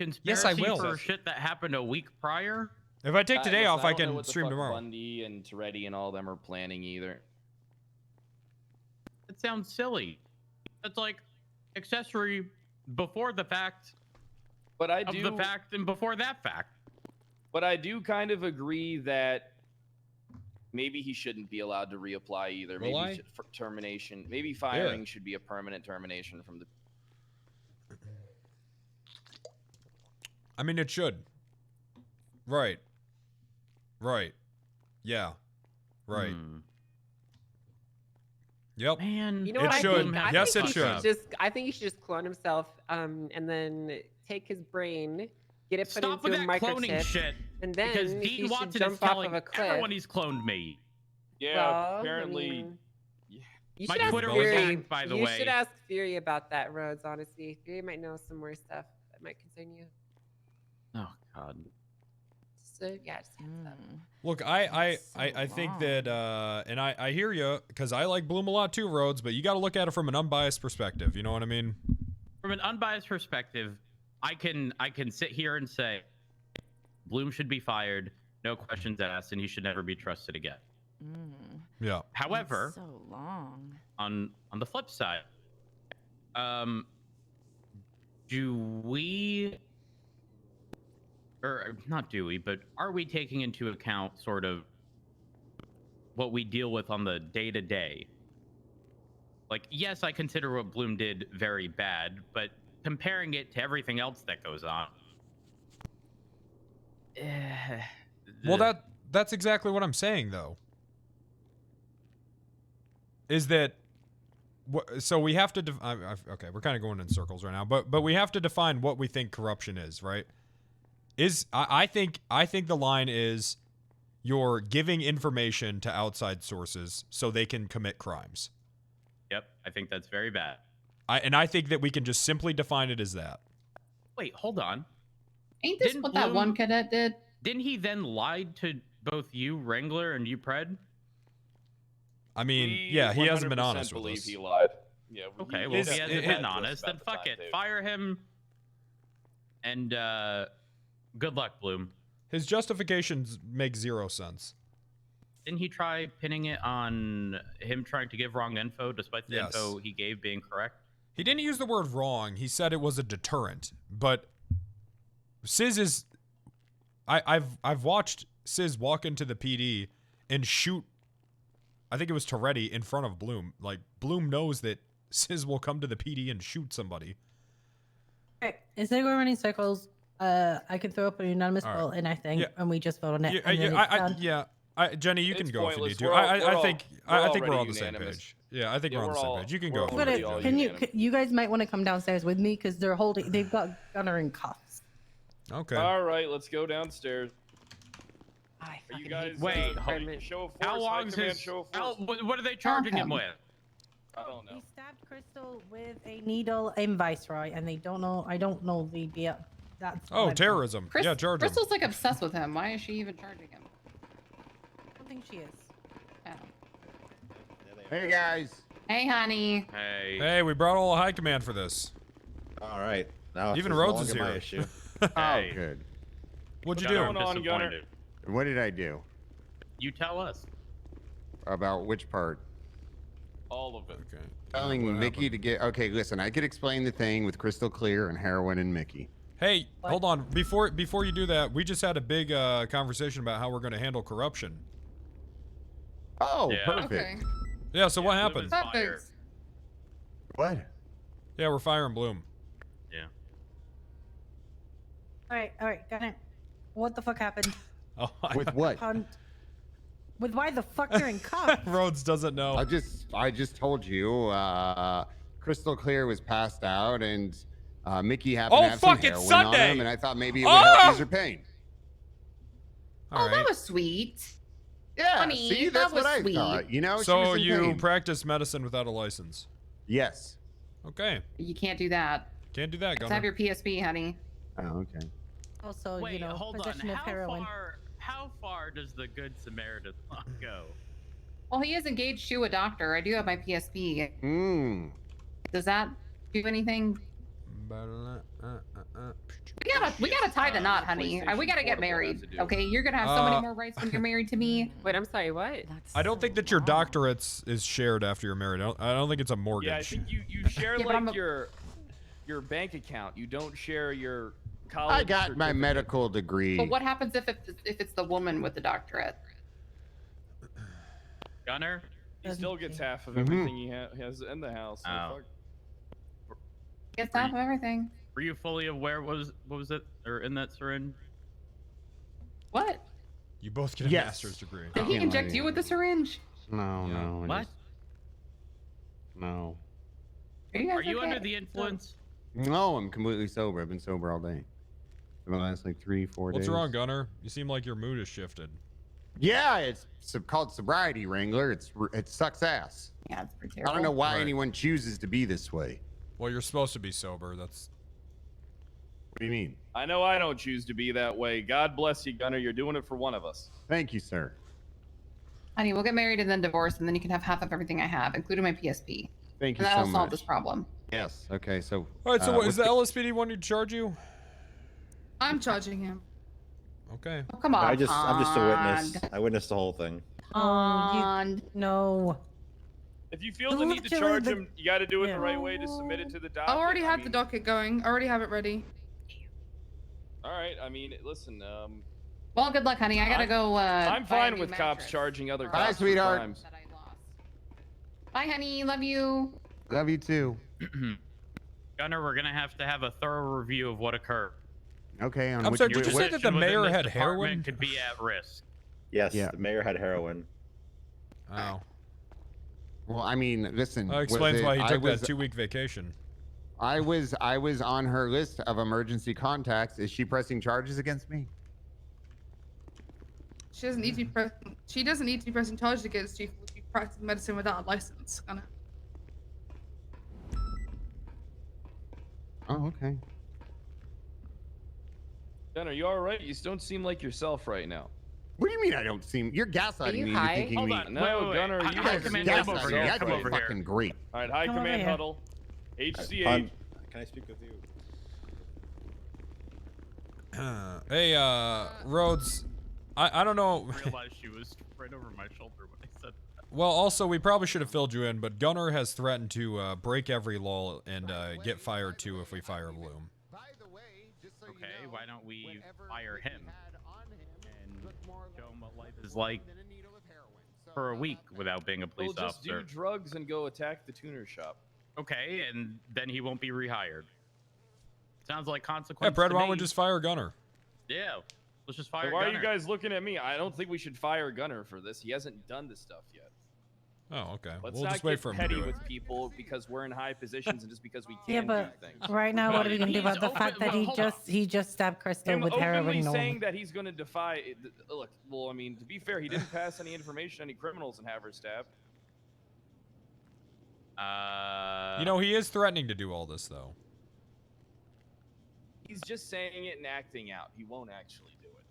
Conspiracy Yes, I will. for shit that happened a week prior? If I take today listen, off, I don't know can what the stream fuck tomorrow. Bundy and Toretti and all of them are planning either. That sounds silly. That's like accessory before the fact. But I of do the fact and before that fact. But I do kind of agree that maybe he shouldn't be allowed to reapply either. Will I? Maybe for termination. Maybe firing should be a permanent termination from the. I mean, it should. Right. Right. Yeah. Right. Yep. Man, You know it what should. I think? Yes, I it think should. I think he should just clone himself, and then take his brain, get it put Stop into with a that cloning microchip, shit. and then Because he Dean should Watson is jump off telling of a cliff. everyone he's cloned me. Yeah, Well, apparently. I mean, you My should ask Twitter was Fury. hacked, by the you way. should ask Fury about that, Rhodes. Honestly, Fury might know some more stuff that might concern you. Oh God. So yeah, just hands up. Look, I think that, and I hear you, because I like Bloom a lot too, Rhodes, but you got to look at it from an unbiased perspective. You know what I mean? From an unbiased perspective, I can sit here and say Bloom should be fired, no questions asked, and he should never be trusted again. Yeah. However, So long. on the flip side, do we, or not do we, but are we taking into account sort of what we deal with on the day-to-day? Like, yes, I consider what Bloom did very bad, but comparing it to everything else that goes on. Well, that's exactly what I'm saying, though. Is that so we have to okay, we're kind of going in circles right now, but we have to define what we think corruption is, right? I think the line is you're giving information to outside sources so they can commit crimes. Yep, I think that's very bad. I think that we can just simply define it as that. Wait, hold on. Ain't this what that one cadet did? Didn't he then lie to both you, Wrangler, and you, Pred? I mean, We yeah, he hasn't been 100% honest with believe us. he lied. Yeah. Okay, he well, if he definitely hasn't lied been to us honest, about then the fuck it. timetable. Fire him. And good luck, Bloom. His justifications make 0 sense. Didn't he try pinning it on him trying to give wrong info, despite the Yes. info he gave being correct? He didn't use the word wrong. He said it was a deterrent. But Sizz is... I've watched Sizz walk into the PD and shoot... I think it was Toretti in front of Bloom. Like, Bloom knows that Sizz will come to the PD and shoot somebody. Okay, instead of going running circles, I can throw up a unanimous All right. vote, and I think, Yeah. and we just vote on it. Yeah, and then it's done. Jenny, you can It's go if pointless. you need to. We're all- I think we're I think we're already on the same unanimous. page. Yeah, I think Yeah, we're on the we're same all- page. You can we're go. all if But you already need all to. can you? unanimous. You guys might want to come downstairs with me because they're holding. They've got Gunner in cuffs. Okay. All right, let's go downstairs. I Are you fucking guys? hate Wait, show of force. How High long's command, his... show of How, force. what are they charging him with? I don't know. He stabbed Crystal with a needle in Viceroy, and they don't know. I don't know the that's. Oh, what I've terrorism. Yeah, charge him. Crystal's like obsessed with him. Why is she even charging him? I don't think she is. Oh. Hey guys. Hey, honey. Hey. Hey, we brought all high command for this. All right. Now Even it's Rhodes no is longer my here. issue. Oh, good. What'd you Gunner, do? I'm on, Gunner? disappointed. What did I do? You tell us. About which part? All of it. Okay. Telling What Mickey happened? to get. Okay, listen. I could explain the thing with Crystal Clear and heroin and Mickey. Hey, hold on. Before you do that, we just had a big conversation about how we're going to handle corruption. Oh, Yeah. perfect. Yeah. So what Bloom happened? is fire. What? Yeah, we're firing Bloom. Yeah. All right, Gunner. What the fuck happened? Oh, With what? With why the fuck you're in cuffs? Rhodes doesn't know. I just told you. Crystal Clear was passed out, and Mickey happened Oh, to have some fuck, it's heroin Sunday! on him, and I thought maybe it would help ease her pain. All Oh, that right. was sweet. Yeah, Honey, see, that that's was what I sweet. thought. You know, she So was in you pain. practice medicine without a license? Yes. Okay. You can't do that. Can't do that, Let's Gunner. have your PSP, honey. Oh, okay. Also, Wait, you know, hold on. possession of heroin. How far does the Good Samaritan law go? Well, he is engaged to a doctor. I do have my PSP. Hmm. Does that do anything? We gotta tie the knot, honey. We gotta get married. Okay, you're gonna have so many more rights when you're married to me. Wait, I'm sorry. What? I don't think that your doctorate is shared after you're married. I don't think it's a mortgage. Yeah, I think you share Yeah, but I'm like your bank account. You don't share your college. I got my certificate. medical degree. But what happens if it's the woman with the doctorate? Gunner? He still gets half of Mhm. everything he has in the house. So Oh. fuck. Gets half of everything. Were you fully aware what was it or in that syringe? What? You both get a Yes. master's degree. Did he can't inject lie. you with the syringe? No, Yeah. no. I What? just- No. Are you, guys Are you okay? under the influence? No, I'm completely sober. I've been sober all day. For the last like 3-4 days. What's wrong, Gunner? You seem like your mood has shifted. Yeah, it's called sobriety, Wrangler. It sucks ass. Yeah, it's pretty I terrible. don't know why Right. anyone chooses to be this way. Well, you're supposed to be sober. That's What do you mean? I know I don't choose to be that way. God bless you, Gunner. You're doing it for one of us. Thank you, sir. Honey, we'll get married and then divorce, and then you can have half of everything I have, including my PSP. Thank And you that'll so solve much. this problem. Yes. Okay. So. all right. So, what is what's the LSPD wanting to charge you? I'm charging him. Okay. Oh, come on. I'm just a witness. Pond. I witnessed the whole thing. Pond. No. If you feel the Who need to actually charge the- him, you got to do it Yeah. the right way to submit it to the I docket. already have mean, the docket going. I already have it ready. All right. I mean, listen. Well, good luck, honey. I gotta go. I'm buy a fine new with cops mattress charging other Bye, cops for sweetheart. crimes. that I lost. Bye, honey. Love you. Love you too. Gunner, we're gonna have to have a thorough review of what occurred. Okay. On I'm which, sorry, did you say which- that the Position within mayor this had department heroin? could be at risk. Yes, Yeah. the mayor had heroin. Oh. Well, I mean, listen. That was explains it- why he I took was, that 2-week vacation. I was on her list of emergency contacts. Is she pressing charges against me? She doesn't need to be She doesn't need to be pressing charges against you if you practice medicine without a license. Oh, okay. Gunner, you all right? You don't seem like yourself right now. What do you mean I don't seem? You're gaslighting me into thinking Hold me. on. No, Gunner, you High guys command, gaslighting come over me. here. I Come feel over fucking fucking great. All right, high Come over command here. huddle. HCH. Can I speak with you? Hey, Rhodes, I don't know. I realized she was right over my shoulder when I said that. Well, also, we probably should have filled you in, but Gunner has threatened to break every law and get fired too if we fire Bloom. Okay, why don't we fire him and show him what life is like for a week without being a police We'll just officer? do drugs and go attack the tuner shop. Okay, and then he won't be rehired. Sounds like Yeah, consequence. Brad, to why don't we me. just fire Gunner? Yeah, let's just So fire. why Gunner. are you guys looking at me? I don't think we should fire Gunner for this. He hasn't done this stuff yet. Oh, okay. Let's We'll not just wait get for him to petty do it. with people because we're in high positions and just because we Yeah, can but do things. right now, what are we gonna do about the fact that hold on. he just stabbed Krista Him with openly heroin? saying that he's going to defy. Look, well, I mean, to be fair, he didn't pass any information to any criminals and have her stabbed. You know, he is threatening to do all this, though. He's just saying it and acting out. He won't actually do it.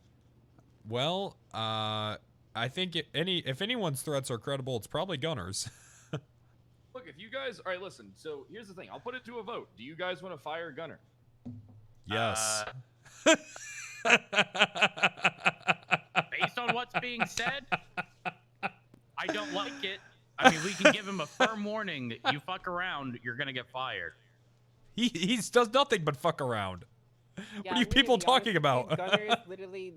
Well, I think if anyone's threats are credible, it's probably Gunner's. Look, if you guys, all right, listen. So here's the thing. I'll put it to a vote. Do you guys want to fire Gunner? Yes. Based on what's being said, I don't like it. I mean, we can give him a firm warning that you fuck around, you're gonna get fired. He does nothing but fuck around. What are you people talking about? Gunner is literally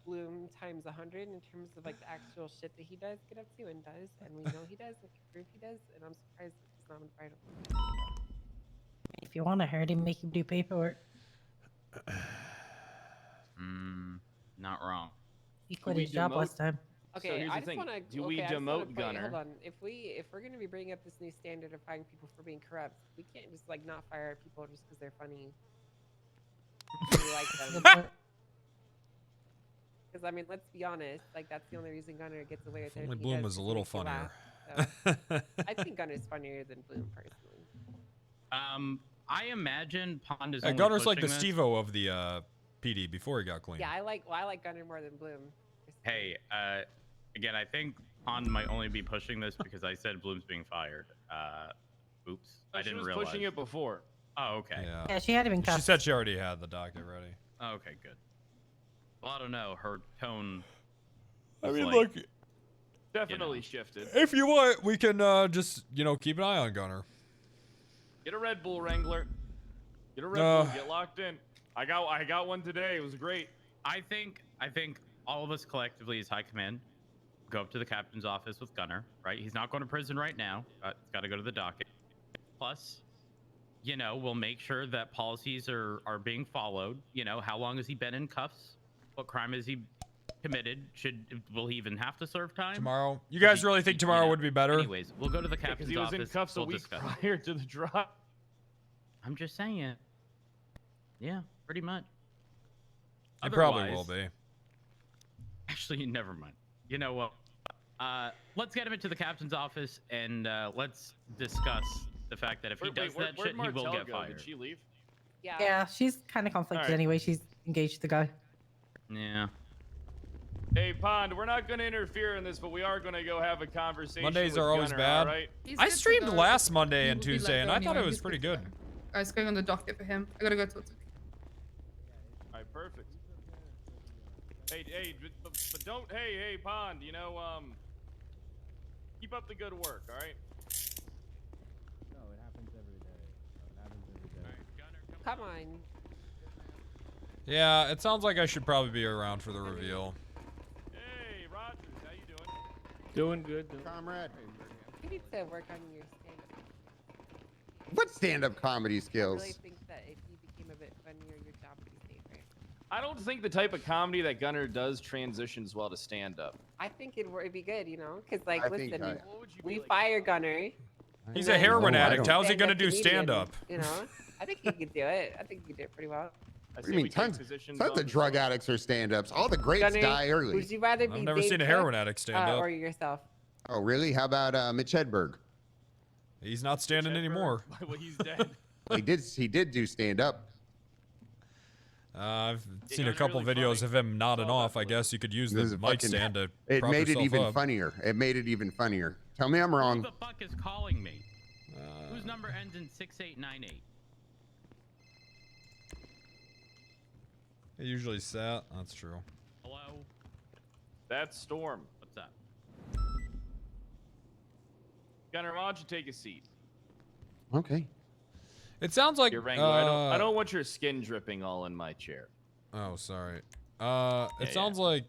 Bloom times 100 in terms of like the actual shit that he does get up to and does, and we know he does, and can prove he does, and I'm surprised that he's not on fight. If you want to hurt him, make him do paperwork. Not wrong. He quit his job last time. Okay, here's I the just thing. want to. Do we demote Gunner? Hold on. If we're gonna be bringing up this new standard of firing people for being corrupt, we can't just like not fire people just because they're funny. We like them. Because I mean, let's be honest. Like that's the only reason Gunner gets away with it. Only He Bloom does was a just little make you funnier. laugh, so. I think Gunner's funnier than Bloom personally. I imagine Pond is. Yeah, only Gunner's like the pushing this- Steve-O of the PD before he got clean. Yeah, I like Gunner more than Bloom. Hey, again, I think Pond might only be pushing this because I said Bloom's being fired. Oops, I didn't she was realize. pushing it before. Oh, okay. Yeah, she had him in She cuffs. said she already had the docket ready. Okay, good. Well, I don't know. Her tone. I was mean, like, look, Definitely shifted. if you want, we can just keep an eye on Gunner. Get a Red Bull, Wrangler. Get a Red No. Bull. Get locked in. I got one today. It was great. I think all of us collectively as high command go up to the captain's office with Gunner, right? He's not going to prison right now. He's got to go to the docket. Plus, you know, we'll make sure that policies are being followed. You know, how long has he been in cuffs? What crime has he committed? Will he even have to serve time? Tomorrow. You guys really think tomorrow would be better? Anyways, we'll go to the Because captain's he was office. in cuffs a we'll week discuss. prior to the drop. I'm just saying. Yeah, pretty much. It probably Otherwise- will be. Actually, never mind. You know what? Let's get him into the captain's office and let's discuss the fact that if he does that shit, he will get fired. Did she leave? Yeah, she's kind of conflicted Alright. anyway. She's engaged the guy. Yeah. Hey, Pond, we're not going to interfere in this, but we are going to go have a conversation. Mondays with are always Gunner, bad. all right? I streamed last Monday and He will be Tuesday, let and go I thought anyway. it was He's pretty good good. to go. Alright, it's going on the docket for him. I gotta go talk to him. All right, perfect. Hey, but don't. Hey, Pond. You know, keep up the good work. All right. No, it happens every day. Come on. Yeah, it sounds like I should probably be around for the reveal. Hey, Rogers, how you doing? Doing good. Comrade. You need to work on your stand-up. What stand-up comedy I skills? really think that if you became a bit funnier, your job would be safer. I don't think the type of comedy that Gunner does transitions well to stand-up. I think it'd be good, you know, because like, I think listen, I- we fire Gunner. He's and a heroin then addict. How's he gonna stand-up do comedian, stand-up? You know, I think he could do it. I think he could do it pretty well. What do you mean? Tons of drug addicts are stand-ups. All the greats Gunner, die early. Would you rather be I've never Dave seen a Cook, heroin addict stand up. or yourself? Oh, really? How about Mitch Hedberg? He's not standing anymore. Well, he's dead. He did do stand up. I've seen a Guys are couple really videos funny. of him nodding all off. about I guess you could use This the is mic fucking- stand to It prop made it yourself even up. funnier. It made it even funnier. Tell me I'm wrong. Who the fuck is calling me? Whose number ends in 6898? It usually sat. That's true. Hello? That's Storm. What's up? Gunner, why don't you take a seat? Okay. It sounds like Your Wrangler. I don't want your skin dripping all in my chair. Oh, sorry. Yeah, It sounds like.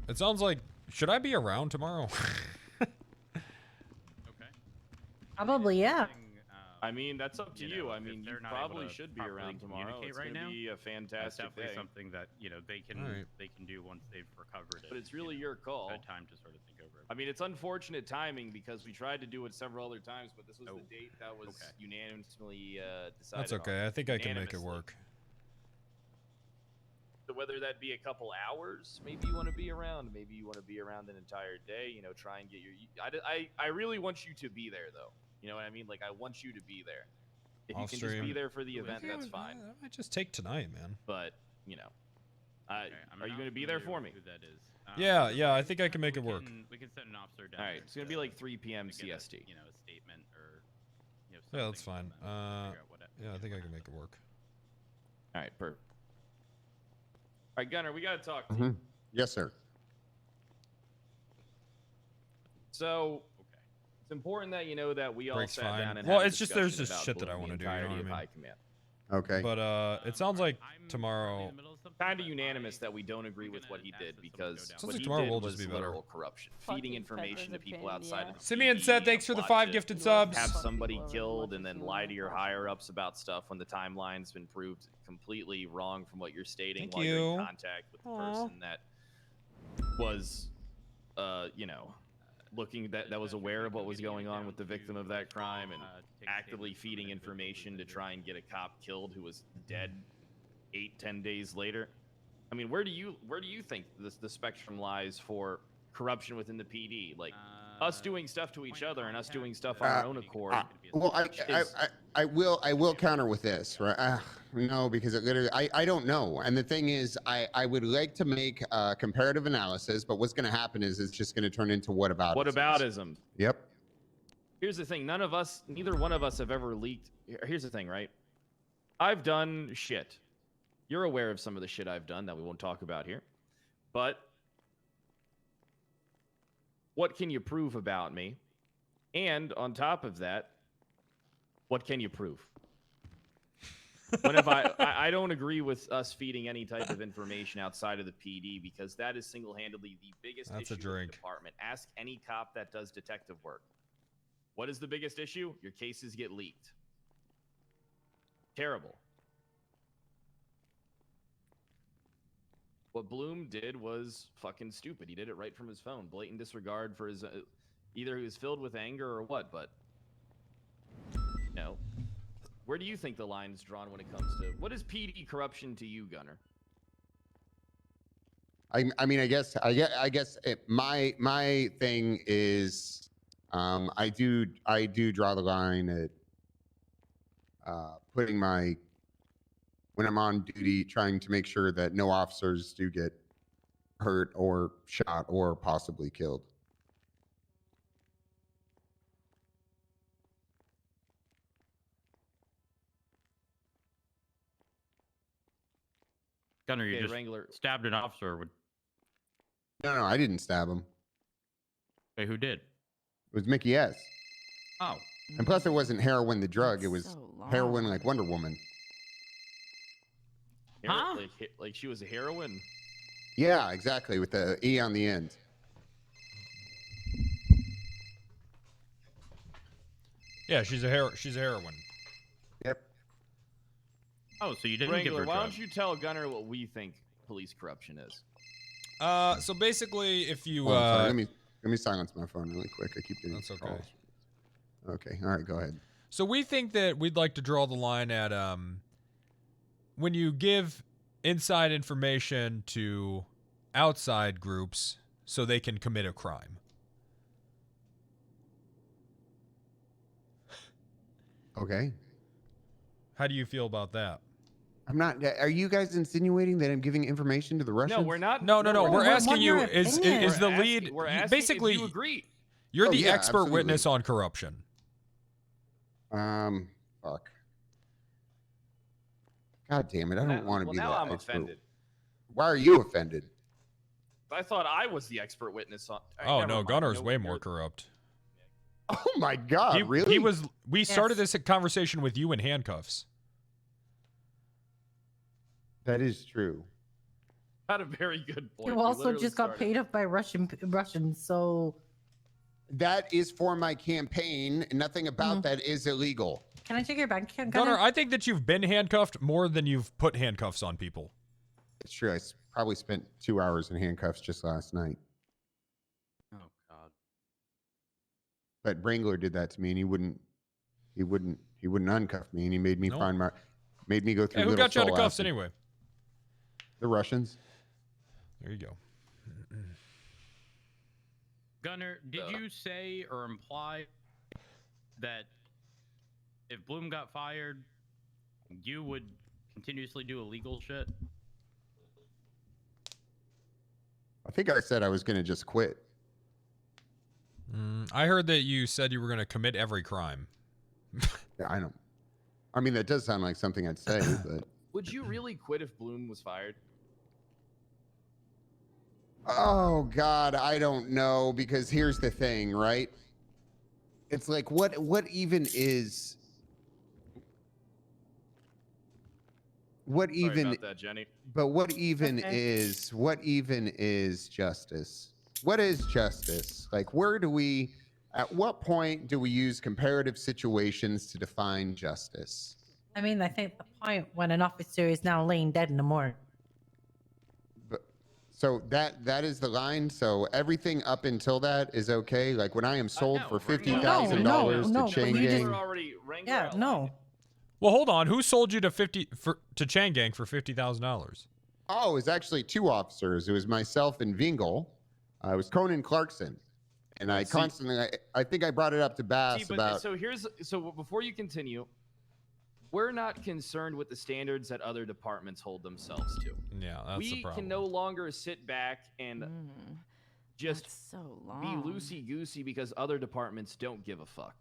It sounds like. Should I be around tomorrow? Probably, yeah. I mean, that's up to you. I mean, you they're not able probably to should be properly around tomorrow. communicate It's right gonna now. be a That's fantastic definitely day. something that they can Alright. they can do once they've recovered it. But it's really your call. Had time to sort of think over it. I mean, it's unfortunate timing because we tried to do it several other times, but this was Oh, the date that was okay. unanimously decided. That's okay. I think I can make it unanimously. work. So whether that be a couple hours, maybe you want to be around, maybe you want to be around an entire day. You know, try and get your. I really want you to be there though. You know what I mean? Like I want you to be there. If you Off can just be stream. there for the event, that's fine. I might just take tonight, man. But you know, I'm are you not going to be there familiar for me? with Who that is? Yeah, I think I can make it work. We can send an officer down. All right, there it's going to be like 3 p.m. to get CST. you know, a statement or Yeah, that's something fine. from them to figure out what Yeah, I think I can make it work. All right, perfect. All right, Gunner, we got to talk to you. Mhm. Yes, sir. So, it's important that you know that we all Break's sat fine. down and Well, had a it's just there's discussion just about shit that I Bloom, want to the do. You know entirety what I of mean? High Command. Okay. But it sounds like tomorrow. Kind of unanimous that we don't agree with what he did because Sounds what like he tomorrow did will was just be better. literal corruption, feeding information to people outside of the Simeon PD, said thanks for the plot 5 to gifted subs. Have somebody killed and then lie to your higher ups about stuff when the timeline's been proved completely wrong from what you're stating Thank while you're in you. contact with the Aw. person that was, you know, looking that was aware of what was going on with the victim of that crime and actively feeding information to try and get a cop killed who was dead 8-10 days later. I mean, where do you think the spectrum lies for corruption within the PD? Like us doing stuff to each other and us doing stuff on our own accord. Well, I will counter with this, right? No, because I don't know. And the thing is, I would like to make a comparative analysis, but what's going to happen is it's just going to turn into Whataboutism. Yep. Here's the thing. Neither one of us have ever leaked. Here's the thing, right? I've done shit. You're aware of some of the shit I've done that we won't talk about here. But what can you prove about me? And on top of that, what can you prove? When have I don't agree with us feeding any type of information outside of the PD because that is single-handedly the biggest That's a issue in drink. the department. Ask any cop that does detective work. What is the biggest issue? Your cases get leaked. Terrible. What Bloom did was fucking stupid. He did it right from his phone. Blatant disregard for his... either he was filled with anger or what, but... No. Where do you think the line is drawn when it comes to... What is PD corruption to you, Gunner? I mean, I guess my thing is, I do draw the line at putting when I'm on duty, trying to make sure that no officers do get hurt or shot or possibly killed. Gunner, you Okay, just Wrangler. stabbed an officer. With... No, I didn't stab him. Wait, who did? It was Mickey S. Oh. And plus, it wasn't heroin the drug. It was so long. heroin like Wonder Woman. Huh? Like she was a heroine? Yeah, exactly, with the E on the end. Yeah, she's a heroine. Yep. Oh, so you didn't give her Wrangler, why drugs. don't you tell Gunner what we think police corruption is? So basically, if you Oh, I'm sorry. Let me silence my phone really quick. I keep getting That's okay. calls. Okay. All right. Go ahead. So we think that we'd like to draw the line at when you give inside information to outside groups so they can commit a crime. Okay. How do you feel about that? I'm not. Are you guys insinuating that I'm giving information to the Russians? No, we're not. No. We're asking you. Is the We're lead asking- we're asking basically? if you agree. You're Oh, the yeah, expert absolutely. witness on corruption. Fuck. God damn it! I don't want to be now that I'm expert. offended. Why are you offended? I thought I was the expert witness on. Oh never no, mind. Gunner's No, way you're- more corrupt. Oh my God! Really? He was. We started this conversation with you in handcuffs. That is true. Had a very good point. You We also literally just got started- paid off by Russians, so That is for my campaign. Nothing about that is illegal. can I check your bank account? Gunner, I think that you've been handcuffed more than you've put handcuffs on people. It's true. I probably spent 2 hours in handcuffs just last night. Oh God. But Wrangler did that to me, and he wouldn't uncuff me, and he made me made me go through. Hey, who little got you out of soul cuffs acid. anyway? The Russians. There you go. Gunner, did you say or imply that if Bloom got fired, you would continuously do illegal shit? I think I said I was going to just quit. I heard that you said you were going to commit every crime. Yeah, I don't. I mean, that does sound like something I'd say, but. Would you really quit if Bloom was fired? Oh God, I don't know, because here's the thing, right? It's like what even is Sorry about that, Jenny. But what even is justice? What is justice? Like, where do we, at what point do we use comparative situations to define justice? I mean, I think the point when an officer is now laying dead in the morgue. So that is the line. So everything up until that is okay. Like when I am sold for $50,000 to chain gang. Yeah, no. Well, hold on. Who sold you to to Chain Gang for $50,000? Oh, it was actually 2 officers. It was myself and Vingle. It was Conan Clarkson, and I constantly. I think I brought it up to Bass about. So before you continue, we're not concerned with the standards that other departments hold themselves to. Yeah, that's the We problem. can no longer sit back and just so be long. loosey goosey because other departments don't give a fuck.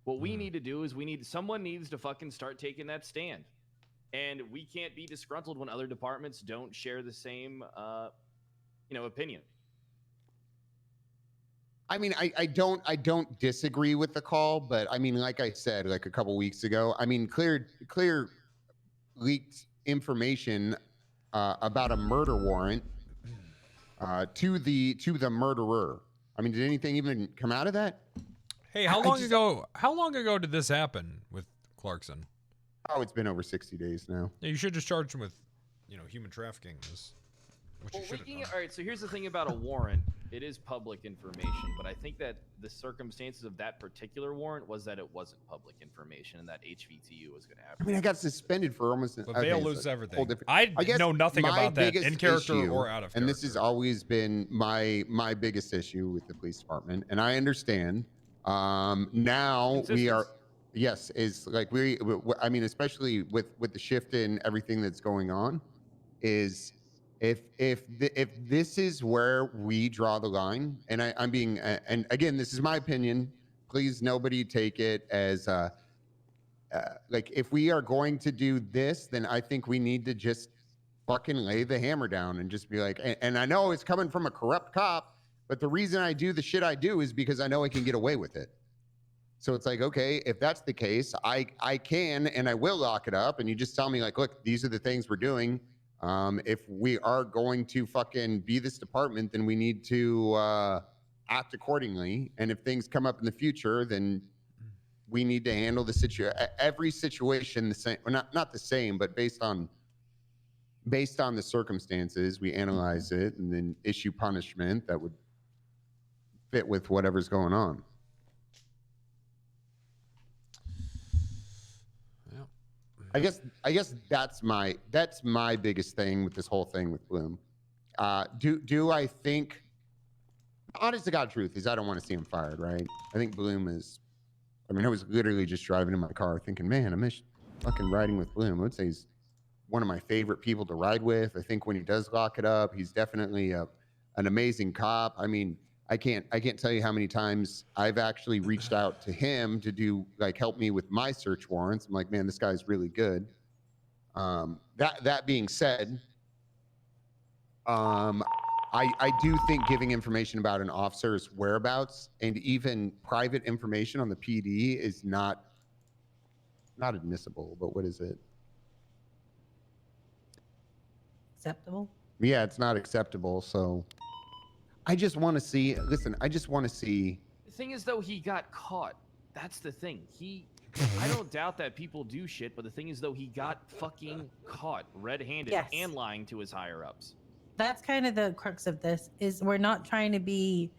What we need to do is someone needs to fucking start taking that stand, and we can't be disgruntled when other departments don't share the same, opinion. I mean, I don't disagree with the call, but I mean, like I said, like a couple weeks ago, I mean, clear leaked information about a murder warrant to the murderer. I mean, did anything even come out of that? Hey, how long ago did this happen with Clarkson? Oh, it's been over 60 days now. Yeah, you should just charge him with, human trafficking. What you should have done. All right, so here's the thing about a warrant. It is public information, but I think that the circumstances of that particular warrant was that it wasn't public information and that HVTU was going to happen. I mean, I got suspended for almost. But Vale loses so everything. whole different- I guess know nothing my about that biggest in character issue, or out of and this has always been my biggest issue with the police department, and I understand. Now we are, yes, is like I mean, especially with the shift in everything that's going on, is if this is where we draw the line, and I'm being, and again, this is my opinion. Please, nobody take it as like if we are going to do this, then I think we need to just fucking lay the hammer down and just be like, and I know it's coming from a corrupt cop, but the reason I do the shit I do is because I know I can get away with it. So it's like, okay, if that's the case, I can and I will lock it up, and you just tell me like, look, these are the things we're doing. If we are going to fucking be this department, then we need to act accordingly. And if things come up in the future, then we need to handle the every situation the same, or not the same, but based on the circumstances, we analyze it and then issue punishment that would fit with whatever's going on. I guess that's my biggest thing with this whole thing with Bloom. Do I think, honest to God truth is I don't want to see him fired, right? I think Bloom is, I mean, I was literally just driving in my car thinking, man, I fucking riding with Bloom. I would say he's one of my favorite people to ride with. I think when he does lock it up, he's definitely an amazing cop. I mean, I can't tell you how many times I've actually reached out to him to do like help me with my search warrants. I'm like, man, this guy's really good. That being said, I do think giving information about an officer's whereabouts and even private information on the PD is not admissible. But what is it? Acceptable? Yeah, it's not acceptable. So I just want to see. Listen, I just want to see. The thing is, though, he got caught. That's the thing. I don't doubt that people do shit, but the thing is, though, he got fucking caught red-handed Yes. and lying to his higher-ups. That's kind of the crux of this, is we're not trying to be,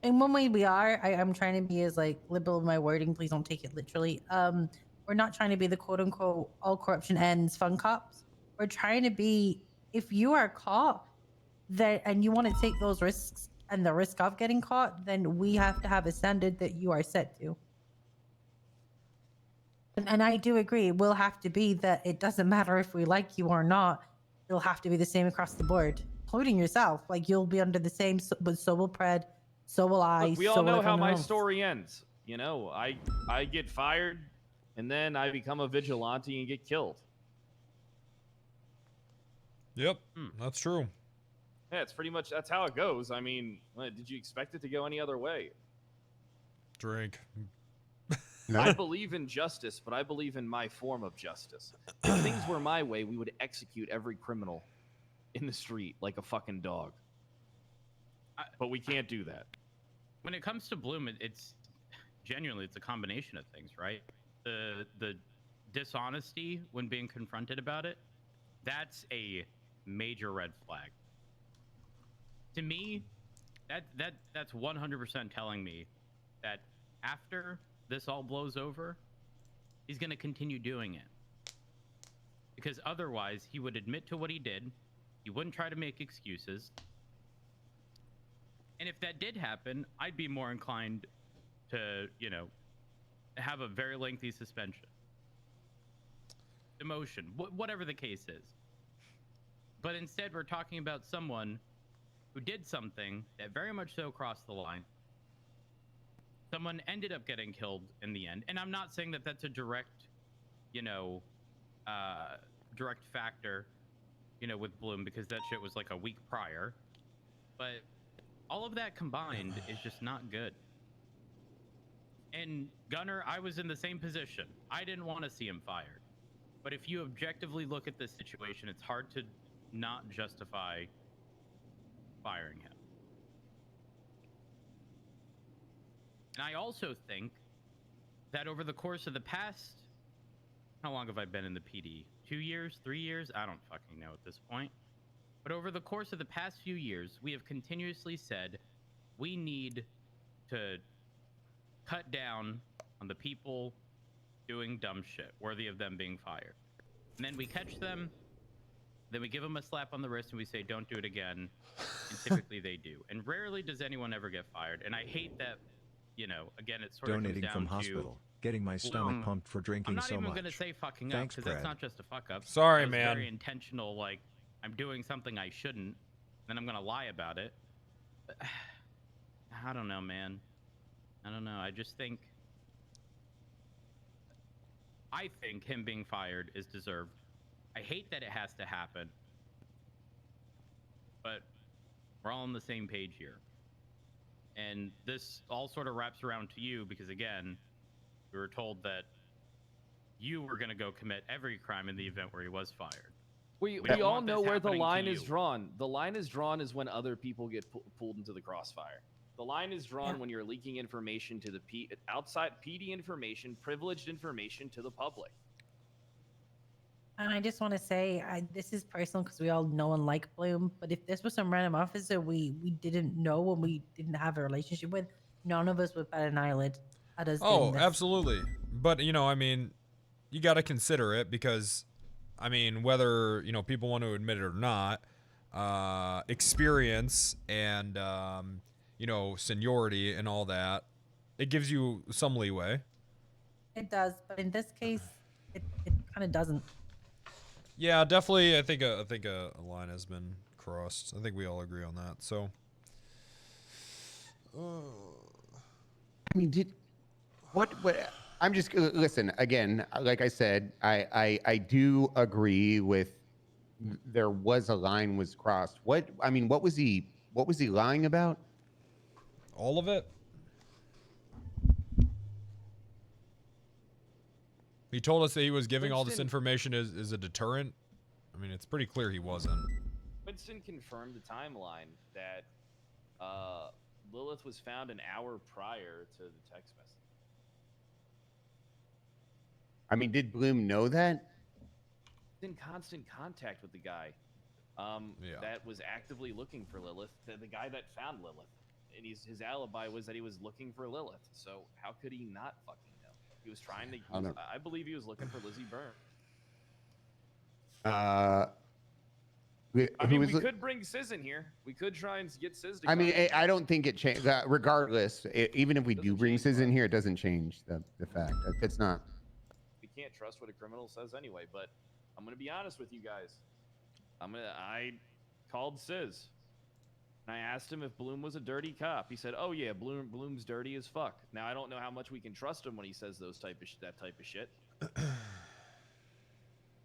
in one way we are, I'm trying to be as like liberal in my wording, please don't take it literally. We're not trying to be the quote unquote all corruption ends fun cops. We're trying to be, if you are caught that and you want to take those risks and the risk of getting caught, then we have to have a standard that you are set to. And I do agree, it will have to be that it doesn't matter if we like you or not. It'll have to be the same across the board, including yourself. Like, you'll be under the same, but so will Pred, so will I. Look, we so all will know how everyone my else. story ends. You know, I get fired, and then I become a vigilante and get killed. Yep, that's true. Yeah, it's pretty much, that's how it goes. I mean, did you expect it to go any other way? Drink. I believe in justice, but I believe in my form of justice. If things were my way, we would execute every criminal in the street like a fucking dog. But we can't do that. When it comes to Bloom, it's genuinely, it's a combination of things, right? The dishonesty when being confronted about it, that's a major red flag. To me, that's 100% telling me that after this all blows over, he's going to continue doing it. Because otherwise, he would admit to what he did. He wouldn't try to make excuses. And if that did happen, I'd be more inclined to, you know, have a very lengthy suspension. Demotion, whatever the case is. But instead, we're talking about someone who did something that very much so crossed the line. Someone ended up getting killed in the end. And I'm not saying that that's a direct, you know, direct factor, you know, with Bloom, because that shit was like a week prior. But all of that combined is just not good. And Gunner, I was in the same position. I didn't want to see him fired. But if you objectively look at this situation, it's hard to not justify firing him. And I also think that over the course of the past, how long have I been in the PD? 2 years, 3 years? I don't fucking know at this point. But over the course of the past few years, we have continuously said we need to cut down on the people doing dumb shit, worthy of them being fired. And then we catch them, then we give them a slap on the wrist and we say, don't do it again. And typically they do. And rarely does anyone ever get fired. And I hate that, you know, again, it's sort Donating of comes from down hospital. Getting my stomach pumped for drinking I'm not so even much. going to say fucking Thanks, up, because that's Brad. not just a fuck up. Sorry, That was man. Very intentional, like, I'm doing something I shouldn't, then I'm going to lie about it. But, I don't know, man. I don't know. I think him being fired is deserved. I hate that it has to happen. But we're all on the same page here. And this all sort of wraps around to you because, again, we were told that you were going to go commit every crime in the event where he was fired. We don't all want know this where the happening to line is you. drawn. The line is drawn is when other people get pulled into the crossfire. The line is drawn when you're leaking information to the outside PD information, privileged information to the public. And I just want to say, this is personal because we all know and like Bloom. But if this was some random officer we didn't know and we didn't have a relationship with, none of us would bat an eyelid at us doing Oh, this. absolutely. But, you know, I mean, you got to consider it because, I mean, whether, you know, people want to admit it or not, experience and, you know, seniority and all that, it gives you some leeway. It does, but in this case, it kind of doesn't. Yeah, definitely. I think a line has been crossed. I think we all agree on that. So, I mean, what? I'm just listen again. Like I said, I do agree with. There was a line was crossed. What? I mean, what was he lying about? all of it. He told us that he was giving all this Winston- information as a deterrent. I mean, it's pretty clear he wasn't. Winston confirmed the timeline that Lilith was found an hour prior to the text message. I mean, did Bloom know that? In constant contact with the guy that was actively looking for Lilith, the guy that found Lilith. And his alibi was that he was looking for Lilith. So how could he not fucking know? He was trying to. I believe he was looking for Lizzie Byrne. I I mean, we could bring Sizz in here. We could try and get Sizz to I come. mean, I don't think it changed. Regardless, even if we do bring Sizz in here, it doesn't change the fact that it's not. We can't trust what a criminal says anyway. But I'm gonna be honest with you guys. I called Sizz. And I asked him if Bloom was a dirty cop. He said, "Oh yeah, Bloom's dirty as fuck." Now I don't know how much we can trust him when he says that type of shit.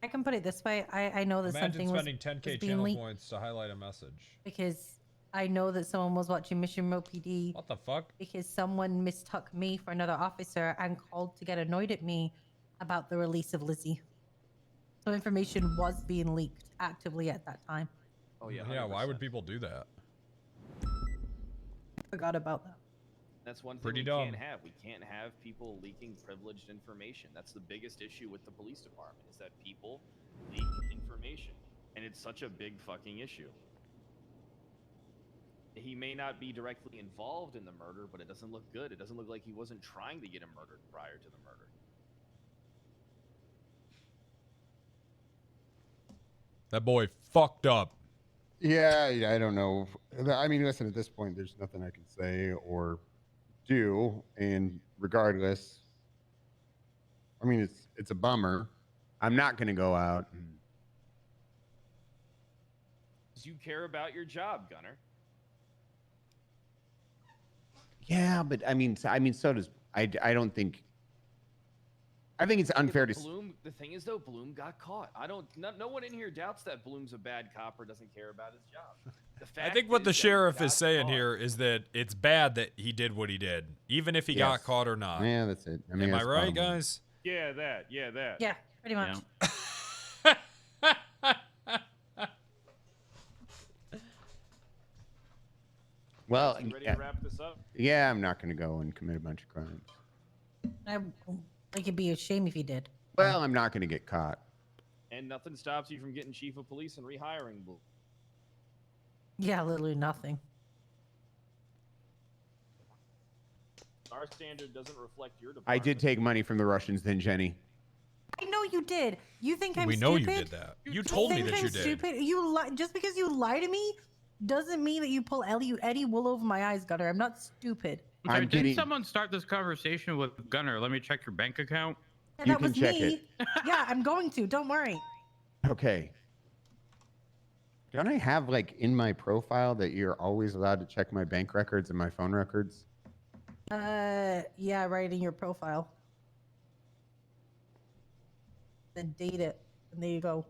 I can put it this way. I know that Imagine something was, spending 10K was being channel leaked points to highlight a message. because I know that someone was watching Mission Row PD. What the fuck? Because someone mistook me for another officer and called to get annoyed at me about the release of Lizzie. So information was being leaked actively at that time. Oh yeah. Yeah. Why 100%. would people do that? Forgot about that. That's one thing Pretty we dumb. can't have. We can't have people leaking privileged information. That's the biggest issue with the police department is that people leak information. And it's such a big fucking issue. He may not be directly involved in the murder, but it doesn't look good. It doesn't look like he wasn't trying to get him murdered prior to the murder. That boy fucked up. Yeah, I don't know. I mean, listen, at this point, there's nothing I can say or do, and regardless, I mean, it's a bummer. I'm not going to go out. Because you care about your job, Gunner. Yeah, but I mean, so does I don't think. I think it's unfair to. Bloom, the thing is though, Bloom got caught. No one in here doubts that Bloom's a bad cop or doesn't care about his job. The I fact think what the is that he sheriff got is saying caught. here is that it's bad that he did what he did, even if he got Yes. caught or not. Yeah, that's it. I mean, Am I that's right, probably- guys? Yeah, that. Yeah, pretty much. Well, You ready to wrap this up? yeah, I'm not going to go and commit a bunch of crimes. It could be a shame if he did. Well, I'm not going to get caught. And nothing stops you from getting chief of police and rehiring Bloom. Yeah, literally nothing. Our standard doesn't reflect your department. I did take money from the Russians, then, Jenny. I know you did. You think I'm We stupid? know you did that. You told me think that I'm you did. Stupid? Just because you lie to me doesn't mean that you pull Eddie wool over my eyes, Gunner. I'm not stupid. I'm sorry, didn't someone start this conversation with Gunner? Let me check your bank account. Yeah, You that can was check me. it. Yeah, I'm going to. Don't worry. Okay. Don't I have like in my profile that you're always allowed to check my bank records and my phone records? Yeah, right in your profile. Then date it, and there you go.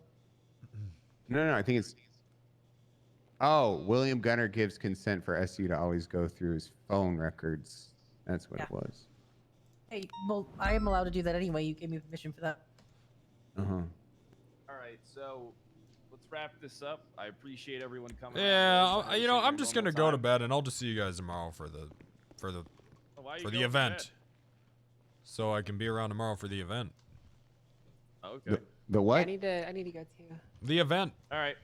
No, I think it's. Oh, William Gunner gives consent for SU to always go through his phone records. That's what it was. Hey, well, I am allowed to do that anyway. You gave me permission for that. Uh-huh. All right, so let's wrap this up. I appreciate everyone coming. Yeah, out. you know, I'm just gonna go to bed, and I'll just see you guys tomorrow for the Why you for the going to event, bed? so I can be around tomorrow for the event. Okay. The what? I need to go too. The event. All right.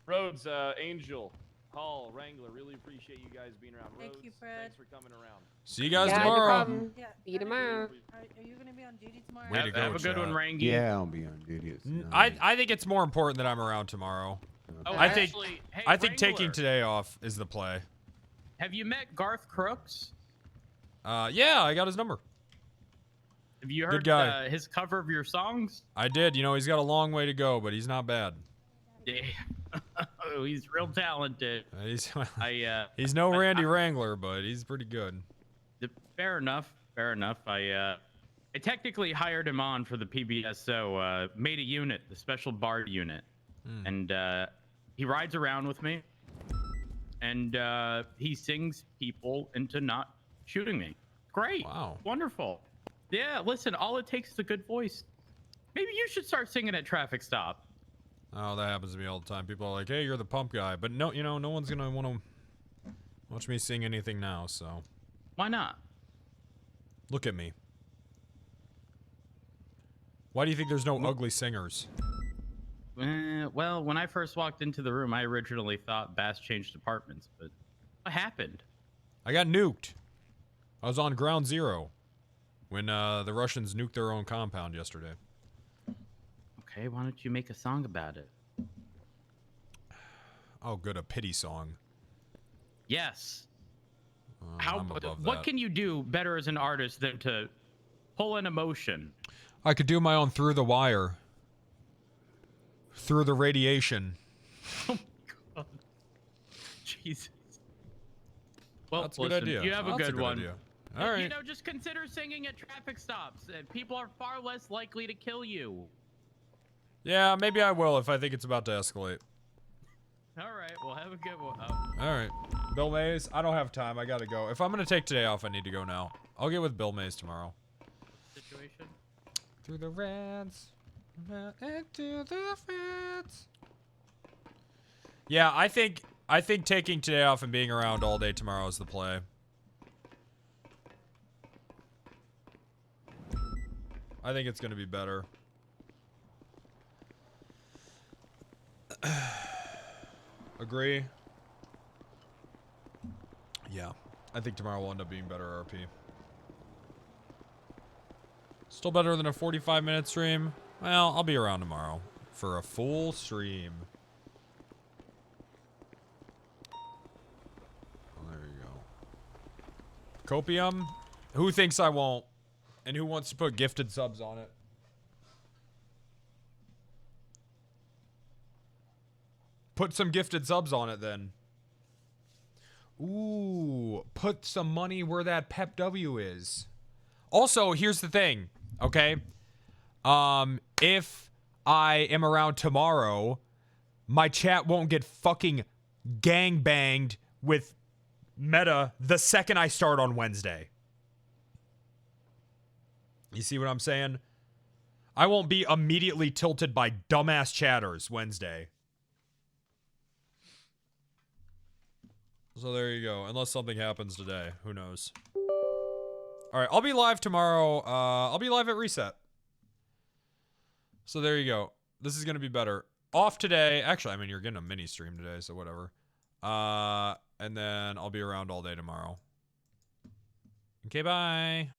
Rhodes, Angel, Hall, Wrangler, really appreciate you guys being around. Thank Rhodes, you, Fred. thanks for coming around. See you guys Yeah, no tomorrow. problem. Yeah. See you tomorrow. Are you gonna be on duty tomorrow? Way to go, Have a good chat. one, Rangy. Yeah, I'll be on duty. I think it's more important that I'm around tomorrow. Oh, I think actually, hey, I think Wrangler, taking today off is the play. Have you met Garth Crooks? Yeah, I got his number. Have you Good heard guy. his cover of your songs? I did. You know, he's got a long way to go, but he's not bad. Yeah. Oh, he's real talented. He's no Randy Wrangler, but he's pretty good. Fair enough. Fair enough. I technically hired him on for the PBSO. Made a unit, the special bard unit, and he rides around with me, and he sings people into not shooting me. Great. Wow. Wonderful. Yeah. Listen, all it takes is a good voice. Maybe you should start singing at traffic stop. Oh, that happens to me all the time. People are like, "Hey, you're the pump guy," but no, you know, no one's gonna want to watch me sing anything now. So why not? Look at me. Why do you think there's no ugly singers? Well, when I first walked into the room, I originally thought Bass changed departments, but what happened? I got nuked. I was on ground zero when the Russians nuked their own compound yesterday. Okay, why don't you make a song about it? Oh, good, a pity song. Yes. I'm above What that. can you do better as an artist than to pull an emotion? I could do my own Through the Wire. Through the Radiation. Oh my god. Jesus. Well, That's a good listen, idea. you have a That's good one. idea. All right. You know, just consider singing at traffic stops. People are far less likely to kill you. Yeah, maybe I will if I think it's about to escalate. All right, well, have a good one. All right. Bill Mays, I don't have time. I gotta go. If I'm gonna take today off, I need to go now. I'll get with Bill Mays tomorrow. Situation? Through the reds. Into the fence. Yeah, I think taking today off and being around all day tomorrow is the play. I think it's gonna be better. Agree? Yeah. I think tomorrow will end up being better RP. Still better than a 45-minute stream? Well, I'll be around tomorrow for a full stream. Oh, there you go. Copium? Who thinks I won't? And who wants to put gifted subs on it? Put some gifted subs on it then. Ooh, put some money where that Pep W is. Also, here's the thing, okay? If I am around tomorrow, my chat won't get fucking gangbanged with Meta the second I start on Wednesday. You see what I'm saying? I won't be immediately tilted by dumbass chatters Wednesday. So there you go. Unless something happens today. Who knows? Alright, I'll be live tomorrow. I'll be live at Reset. So there you go. This is going to be better. Off today. Actually, I mean, you're getting a mini stream today, so whatever. And then I'll be around all day tomorrow. Okay, bye.